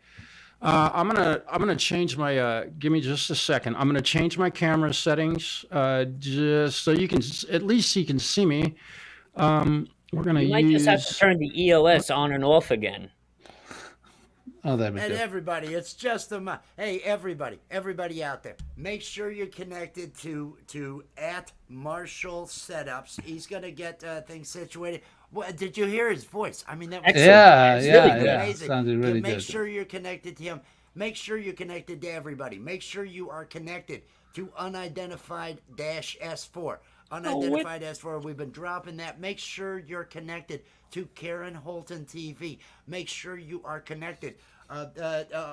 I'm gonna change my. Give me just a second. I'm gonna change my camera settings, just so you can at least you can see me. We're gonna You might use. just have to turn the EOS on and off again. Oh, there we And go. everybody, it's just hey, everybody out there, make sure you're connected to at Marshall Setups. He's gonna get things situated. What, did you hear his voice? I mean, that was Excellent. Yeah, It's yeah, really yeah. good. amazing. Sounded really Make good. sure you're connected to him. Make sure you're connected to everybody. Make sure you are connected to unidentified-S4. Unidentified S4, we've been dropping that. Make sure you're connected to Karen Holton TV. Make sure you are connected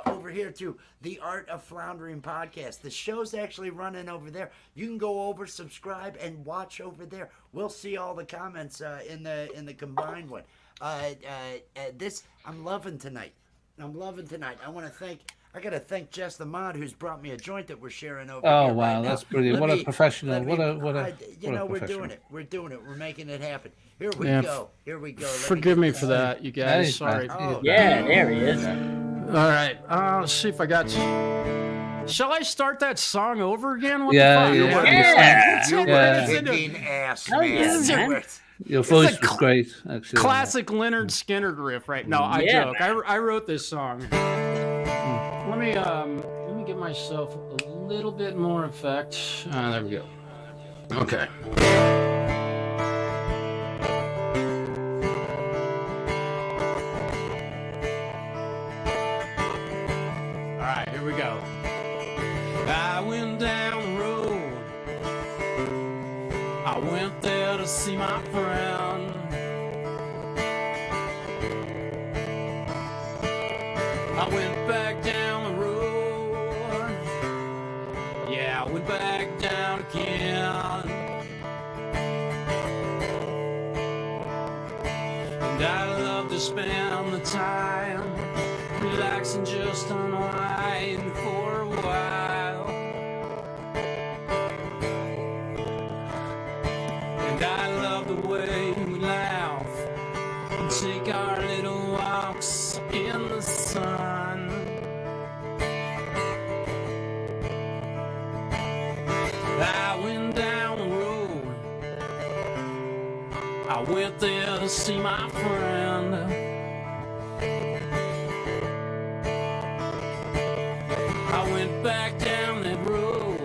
over here to the Art of Floundering podcast. The show's actually running over there. You can go over, subscribe, and watch over there. We'll see all the comments in the combined one. This I'm loving tonight. I want to thank. I got to thank Jess the Mod, who's brought me a joint that we're sharing over Oh, here wow, right now. that's brilliant. What a professional. What a we're professional. doing it. We're doing it. We're making it happen. Here we Yeah, go. Here we go. Let Forgive get me this for started. that, you guys. Hey, Sorry. man. Oh, Yeah, there he is. All right. Let's see if I got. Shall I start that song over again? What Yeah, the fuck? yeah. You Yeah. were kicking ass, Hell man. yeah, You man. were- Your voice a was great, actually. Classic Leonard Skinner riff, right? No, I Yeah, joke. I wrote this song. Let me give myself a little bit more effect. There we go. Okay. All right, here we go. I went down the road. I went there to see my friend. I went back down the road. Yeah, I went back down again. And I love to spend the time relaxing, just unwind for a while. And I love the way we laugh and take our little walks in the sun. I went down the road. I went there to see my friend. I went back down that road.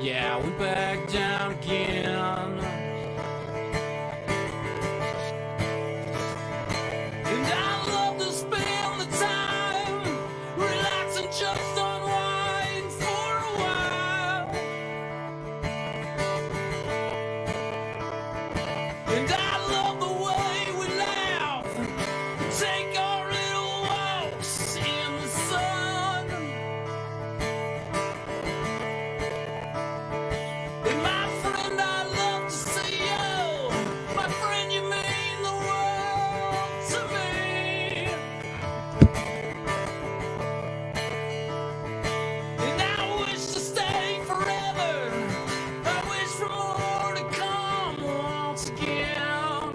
Yeah, I went back down again. And I love to spend the time relaxing, just unwind for a while. And I love the way we laugh, take our little walks in the sun. And my friend, I love to see you. My friend, you mean the world to me. And I wish to stay forever. I wish for more to come once again.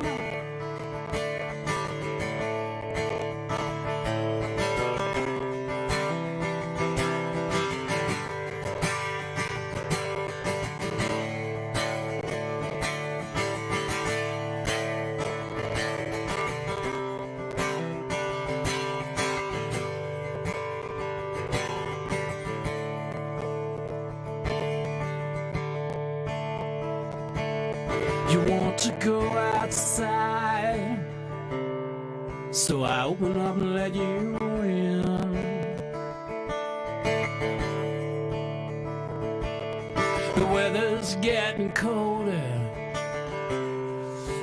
You want to go outside, so I open up and let you in. The weather's getting colder,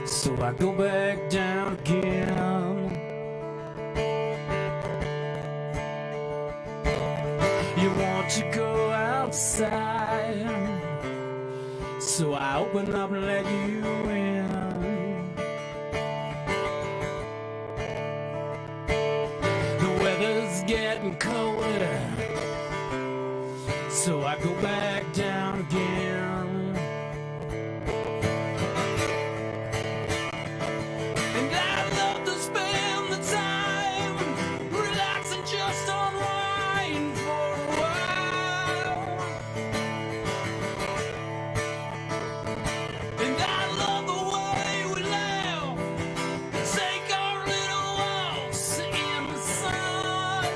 so I go back down again. You want to go outside, so I open up and let you in. The weather's getting colder, so I go back down again. And I love to spend the time relaxing, just unwind for a while. And I love the way we laugh, take our little walks in the sun.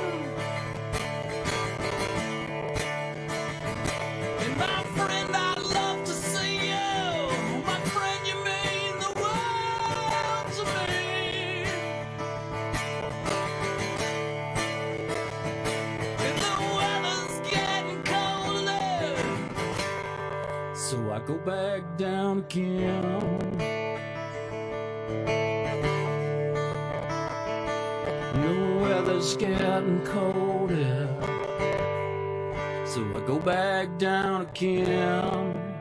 And my friend, I love to see you. My friend, you mean the world to me. And the weather's getting colder, so I go back down again. The weather's getting colder, so I go back down again.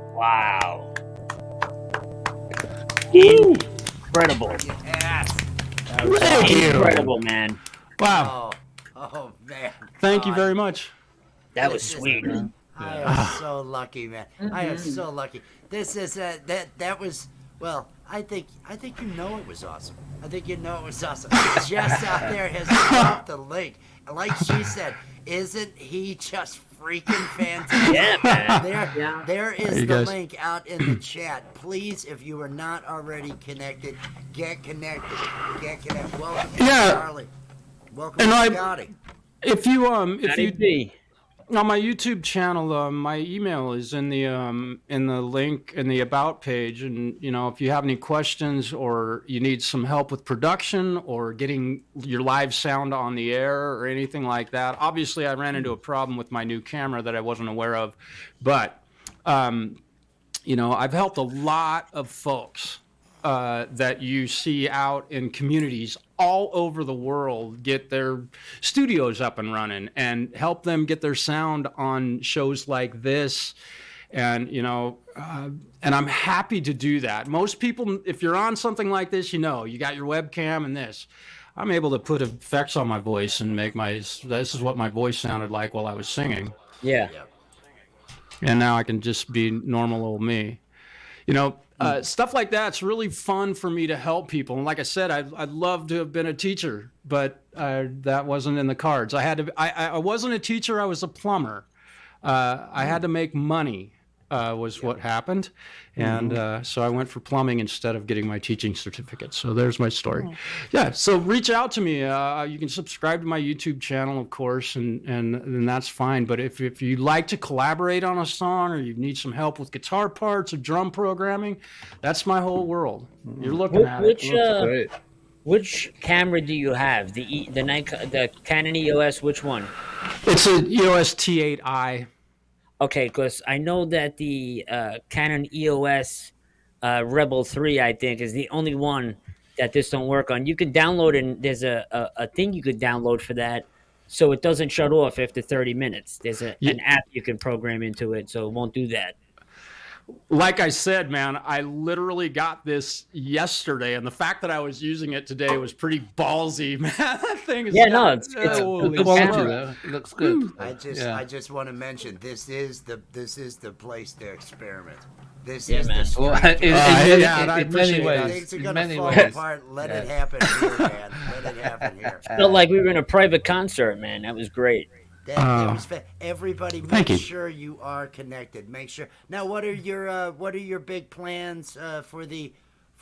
Wow. Incredible. Thank you. Incredible, man. Wow. Oh man. Thank you very much. That was This is- sweet. I am so lucky, man. I am so lucky. This is that was well. I think you know it was awesome. I think you know it was awesome. Jess out there has dropped the link. Like she said, isn't he just freaking fantastic? Yeah, man. There is Hey, the guys. link out in the chat. Please, if you are not already connected, get connected. Get connected. Welcome, Yeah. Charlie. Welcome, And I- Scotty. If you on my YouTube channel, my email is in the link in the about page, and if you have any questions or you need some help with production or getting your live sound on the air or anything like that. Obviously, I ran into a problem with my new camera that I wasn't aware of, but I've helped a lot of folks that you see out in communities all over the world get their studios up and running and help them get their sound on shows like this. And, and I'm happy to do that. Most people, if you're on something like this, you got your webcam and this. I'm able to put effects on my voice and this is what my voice sounded like while I was singing. Yeah. And now I can just be normal old me. Stuff like that's really fun for me to help people. And like I said, I'd love to have been a teacher, but that wasn't in the cards. I wasn't a teacher. I was a plumber. I had to make money was what happened. And so I went for plumbing instead of getting my teaching certificate. So there's my story. Yeah. So reach out to me. You can subscribe to my YouTube channel, of course, and that's fine. But if you'd like to collaborate on a song or you need some help with guitar parts or drum programming, that's my whole world. You're looking at it. Which camera do you have? The Canon EOS, which one? It's a EOS T8i. Okay, because I know that the Canon EOS Rebel 3, I think, is the only one that this don't work on. You can download, and there's a thing you could download for that, so it doesn't shut off after 30 minutes. There's an app you can program into it, so it won't do that. Like I said, man, I literally got this yesterday, and the fact that I was using it today was pretty ballsy, man. That thing is it's holy good Quality camera. though, it looks good. I just want to mention this is the place to experiment. This Yeah, is man. the Well, street. I in many appreciate ways, Things are in gonna many fall ways. apart. Let it happen here, man. Let it happen here. Felt like we were in a private concert, man. That was great. That was everybody. Thank Make you. sure you are connected. Make sure. Now, what are your big plans for the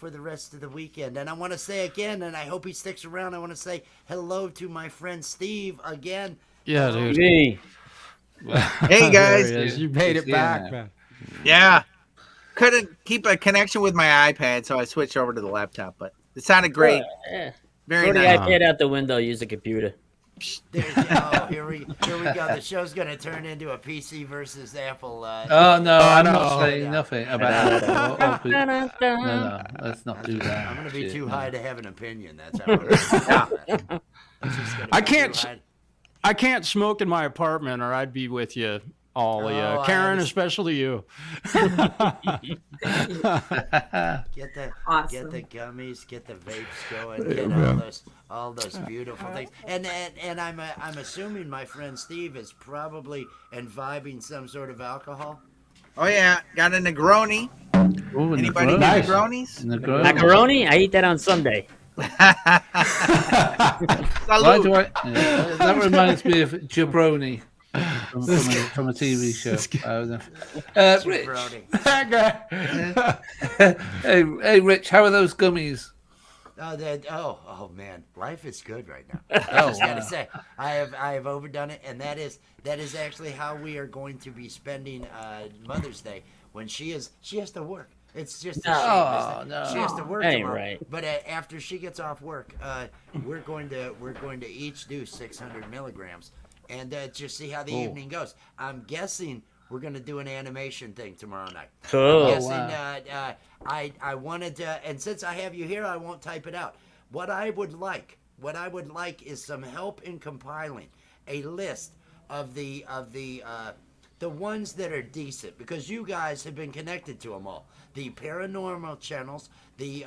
rest of the weekend? And I want to say again, and I hope he sticks around. I want to say hello to my friend Steve again. Yeah, dude. Hey. Hey guys. There he is. You made it Yeah. back, man. Yeah. Couldn't keep a connection with my iPad, so I switched over to the laptop, but it sounded great. Yeah. Very Throw the nice. iPad out the window. Use the computer. Here we go. The show's gonna turn into a PC versus Apple. Oh no, I'm no. not saying nothing about that. No, let's not do that. I'm gonna be Shit, too no. high to have an opinion. That's how it is. I can't smoke in my apartment, or I'd be with you all. Oh, I Karen, understand. especially you. Get the Awesome. gummies, get the vapes going, get all those beautiful things. And I'm assuming my friend Steve is probably imbibing some sort of alcohol. Oh yeah, got a Negroni. Ooh, Anybody Negroni. need Negronis? Negroni. Macaroni? I eat that on Sunday. Why Salud. do I? Yeah, that reminds me of Jabroni from a TV show. Rich, Brody. That guy. hey, Rich, how are those gummies? Oh man, life is good right now. I just gotta say, I have overdone it, and that is actually how we are going to be spending Mother's Day when she has to work. It's just a shame, isn't it? She has to work Ain't tomorrow. right. But after she gets off work, we're going to each do 600 milligrams, and just see how the evening goes. I'm guessing we're going to do an animation thing tomorrow night. Cool. I'm guessing, I wanted to, and since I have you here, I won't type it out. What I would like is some help in compiling a list of the ones that are decent, because you guys have been connected to them all. The paranormal channels, the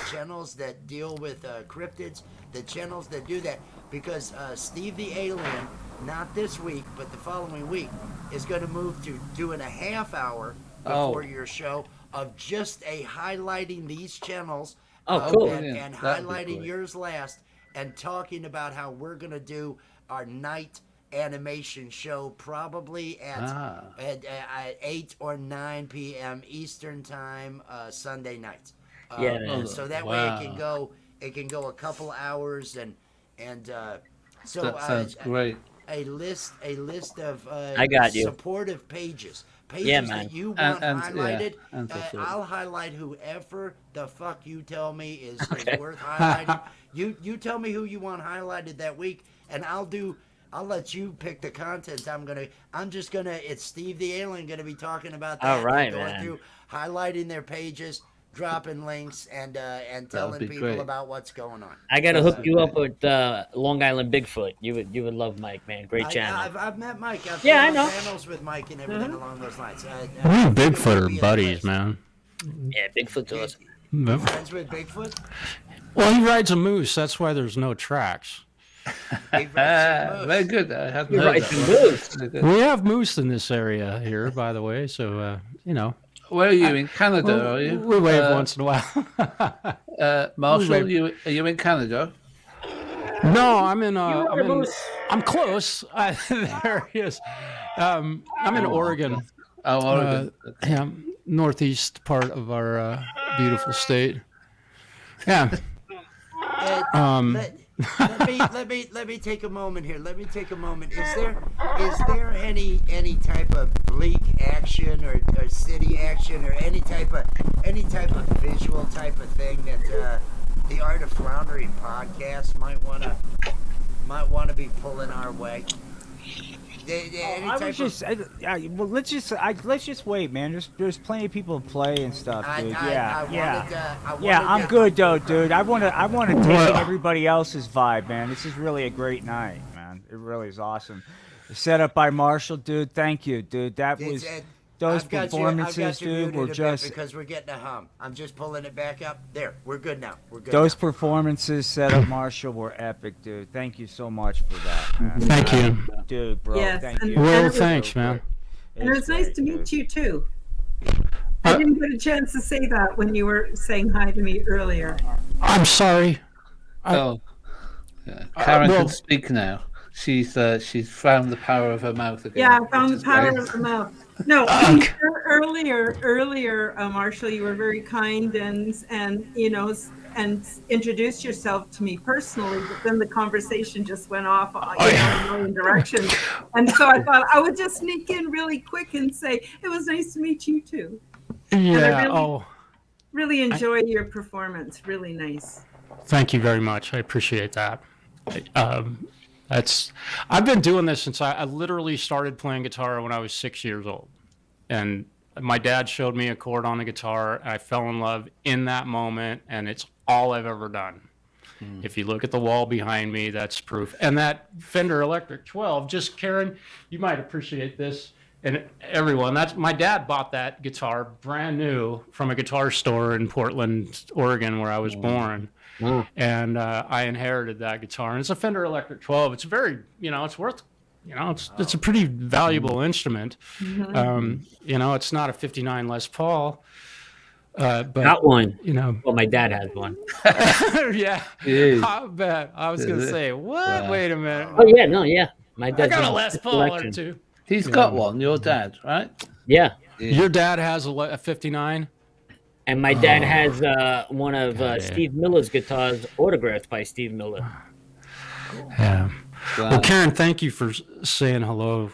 channels that deal with cryptids, the channels that do that, because Steve the Alien, not this week, but the following week, is going to move to 2.5 hour before your show of just a highlighting these channels. Oh, cool. And, Yeah, and that'd be highlighting great. yours last, and talking about how we're gonna do our night animation show probably at 8 or 9 p.m. Eastern time Sunday nights. Yeah, man. So that way it can go a couple hours and so That sounds great. a list of I got you. supportive pages Yeah, man. that you want And- highlighted. yeah, and fulfilled. I'll highlight whoever the fuck you tell me is Okay. worth highlighting. You tell me who you want highlighted that week, and I'll let you pick the content. It's Steve the Alien gonna be talking about that. All right, going man. through highlighting their pages, dropping links, and telling be people great. about what's going on. I gotta hook you up with Long Island Bigfoot. You would love Mike, man. Great channel. I've met Mike. I've Yeah, I been on know. panels with Mike and everything along those lines. Me and Bigfoot are Be a buddies, twist. man. Yeah, Bigfoot's awesome. Friends with Bigfoot. Well, he rides a moose. That's why there's no tracks. He rides some moose. Very good. I hadn't You're heard right, that some one. moose. Very good. We have moose in this area here, by the way. So Where are you in Canada? Are you? we wave once in a while. Marshall, we are you in Canada? No, I'm in. are I'm in. moose. I'm close. There he is. I'm in Oregon. Oh, Oregon. Yeah, northeast part of our beautiful state. Yeah. Let me take a moment here. Let me take a moment. Is there any type of bleak action or city action or any type of visual type of thing that the Art of Floundering podcast might wanna be pulling our way? Let's just wait, man. There's plenty of people to play and stuff, dude. I'm good though, dude. I wanna take in everybody else's vibe, man. This is really a great night, man. It really is awesome. Set up by Marshall, dude. Thank you, dude. That was those performances, dude, were just because we're getting a hum. I'm just pulling it back up. There, we're good now. We're good. those now. performances set up Marshall were epic, dude. Thank you so much for that, man. Thank you. Dude, bro. Yes, Thank and- you. Well, and it was- thanks, man. And it was nice to meet you too. I didn't get a chance to say that when you were saying hi to me earlier. I'm sorry. Oh, yeah. Karen well- can speak now. She's found the power of her mouth again. Yeah, I found which the is power great. of the mouth. No, earlier, Marshall, you were very kind and introduced yourself to me personally, but then the conversation just went off in a million directions. And so I thought I would just sneak in really quick and say, it was nice to meet you too. Yeah. really- Really enjoy your performance. Really nice. Thank you very much. I appreciate that. I've been doing this since I literally started playing guitar when I was 6 years old, and my dad showed me a chord on a guitar. And I fell in love in that moment, and it's all I've ever done. If you look at the wall behind me, that's proof. And that Fender Electric 12, just Karen, you might appreciate this, and everyone. That's my dad bought that guitar brand new from a guitar store in Portland, Oregon, where I was born. And I inherited that guitar, and it's a Fender Electric 12. It's very, it's worth, it's a pretty valuable instrument. It's not a 59 Les Paul, but Got one. Well, Well, my dad has one. yeah, Yes. I bet. I was gonna say, what? Wow. Wait a minute. Oh yeah, no, yeah. My I dad's got a got Les Paul or collection. two. He's got one. Your dad, right? Yeah, Your dad has a 59. and my dad has one of yeah. Steve Miller's guitars autographed by Steve Miller. Yeah. Wow. Well, Karen, thank you for saying hello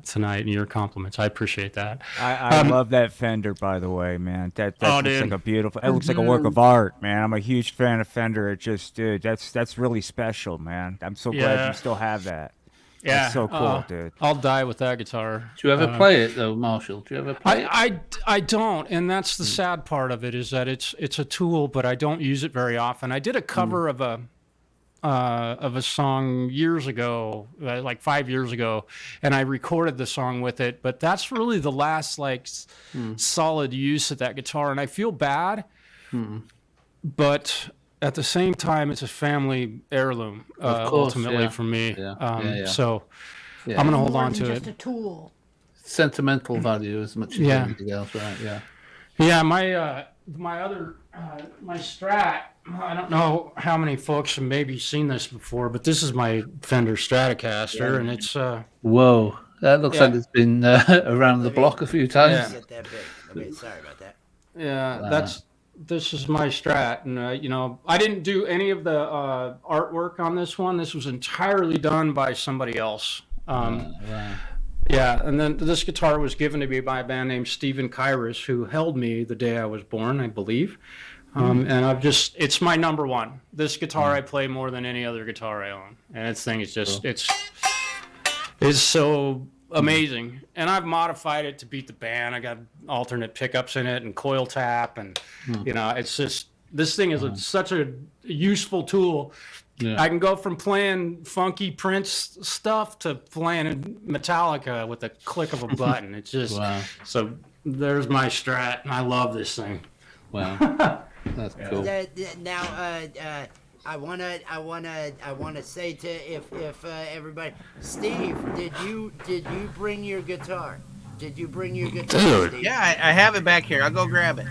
tonight and your compliments. I appreciate that. I love that Fender, by the way, man. That looks dude. like a beautiful. It looks like a work of art, man. I'm a huge fan of Fender. It just, dude, that's really special, man. I'm so glad Yeah. you still have that. Yeah. That's so cool, dude. I'll die with that guitar. Do you ever play it though, Marshall? Do you ever play it? I don't, and that's the sad part of it is that it's a tool, but I don't use it very often. I did a cover of a song years ago, like 5 years ago, and I recorded the song with it. But that's really the last solid use of that guitar, and I feel bad, but at the same time, it's a family heirloom, Of course, ultimately yeah. for me. Yeah. So Yeah. I'm gonna hold More on than to just it. a tool. Sentimental value as much as Yeah. anything else, right? Yeah. Yeah, my other my Strat. I don't know how many folks have maybe seen this before, but this is my Fender Stratocaster, and it's Whoa, that looks like yeah, it's been around the block a few Let me times. yeah, get that big. Sorry about that. yeah. Wow. This is my Strat, and I didn't do any of the artwork on this one. This was entirely done by somebody else. Wow. Yeah, and then this guitar was given to me by a band named Stephen Kyrus, who held me the day I was born, I believe. And it's my number one. This guitar I play more than any other guitar I own. And this thing is just, it's so amazing. And I've modified it to beat the band. I got alternate pickups in it and coil tap. And, it's just, this thing is such a useful tool. Yeah. I can go from playing funky Prince stuff to playing Metallica with a click of a button. It's just, Wow. so there's my Strat, and I love this thing. Wow. That's cool. Now, I wanna say to if everybody, Steve, did you bring your guitar? Did you bring your guitar, Dude. Steve? Yeah, I have it back here. I'll go grab it.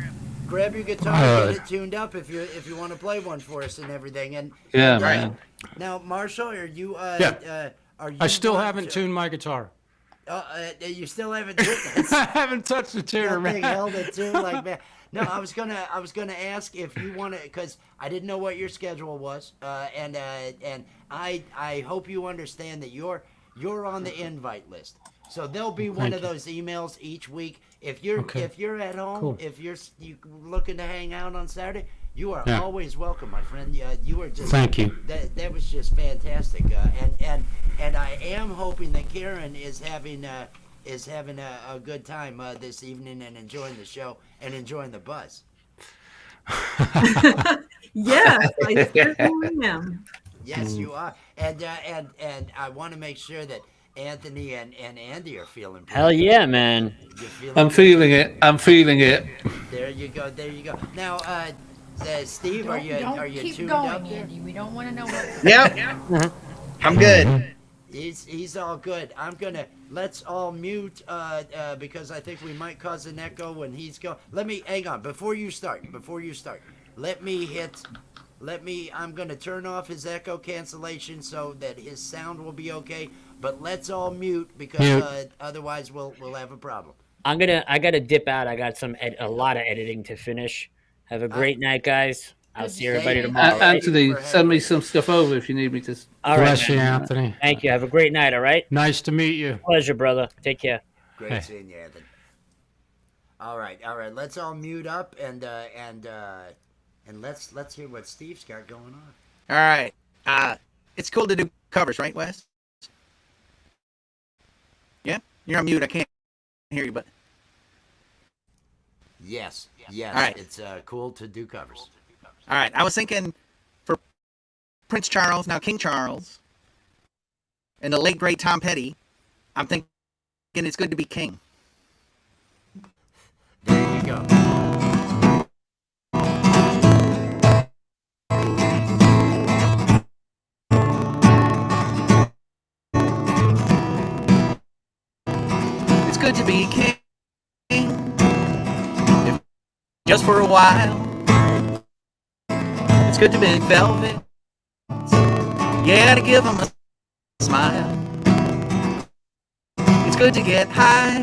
Grab your guitar, get it tuned up if you want to play one for us and everything. And Yeah, and, man. Now, Marshall, are you? Yeah. Are you? I still want haven't to- tuned my guitar. You still haven't tuned it. I haven't touched the tuner, That thing man. held it too, like man. No, I was gonna ask if you want to, because I didn't know what your schedule was, and I hope you understand that you're on the invite list. So there'll be one of those emails each week. If you're at home, Cool. if you're looking to hang out on Saturday, you are Yeah. always welcome, my friend. You were just Thank you. That was just fantastic. And I am hoping that Karen is having a good time this evening and enjoying the show and enjoying the buzz. Yes, I certainly am. Yes, you are. And I want to make sure that Anthony and Andy are feeling pretty Hell good. yeah, man. You're feeling I'm good. feeling it. I'm feeling it. There you go. There you go. Now, Steve, are Don't you keep tuned going, up there? Andy. We don't want to know what. Yep. I'm good. He's all good. Let's all mute because I think we might cause an echo when he's going. Hang on before you start. I'm gonna turn off his echo cancellation so that his sound will be okay. But let's all mute because otherwise we'll have a problem. I gotta dip out. I got a lot of editing to finish. Have a great night, guys. I'll see everybody Thank you. tomorrow. right? Anthony, send me some stuff over if you need me to. All right, Bless you, man. Anthony. Thank you. Have a great night. All right. Nice to meet you. Pleasure, brother. Take care. Great Hey. seeing you, Anthony. All right. Let's all mute up and let's hear what Steve's got going on. All right. It's cool to do covers, right, Wes? Yeah, you're on mute. I can't hear you, but Yes. All right. It's cool to do covers. all right. I was thinking for Prince Charles, now King Charles, and the late great Tom Petty. I'm thinking it's good to be king. There you go. It's good to be king, if just for a while. It's good to be velvet. Yeah, to give them a smile. It's good to get high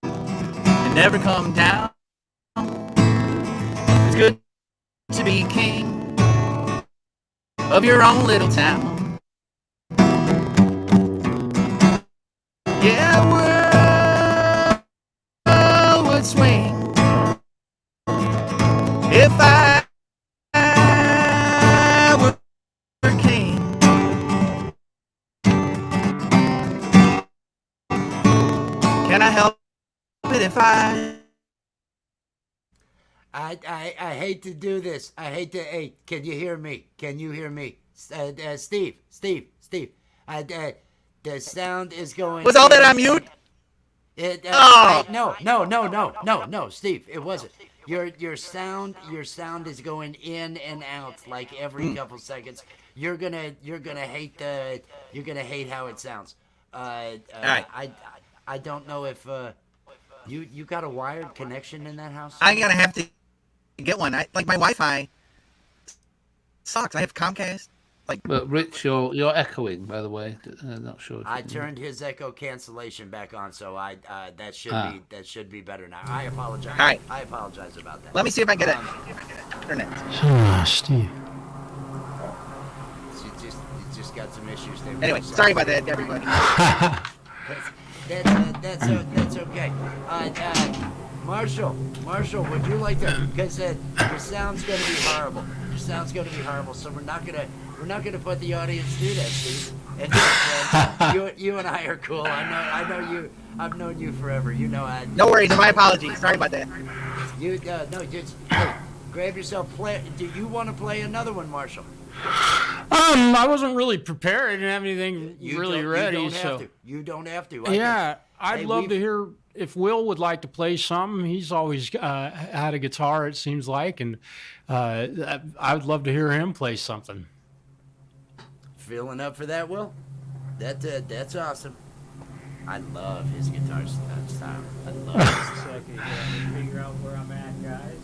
and never come down. It's good to be king of your own little town. Yeah, world would swing if I were king. Can I help it if I hate to do this. Hey, can you hear me? Can you hear me? Steve. The sound is going. was all that on mute? No, Steve, it wasn't. Your sound is going in and out like every couple seconds. You're gonna hate how it sounds. right. I don't know if You got a wired connection in that house? I'm gonna have to get one. Like my Wi-Fi sucks. I have Comcast. But Rich, you're echoing, by the way. Not sure. I turned his echo cancellation back on, so that should be better now. I apologize. All right. I apologize about that. Let me see if I get it. Internet. Steve. You just got some issues there. Anyway, sorry about that, everybody. That's okay. Marshall, would you like to? Because your sound's going to be horrible. Your sound's going to be horrible. So we're not gonna put the audience through that, Steve. And you and I are cool. I know you. I've known you forever. You know I. No worries. My apologies. Sorry about that. You no, just hey, grab yourself. Play. Do you want to play another one, Marshall? I wasn't really prepared. I didn't have anything really ready. You don't have to. I'd love to hear if Will would like to play something. He's always had a guitar, it seems like, and I would love to hear him play something. Feeling up for that, Will? That's awesome. I love his guitar style. I love his Second, figure out where I'm at, guys.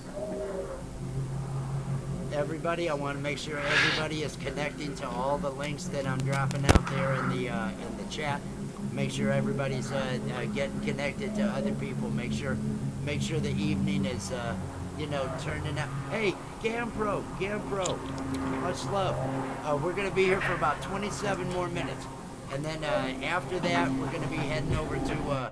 Everybody, I want to make sure everybody is connecting to all the links that I'm dropping out there in the chat. Make sure everybody's getting connected to other people. Make sure the evening is turning out. Hey, GamPro, much love. We're gonna be here for about 27 more minutes, and then after that, we're gonna be heading over to.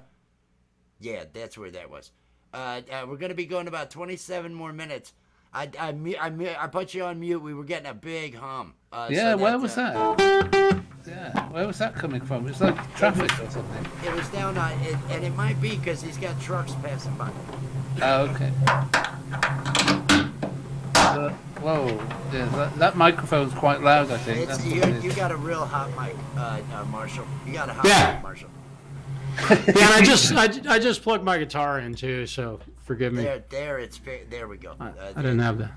Yeah, that's where that was. We're gonna be going about 27 more minutes. I put you on mute. We were getting a big hum. Where was that? Yeah, where was that coming from? It's like traffic or something. It was down on, and it might be because he's got trucks passing by. Oh, okay. Whoa, yeah, that microphone's quite loud, I think. You got a real hot mic, Marshall. You got a hot mic, Marshall. Yeah, and I just plugged my guitar in too, so forgive me. There we go. I didn't have that.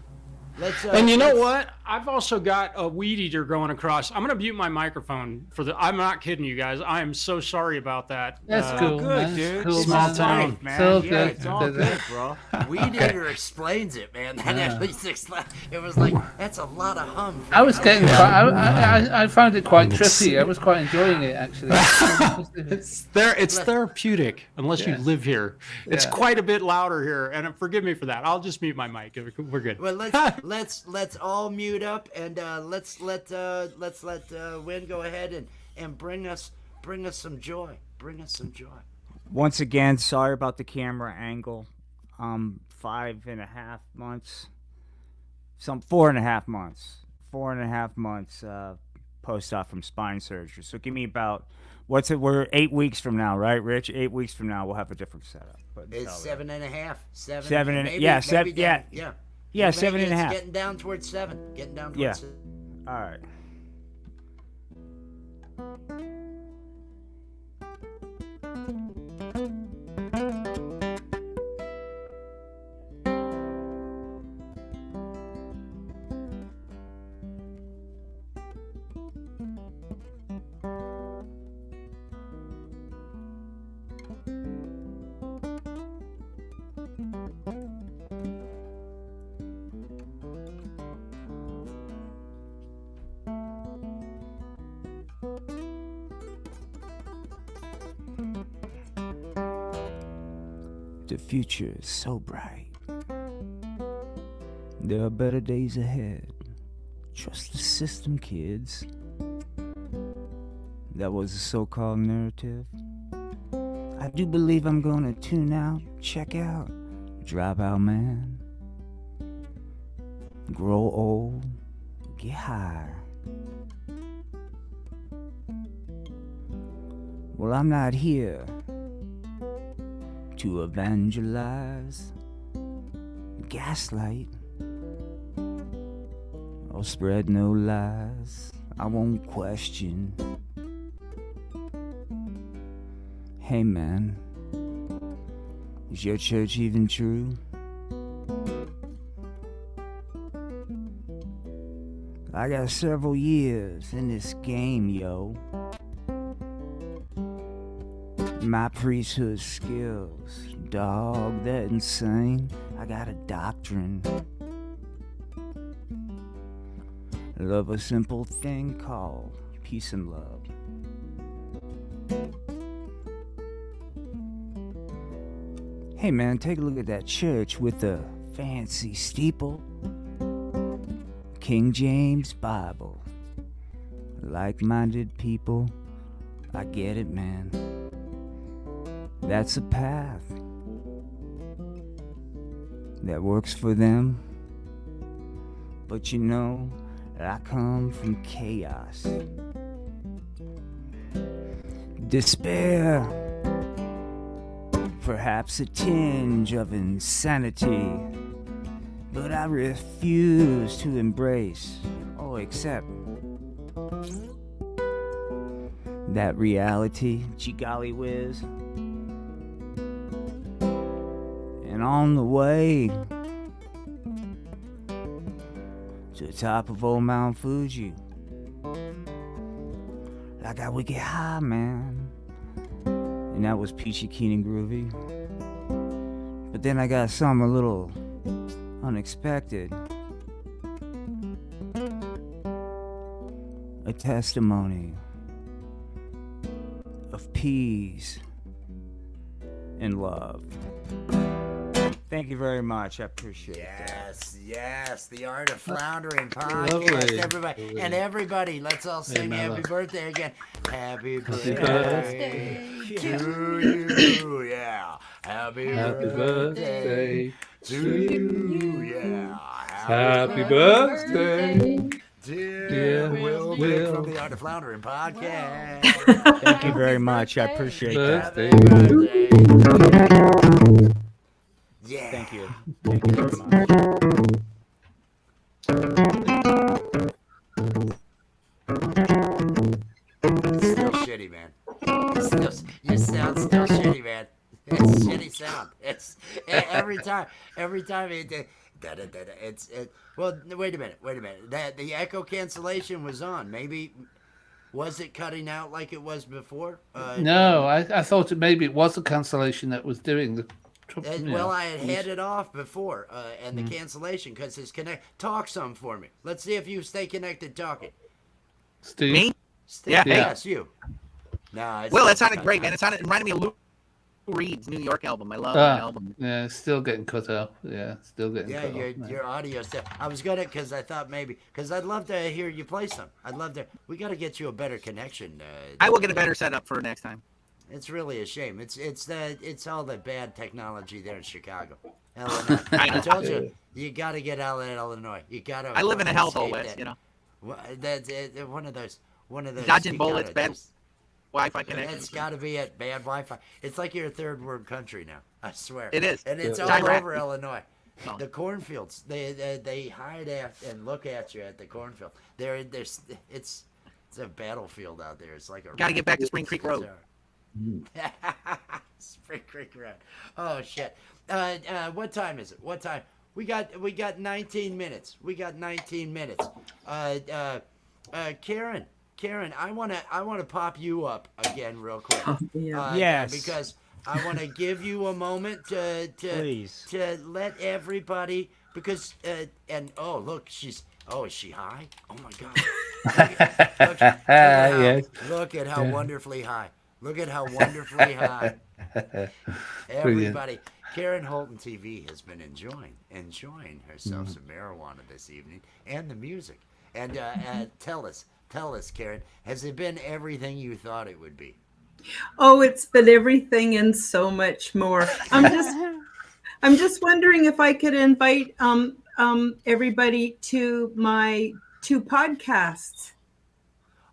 And you know what? I've also got a weed eater going across. I'm going to mute my microphone I'm not kidding you guys. I am so sorry about that. That's cool, good, man. dude. Cool, Small town, man. So Yeah, good. it's all good, bro. Weed Eater explains it, man. That at least it was like, that's a lot of hum. I was getting I found it quite trippy. I was quite enjoying it, actually. It's therapeutic unless you live here. It's quite a bit louder here, and forgive me for that. I'll just mute my mic. We're good. Well, let's all mute up and let's let Win go ahead and bring us some joy. Bring us some joy. Once again, sorry about the camera angle. 5.5 months. 4.5 months. 4.5 months post-op from spine surgery. So give me about we're 8 weeks from now, right, Rich? 8 weeks from now we'll have a different setup. But It's 7.5. 7. 7 and maybe, yeah, maybe 7. down, Yeah. yeah. 7.5. Getting down towards 7. Getting down towards Yeah. 7. All right. The future is so bright. There are better days ahead. Trust the system, kids. That was the so-called narrative. I do believe I'm gonna tune out, check out, drop out, man. Grow old, get higher. Well, I'm not here to evangelize, gaslight, or spread no lies. I won't question. Hey man, is your church even true? I got several years in this game, yo. My priesthood skills dog, that insane. I got a doctrine. I love a simple thing called peace and love. Hey man, take a look at that church with the fancy steeple. King James Bible. Like-minded people, I get it, man. That's a path that works for them. But you know, I come from chaos. Despair. Perhaps a tinge of insanity. But I refuse to embrace or accept that reality, gee golly whiz. And on the way to the top of old Mount Fuji, I got wicked high, man. And that was peachy keen and groovy. But then I got something a little unexpected. A testimony of peace and love. Thank you very much. I appreciate that. Yes, the Art of Floundering podcast, Lovely. everybody. And everybody, let's all sing Mela. happy birthday again. Happy birthday birthday to you, yeah. Happy birthday to you, yeah. Happy birthday, Dear Will Will. from the Art of Floundering podcast. Thank you very much. I appreciate that. birthday. Yeah. Thank you. Thank you very much. Still shitty, man. You sound still shitty, man. It's shitty sound. It's every time well, wait a minute. That the echo cancellation was on. Maybe was it cutting out like it was before? No, I thought maybe it was the cancellation that was doing the. Well, I had it off before, and the cancellation because it's connect. Talk some for me. Let's see if you stay connected talking. Steve. Me? Stay, Yeah. yes, you. No, Will, that sounded great, man. It reminded me of Lou Reed's New York album. I love that album. Yeah, still getting cut out. Yeah, still getting Yeah, cut off. your audio stuff. I was gonna because I thought maybe because I'd love to hear you play some. I'd love to. We got to get you a better connection. I will get a better setup for next time. It's really a shame. It's all the bad technology there in Chicago, Illinois. I told you, you got to get out of Illinois. You got to. I live in a hellhole, Wes, you know. That's one of those. Dodging you bullets, gotta bad just- Wi-Fi connection. It's got to be at bad Wi-Fi. It's like you're a third world country now. I swear. It is. And it's Yeah. all Chirac. over Illinois. Oh. The cornfields. They hide at and look at you at the cornfield. It's a battlefield out there. It's like a. Gotta get back to Spring Creek Road. Spring Creek Road. Oh shit. What time is it? What time? We got 19 minutes. We got 19 minutes. Karen, I wanna pop you up again real quick. Yeah. Yes. Because I want to give you a moment Please. to let everybody because and oh look is she high? Oh my god! Look at how wonderfully high. Look at how wonderfully high. Everybody, Karen Holton TV has been enjoying herself some marijuana this evening and the music. And tell us, Karen, has it been everything you thought it would be? Oh, it's been everything and so much more. I'm just wondering if I could invite everybody to my 2 podcasts.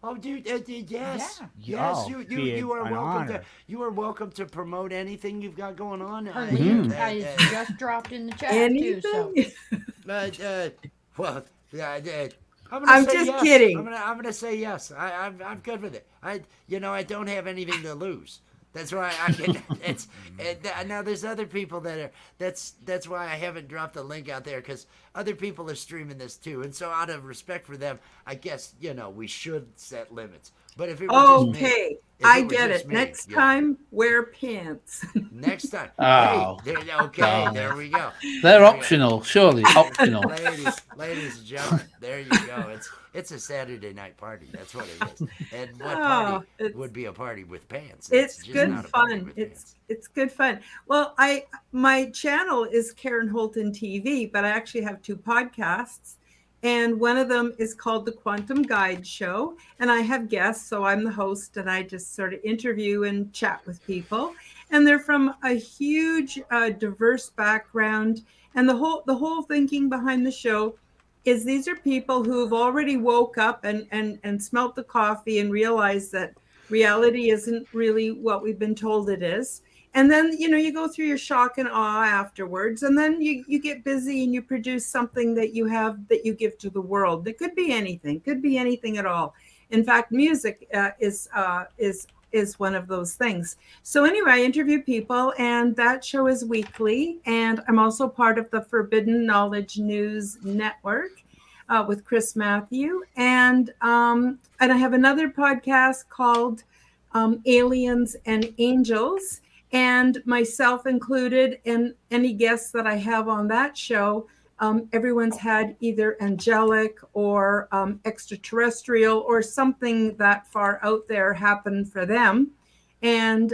Oh, dude, yes, Yeah. yes. Oh, You are an welcome honor. to. You are welcome to promote anything you've got going on. Her link I just dropped in the chat too. So Anything? Well, I'm I'm say just yes. kidding. I'm gonna say yes. I'm good with it. I don't have anything to lose. That's why I can. Now there's other people that are. That's why I haven't dropped the link out there because other people are streaming this too, and so out of respect for them, I guess we should set limits. But if it were just me, Okay, if I it were get just it. me, Next you know, time, wear pants. next time, hey, Oh, okay, darling. there we go. They're There we go. optional, surely optional. Ladies and gentlemen, there you go. It's a Saturday night party. That's what it is. And what Oh, party it's would be a party with pants? it's just good not a party fun. with It's pants. it's good fun. Well, my channel is Karen Holton TV, but I actually have two podcasts. And one of them is called The Quantum Guide Show. And I have guests, so I'm the host, and I just sort of interview and chat with people. And they're from a huge, diverse background. And the whole thinking behind the show is these are people who've already woke up and smelt the coffee and realized that reality isn't really what we've been told it is. And then you go through your shock and awe afterwards, and then you get busy and you produce something that you give to the world. It could be anything at all. In fact, music is one of those things. So anyway, I interview people, and that show is weekly. And I'm also part of the Forbidden Knowledge News Network with Chris Matthew, and I have another podcast called Aliens and Angels, and myself included. And any guests that I have on that show, everyone's had either angelic or extraterrestrial or something that far out there happen for them, and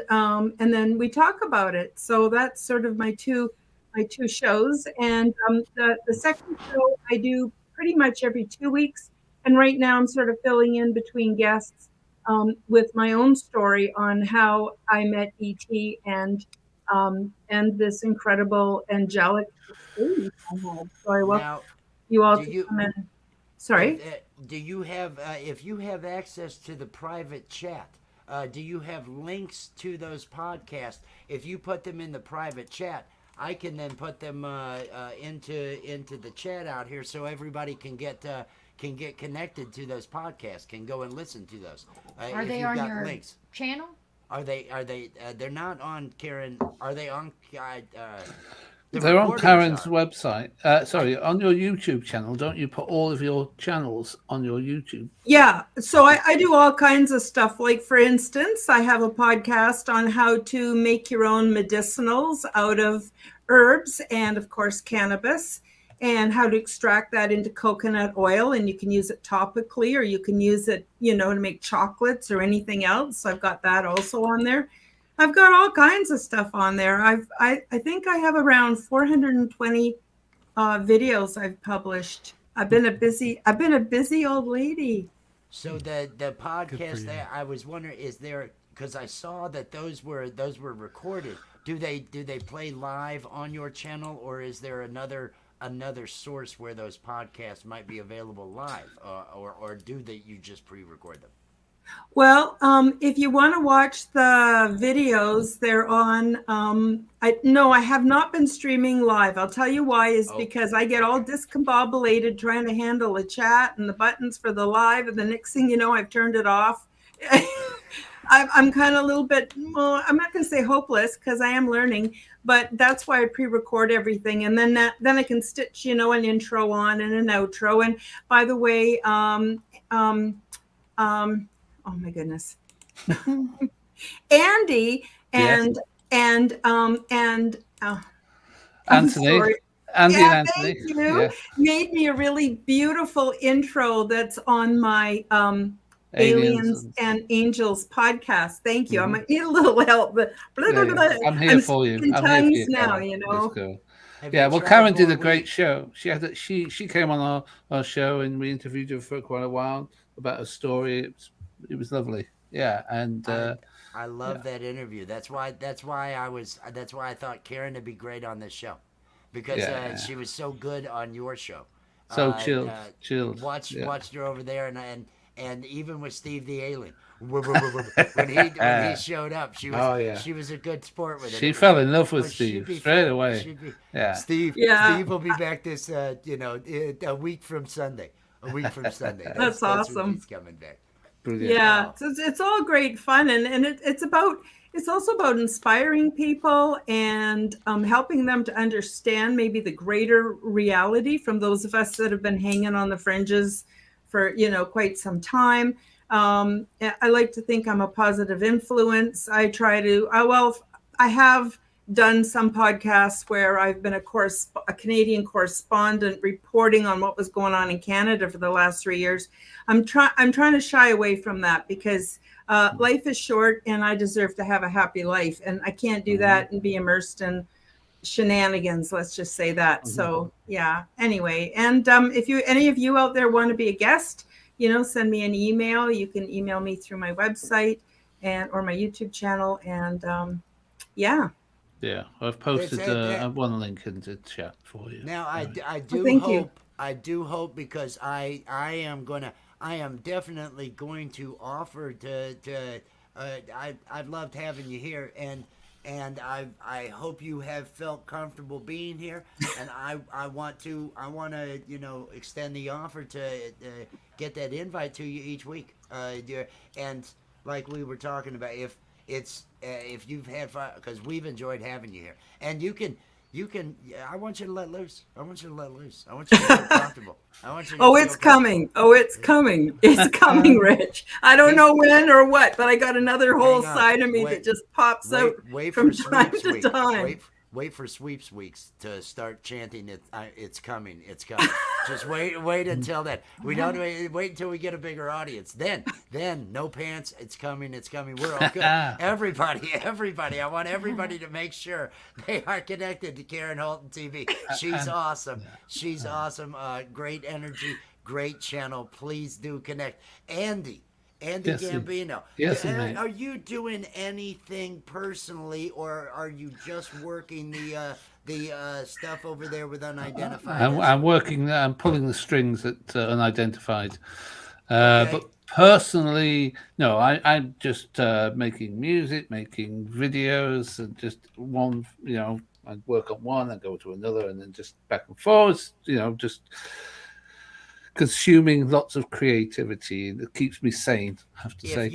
then we talk about it. So that's sort of my two shows, and the second show I do pretty much every 2 weeks, and right now I'm sort of filling in between guests with my own story on how I met ET and this incredible angelic experience I had. So I welcome Now, you all do to you come in. Sorry. do you have if you have access to the private chat? Do you have links to those podcasts? If you put them in the private chat, I can then put them into the chat out here, so everybody can get connected to those podcasts, can go and listen to those. Are if they you've on got your links. channel? Are they? They're not on Karen. Are they on? The They're on recordings Karen's are. website. Sorry, on your YouTube channel. Don't you put all of your channels on your YouTube? Yeah, so I do all kinds of stuff. Like, for instance, I have a podcast on how to make your own medicinals out of herbs and, of course, cannabis, and how to extract that into coconut oil. And you can use it topically, or you can use it, to make chocolates or anything else. I've got that also on there. I've got all kinds of stuff on there. I think I have around 420 videos I've published. I've been a busy old lady. So the podcast that I was wondering, is there, because I saw that those were recorded. Do they play live on your channel, or is there another source where those podcasts might be available live, or do you just pre-record them? Well, if you want to watch the videos, they're on. I have not been streaming live. I'll tell you why is because I get all discombobulated trying to handle the chat and the buttons for the live, and the next thing you know, I've turned it off. I'm kind of a little bit, well, I'm not going to say hopeless, because I am learning, but that's why I pre-record everything, and then I can stitch, an intro on and an outro. And by the way, oh my goodness. Andy and Anthony. Andy and Anthony. Thank you. Made me a really beautiful intro that's on my Aliens and Angels podcast. Thank you. I might need a little help, but I'm here for you. I'm here for you now, Let's go. Have Yeah, you well, tried Karen did more a great weed? show. She came on our show, and we interviewed her for quite a while about her story. It was lovely. Yeah, and I love that interview. That's why I thought Karen would be great on this show, because she was so good on your show. so chilled. Watched her over there, and even with Steve the Alien, when he showed up, she was a good sport with it. She fell in love with But Steve she'd be straight fun. away. She'd be- Yeah. Steve will be back this a week from Sunday. A week from Sunday. That's when awesome. he's coming back. Brilliant. Yeah, so it's all great fun, and it's also about inspiring people and helping them to understand maybe the greater reality from those of us that have been hanging on the fringes for quite some time. I like to think I'm a positive influence. I try to. I have done some podcasts where I've been a Canadian correspondent reporting on what was going on in Canada for the last 3 years. I'm trying to shy away from that because life is short and I deserve to have a happy life, and I can't do that and be immersed in shenanigans. Let's just say that. So yeah. Anyway, and if any of you out there want to be a guest, send me an email. You can email me through my website or my YouTube channel, and yeah. Yeah, I've posted one link in the chat for you. Now I you. do hope because I am definitely going to offer to I've loved having you here, and I hope you have felt comfortable being here, and I want to extend the offer to get that invite to you each week, and like we were talking about, if you've had fun, because we've enjoyed having you here, and you can. I want you to let loose. I want you to feel comfortable. It's coming. It's coming. It's coming, Rich. I don't know when or what, but I got another whole side of me that just pops out from time to time. Wait for sweeps weeks to start chanting it. It's coming. It's coming. Just wait until then. We don't wait until we get a bigger audience. Then no pants. It's coming. It's coming. We're all good. Everybody. I want everybody to make sure they are connected to Karen Holton TV. She's awesome. She's awesome. Great energy. Great channel. Please do connect. Andy Gambino. Yes, mate. Are you doing anything personally, or are you just working the stuff over there with Unidentified? I'm working. I'm pulling the strings at Unidentified. But personally, no. I'm just making music, making videos, and just one. I work on one, I go to another, and then just back and forth. Just consuming lots of creativity that keeps me sane, I have to say. If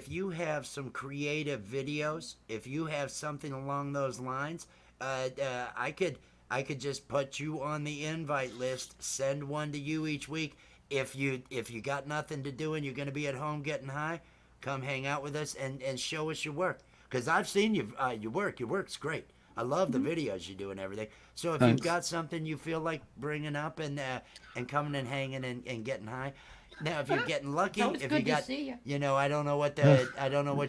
you have some creative videos, if you have something along those lines, I could just put you on the invite list, send one to you each week. If you got nothing to do and you're going to be at home getting high, come hang out with us and show us your work, because I've seen your work. Your work's great. I love the videos you do and everything. So if you've got something you feel like bringing up and coming and hanging and getting high. Now, if you're getting lucky, if you got, I don't know what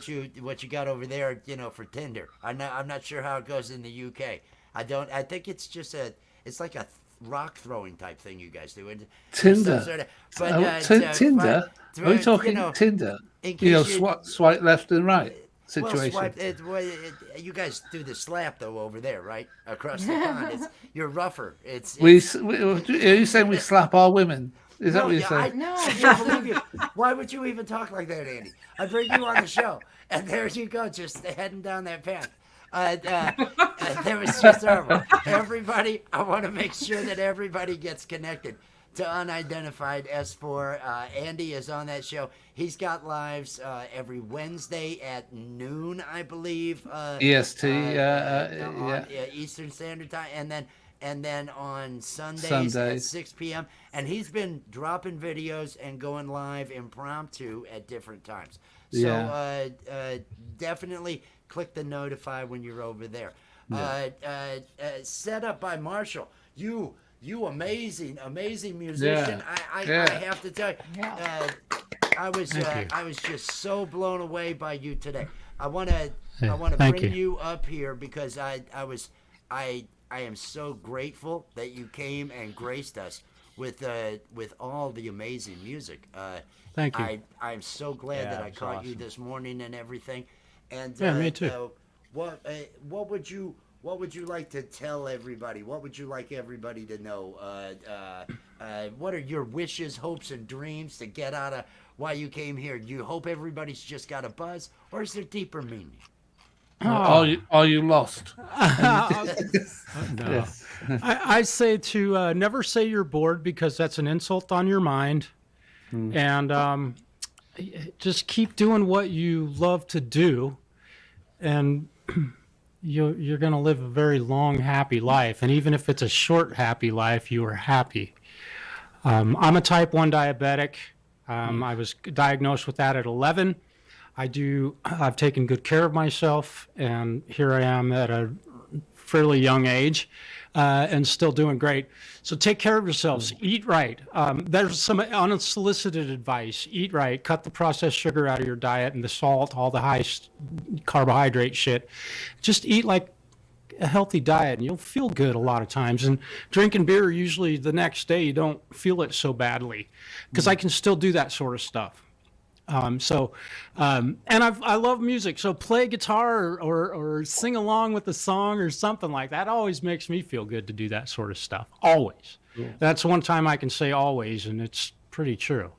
you got over there, for Tinder. I'm not sure how it goes in the UK. I think it's just it's like a rock throwing type thing you guys do. Tinder. Tinder. Are you talking Tinder? Swipe left and right situation. Well, you guys do the slap though over there, right? Across the pond, you're rougher. Are you saying we slap our women? Is that what you're saying? No, I can't believe you. Why would you even talk like that, Andy? I bring you on the show, and there you go, just heading down that path. That was just horrible. Everybody, I want to make sure that everybody gets connected to Unidentified S4. Andy is on that show. He's got lives every Wednesday at noon, I believe. EST, Eastern Standard Time, and then on Sundays at 6 p.m. And he's been dropping videos and going live impromptu at different times. So definitely click the notify when you're over there. Set up by Marshall. You amazing musician. I have to tell you, I was just so blown away by you today. I want to bring you up here because I am so grateful that you came and graced us with all the amazing music. Thank you. I'm so glad that I caught you this morning and everything. And me too. What would you like to tell everybody? What would you like everybody to know? What are your wishes, hopes, and dreams to get out of why you came here? Do you hope everybody's just got a buzz, or is there deeper meaning? Are you lost? No. I say to never say you're bored, because that's an insult on your mind. And just keep doing what you love to do, and you're going to live a very long, happy life. And even if it's a short, happy life, you are happy. I'm a type 1 diabetic. I was diagnosed with that at 11. I've taken good care of myself, and here I am at a fairly young age, and still doing great. So take care of yourselves. Eat right. There's some unsolicited advice. Eat right. Cut the processed sugar out of your diet and the salt, all the high carbohydrate shit. Just eat like a healthy diet, and you'll feel good a lot of times. And drinking beer, usually the next day you don't feel it so badly, because I can still do that sort of stuff. And I love music, so play guitar or sing along with the song or something like that. Always makes me feel good to do that sort of stuff. Always. Yeah. That's one time I can say always, and it's pretty true.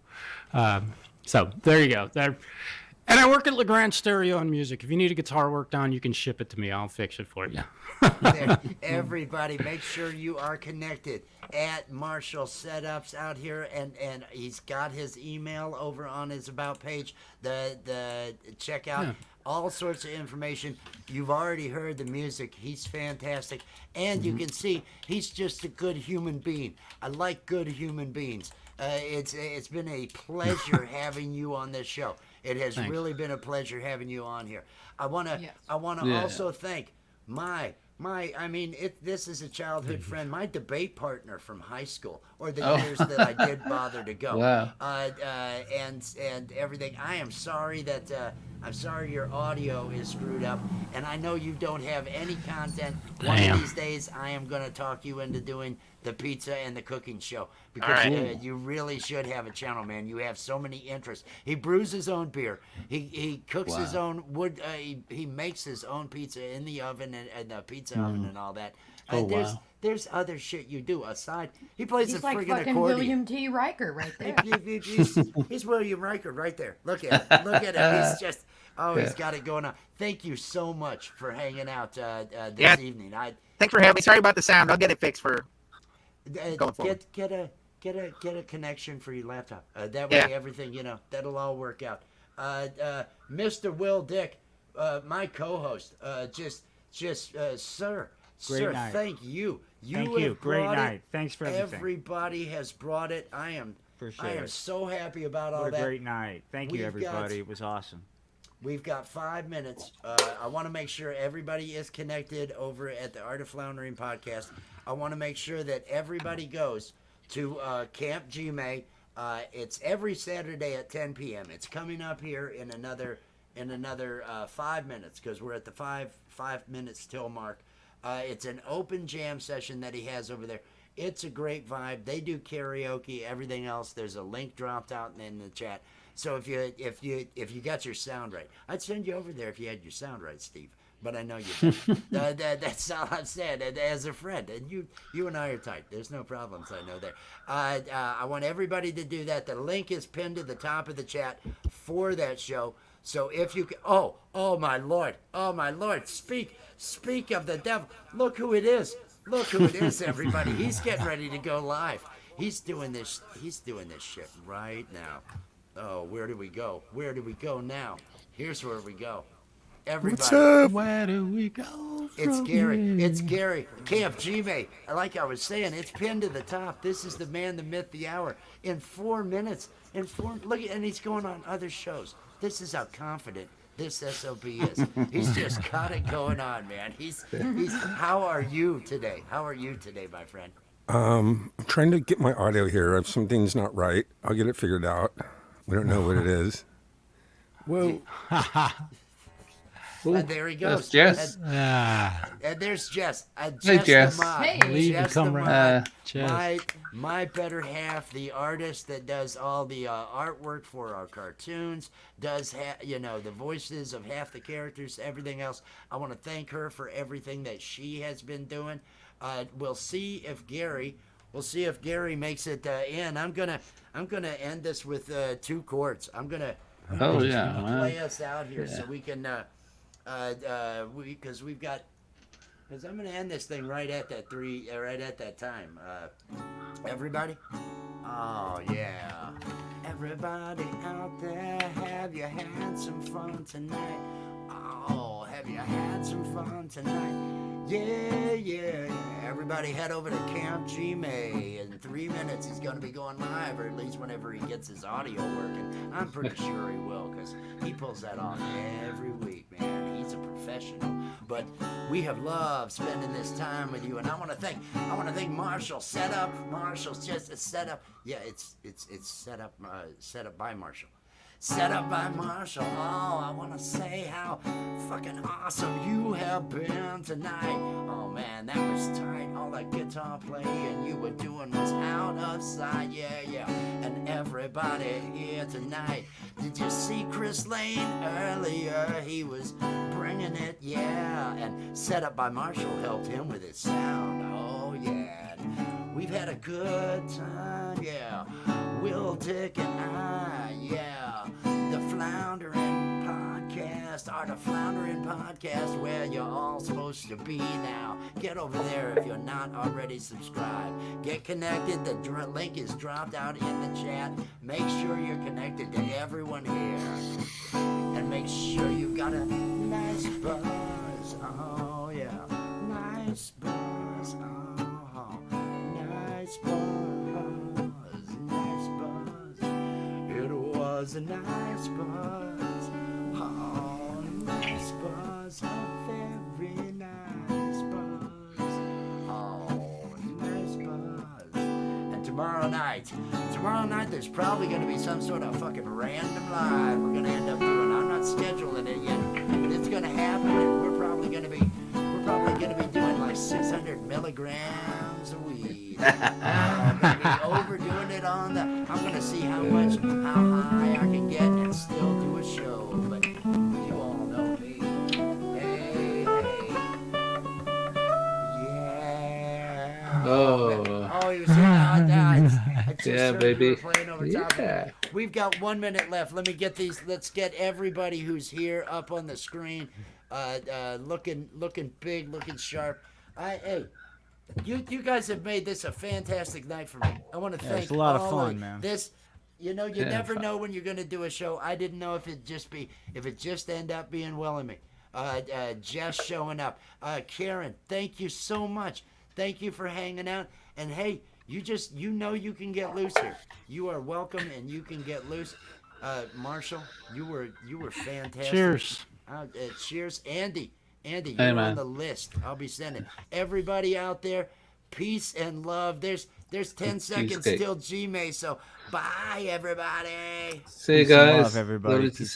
So there you go. There. And I work at LeGrand Stereo and Music. If you need a guitar worked on, you can ship it to me. I'll fix it for you. Everybody, make sure you are connected at Marshall Setups out here, and he's got his email over on his About page. The checkout, all sorts of information. You've already heard the music. He's fantastic, and you can see he's just a good human being. I like good human beings. It's been a pleasure having you on this show. It has really been a pleasure having you on here. I wanna also thank this is a childhood friend, my debate partner from high school, or the years that I did bother to go. Wow. And everything. I am sorry that I'm sorry your audio is screwed up, and I know you don't have any content. One of these days, I am going to talk you into doing the pizza and the cooking show, because you really should have a channel, man. You have so many interests. He brews his own beer. He cooks his own wood. He makes his own pizza in the oven and the pizza oven and all that. There's other shit you do aside. He plays He's the like friggin' fucking accordion. William T. Riker right there. He's William Riker right there. Look at him. Look at him. He's just he's got it going on. Thank you so much for hanging out this evening. Thanks for having me. Sorry about the sound. I'll get it fixed for going forward. Get a connection for your laptop. That way everything, that'll all work out. Mr. Will Dick, my co-host, sir. Great Sir, night. thank you. Thank you. Great night. Thanks for everything. Everybody has brought it. I am so happy about all what that. a great night. Thank you, everybody. It was awesome. We've got 5 minutes. I want to make sure everybody is connected over at the Art of Floundering podcast. I want to make sure that everybody goes to Camp Gmail. It's every Saturday at 10 p.m. It's coming up here in another 5 minutes, because we're at the five minutes till mark. It's an open jam session that he has over there. It's a great vibe. They do karaoke, everything else. There's a link dropped out in the chat. So if you got your sound right, I'd send you over there if you had your sound right, Steve. But I know you don't. That's all I'm saying. And as a friend, and you and I are tight. There's no problems. I know there. I want everybody to do that. The link is pinned to the top of the chat for that show. So if you can, oh my Lord, speak of the devil. Look who it is. Look who it is, everybody. He's getting ready to go live. He's doing this shit right now. Oh, where do we go? Where do we go now? Here's where we go. Everybody. What's up? Where do we go? It's Gary. It's Gary. Camp Gmail. Like I was saying, it's pinned to the top. This is the man, the myth, the hour. In 4 minutes. Look, and he's going on other shows. This is how confident this SOB is. He's just got it going on, man. He's. How are you today? How are you today, my friend? I'm trying to get my audio here. If something's not right, I'll get it figured out. We don't know what it is. Whoa. And there he goes. That's Jess. And there's Jess. Hey, Jess. The mod. Hey. Jess Come the right. mod. Jess. My better half, the artist that does all the artwork for our cartoons, does the voices of half the characters, everything else. I want to thank her for everything that she has been doing. We'll see if Gary makes it in. I'm gonna end this with 2 chords. I'm gonna play us out here so we can because I'm gonna end this thing right at that time. Everybody, oh yeah, everybody out there, have you had some fun tonight? Oh, have you had some fun tonight? Yeah, yeah, yeah. Everybody head over to Camp G-May. In 3 minutes, he's going to be going live, or at least whenever he gets his audio working. I'm pretty sure he will, because he pulls that off every week, man. He's a professional. But we have loved spending this time with you, and I want to thank Marshall. Marshall's just a setup. Yeah, it's set up by Marshall. Set up by Marshall. Oh, I want to say how fucking awesome you have been tonight. Oh man, that was tight. All that guitar playing you were doing was out of sight. Yeah, yeah. And everybody here tonight, did you see Chris Lane earlier? He was bringing it, yeah. And Set Up by Marshall helped him with his sound. Oh yeah. We've had a good time, yeah. Will, Dick, and I, yeah. The Floundering Podcast, the Floundering Podcast, where you're all supposed to be now. Get over there if you're not already subscribed. Get connected. The link is dropped out in the chat. Make sure you're connected to everyone here. And make sure you've got a nice buzz. Oh, yeah. Nice buzz. Oh, nice buzz. Nice buzz. It was a nice buzz. Oh, nice buzz. A very nice buzz. Oh, nice buzz. And tomorrow night, there's probably going to be some sort of fucking random live we're going to end up doing. I'm not scheduling it yet, but it's going to happen, and we're probably going to be doing like 600 milligrams of weed. Maybe overdoing it on the. I'm going to see how high I can get and still do a show. But you all know me. Hey, yeah. Oh, he was saying, I just Yeah, heard baby. you were playing over top of Yeah. it. We've got 1 minute left. Let me get these. Let's get everybody who's here up on the screen, looking big, looking sharp. Hey, you guys have made this a fantastic night for me. I want to thank it's a lot of all fun, man. This, you Yeah, never fun. know when you're going to do a show. I didn't know if it just end up being Will and me. Jess showing up. Karen, thank you so much. Thank you for hanging out. And hey, you can get loose here. You are welcome, and you can get loose. Marshall, you were fantastic. Cheers. Cheers, Andy. Andy, Hey, you're man. on the list. I'll be sending everybody out there. Peace and love. There's 10 seconds Cheesecake. till G-May, so bye everybody. See you Peace and guys. love, everybody. Lovely to Peace see